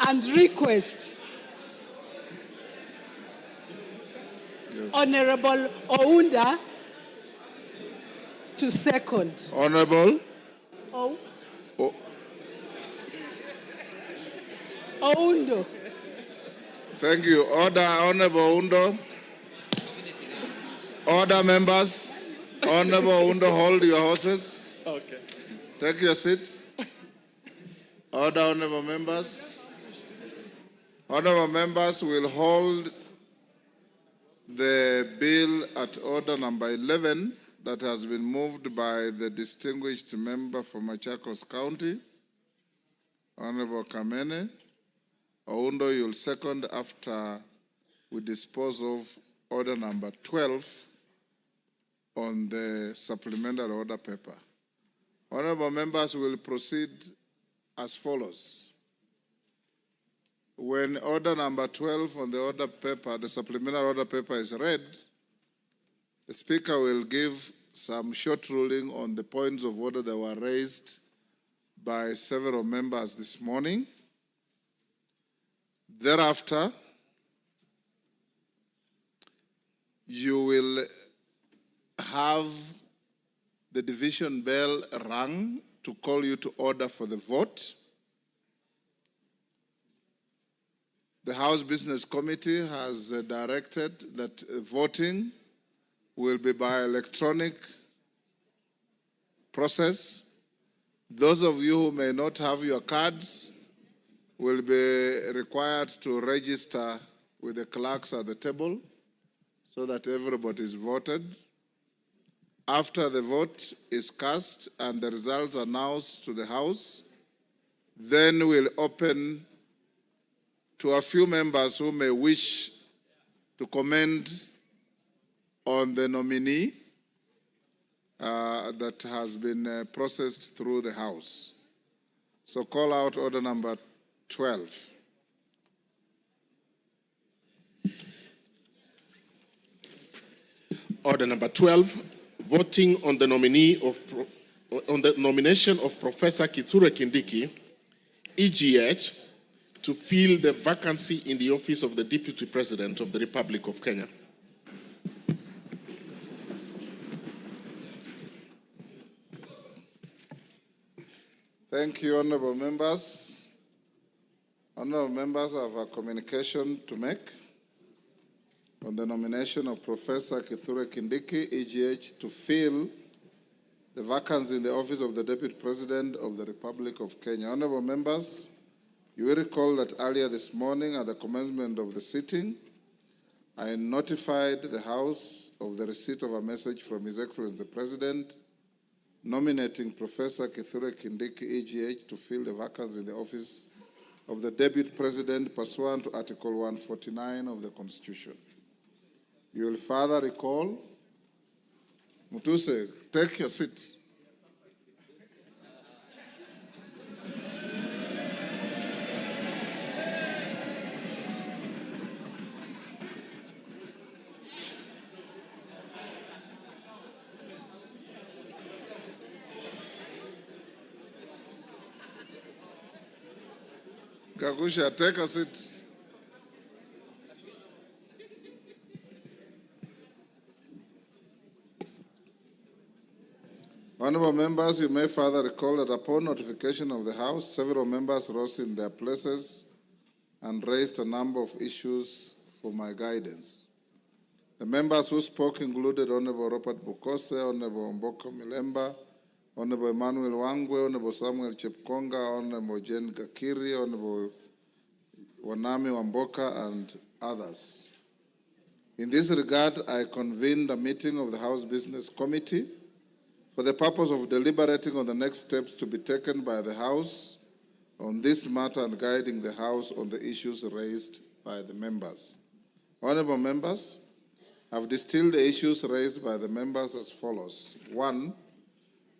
and request Honorable Ounda to second. Honorable Oundo. Thank you. Order, Honorable Oundo. Order, members. Honorable Oundo, hold your horses. Okay. Take your seat. Order, honorable members. Honorable members will hold the bill at order number 11 that has been moved by the distinguished member from Machakos County. Honorable Kamene. Oundo, you'll second after we dispose of order number 12 on the supplementary order paper. Honorable members will proceed as follows. When order number 12 on the order paper, the supplementary order paper is read, the Speaker will give some short ruling on the points of order that were raised by several members this morning. Thereafter, you will have the division bell rung to call you to order for the vote. The House Business Committee has directed that voting will be by electronic process. Those of you who may not have your cards will be required to register with the clerks at the table so that everybody is voted. After the vote is cast and the results announced to the House, then we'll open to a few members who may wish to comment on the nominee that has been processed through the House. So call out order number 12. Order number 12, voting on the nomination of Professor Kithure Kindiki, EGH, to fill the vacancy in the office of the Deputy President of the Republic of Kenya. Thank you, honorable members. Honorable members, I have a communication to make on the nomination of Professor Kithure Kindiki, EGH, to fill the vacancy in the office of the Deputy President of the Republic of Kenya. Honorable members, you will recall that earlier this morning at the commencement of the sitting, I notified the House of the receipt of a message from His Excellency the President nominating Professor Kithure Kindiki, EGH, to fill the vacancy in the office of the Deputy President pursuant to Article 149 of the Constitution. You will further recall, Mutuse, take your seat. Gagusha, take a seat. Honorable members, you may further recall that upon notification of the House, several members rose in their places and raised a number of issues for my guidance. The members who spoke included Honorable Robert Bukose, Honorable Mboka Milemba, Honorable Emmanuel Wangwe, Honorable Samuel Chepkonga, Honorable Jen Gakiri, Honorable Wanami Wamboka, and others. In this regard, I convened a meeting of the House Business Committee for the purpose of deliberating on the next steps to be taken by the House on this matter and guiding the House on the issues raised by the members. Honorable members, I've distilled the issues raised by the members as follows. 1,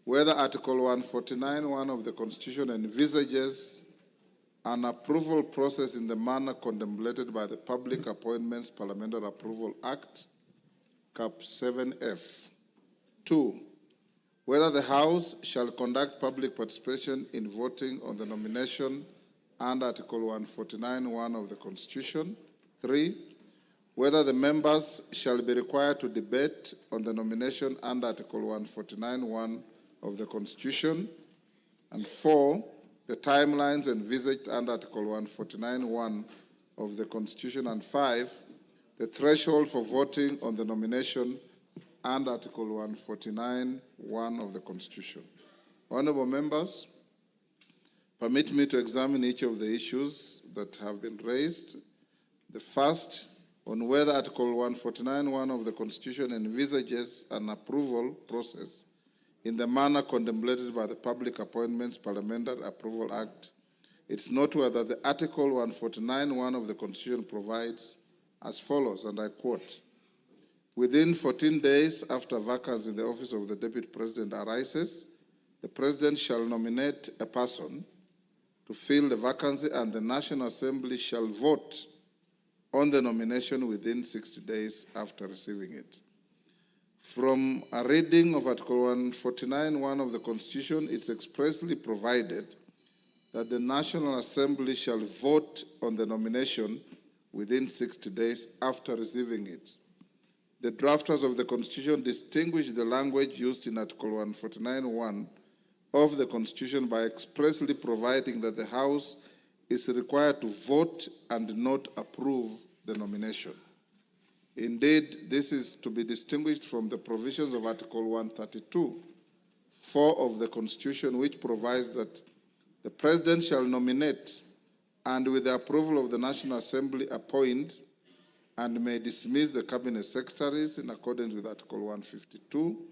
whether Article 149(1) of the Constitution envisages an approval process in the manner contemplated by the Public Appointments Parliamentary Approval Act, Cap 7F. 2, whether the House shall conduct public participation in voting on the nomination under Article 149(1) of the Constitution. 3, whether the members shall be required to debate on the nomination under Article 149(1) of the Constitution. And 4, the timelines envisaged under Article 149(1) of the Constitution. And 5, the threshold for voting on the nomination under Article 149(1) of the Constitution. Honorable members, permit me to examine each of the issues that have been raised. The first, on whether Article 149(1) of the Constitution envisages an approval process in the manner contemplated by the Public Appointments Parliamentary Approval Act, It's noteworthy that the Article 149(1) of the Constitution provides as follows, and I quote, "Within 14 days after vacancy in the office of the Deputy President arises, the President shall nominate a person to fill the vacancy, and the National Assembly shall vote on the nomination within 60 days after receiving it." From a reading of Article 149(1) of the Constitution, it's expressly provided that the National Assembly shall vote on the nomination within 60 days after receiving it. The drafters of the Constitution distinguish the language used in Article 149(1) of the Constitution by expressly providing that the House is required to vote and not approve the nomination. Indeed, this is to be distinguished from the provisions of Article 132(4) of the Constitution, which provides that the President shall nominate and, with the approval of the National Assembly, appoint and may dismiss the Cabinet Secretaries in accordance with Article 152,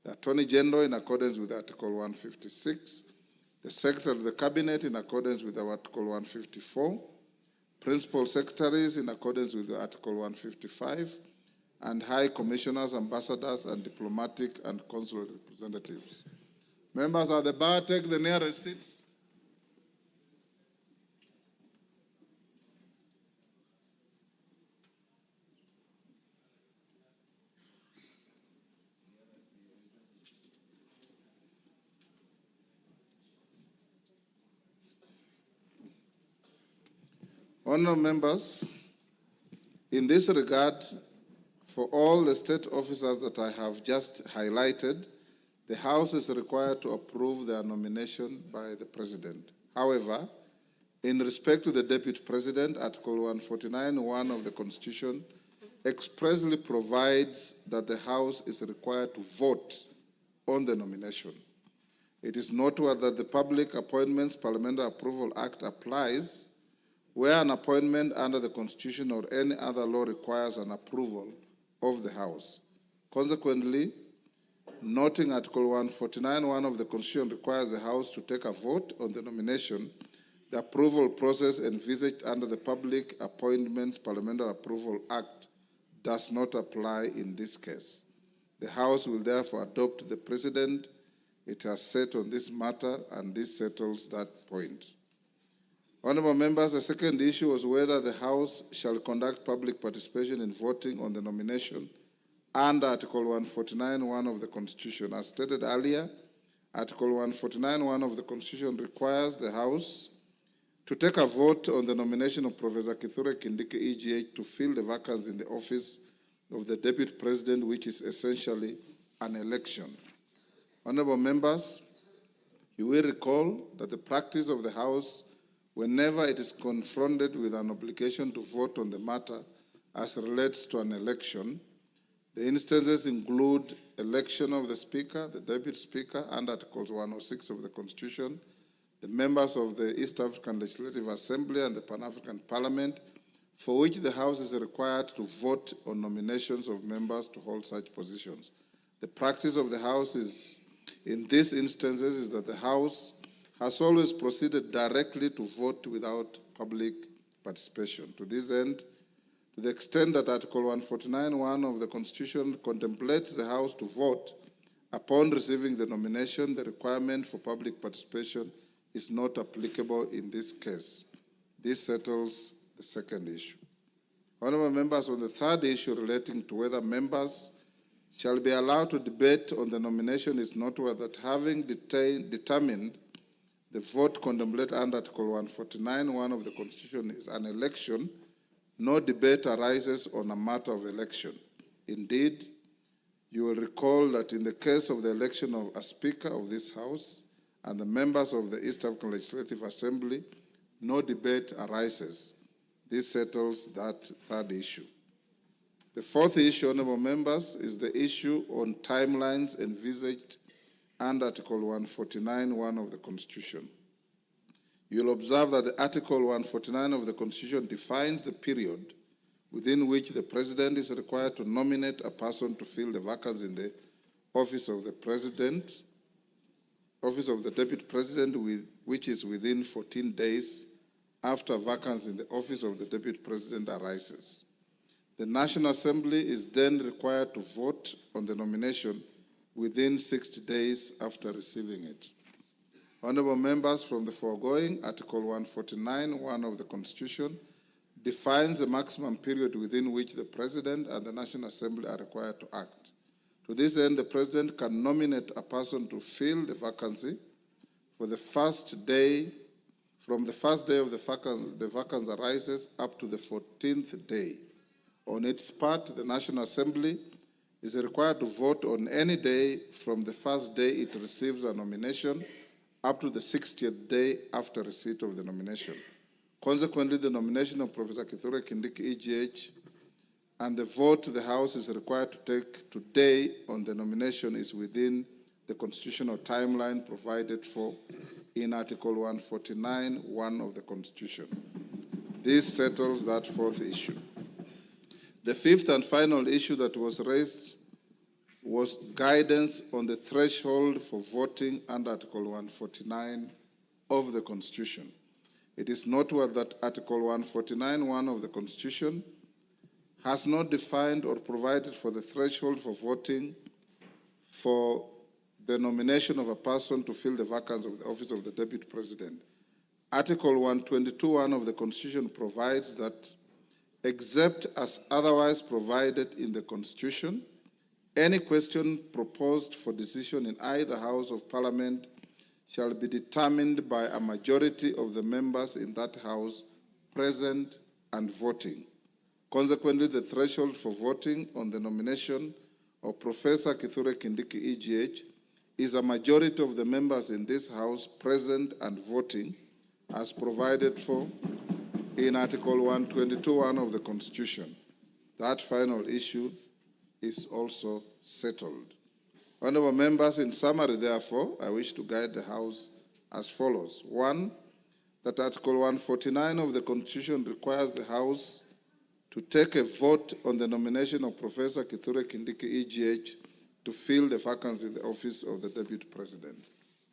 the Attorney General in accordance with Article 156, the Secretary of the Cabinet in accordance with Article 154, Principal Secretaries in accordance with Article 155, and High Commissioners, Ambassadors, and Diplomatic and Consular Representatives. Members of the bar, take the nearest seats. Honourable members, in this regard, for all the state officers that I have just highlighted, the House is required to approve their nomination by the President. However, in respect to the Deputy President, Article 149(1) of the Constitution expressly provides that the House is required to vote on the nomination. It is noteworthy that the Public Appointments Parliamentary Approval Act applies where an appointment under the Constitution or any other law requires an approval of the House. Consequently, noting Article 149(1) of the Constitution requires the House to take a vote on the nomination, the approval process envisaged under the Public Appointments Parliamentary Approval Act does not apply in this case. The House will therefore adopt the precedent it has set on this matter, and this settles that point. Honourable members, the second issue was whether the House shall conduct public participation in voting on the nomination under Article 149(1) of the Constitution. As stated earlier, Article 149(1) of the Constitution requires the House to take a vote on the nomination of Professor Kithure Kindiki, EGH, to fill the vacancy in the office of the Deputy President, which is essentially an election. Honourable members, you will recall that the practice of the House, whenever it is confronted with an obligation to vote on the matter as relates to an election, the instances include election of the Speaker, the Deputy Speaker, under Articles 106 of the Constitution, the members of the East African Legislative Assembly and the Pan-African Parliament, for which the House is required to vote on nominations of members to hold such positions. The practice of the House in these instances is that the House has always proceeded directly to vote without public participation. To this end, to the extent that Article 149(1) of the Constitution contemplates the House to vote upon receiving the nomination, the requirement for public participation is not applicable in this case. This settles the second issue. Honourable members, on the third issue relating to whether members shall be allowed to debate on the nomination, is noteworthy that having determined the vote contemplated under Article 149(1) of the Constitution is an election, no debate arises on a matter of election. Indeed, you will recall that in the case of the election of a Speaker of this House and the members of the East African Legislative Assembly, no debate arises. This settles that third issue. The fourth issue, honourable members, is the issue on timelines envisaged under Article 149(1) of the Constitution. You'll observe that the Article 149 of the Constitution defines the period within which the President is required to nominate a person to fill the vacancy in the office of the President. office of the Deputy President, which is within 14 days after vacancy in the office of the Deputy President arises. The National Assembly is then required to vote on the nomination within 60 days after receiving it. Honorable members, from the foregoing, Article 149(1) of the Constitution defines the maximum period within which the President and the National Assembly are required to act. To this end, the President can nominate a person to fill the vacancy from the first day of the vacancy arises up to the 14th day. On its part, the National Assembly is required to vote on any day from the first day it receives a nomination up to the 60th day after receipt of the nomination. Consequently, the nomination of Professor Kithure Kindiki, EGH, and the vote the House is required to take today on the nomination is within the constitutional timeline provided for in Article 149(1) of the Constitution. This settles that fourth issue. The fifth and final issue that was raised was guidance on the threshold for voting under Article 149 of the Constitution. It is noteworthy that Article 149(1) of the Constitution has not defined or provided for the threshold for voting for the nomination of a person to fill the vacancy of the office of the Deputy President. Article 122(1) of the Constitution provides that, except as otherwise provided in the Constitution, any question proposed for decision in either House of Parliament shall be determined by a majority of the members in that House present and voting. Consequently, the threshold for voting on the nomination of Professor Kithure Kindiki, EGH, is a majority of the members in this House present and voting, as provided for in Article 122(1) of the Constitution. That final issue is also settled. Honorable members, in summary, therefore, I wish to guide the House as follows. 1, that Article 149 of the Constitution requires the House to take a vote on the nomination of Professor Kithure Kindiki, EGH, to fill the vacancy in the office of the Deputy President.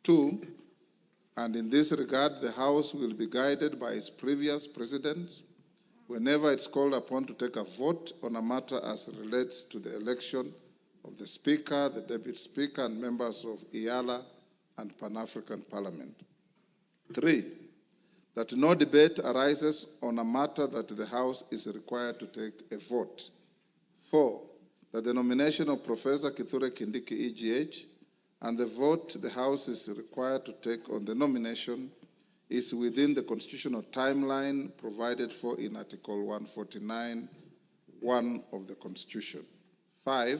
2, and in this regard, the House will be guided by its previous precedents whenever it's called upon to take a vote on a matter as relates to the election of the Speaker, the Deputy Speaker, and members of IALA and Pan-African Parliament. 3, that no debate arises on a matter that the House is required to take a vote. 4, that the nomination of Professor Kithure Kindiki, EGH, and the vote the House is required to take on the nomination is within the constitutional timeline provided for in Article 149(1) of the Constitution. 5,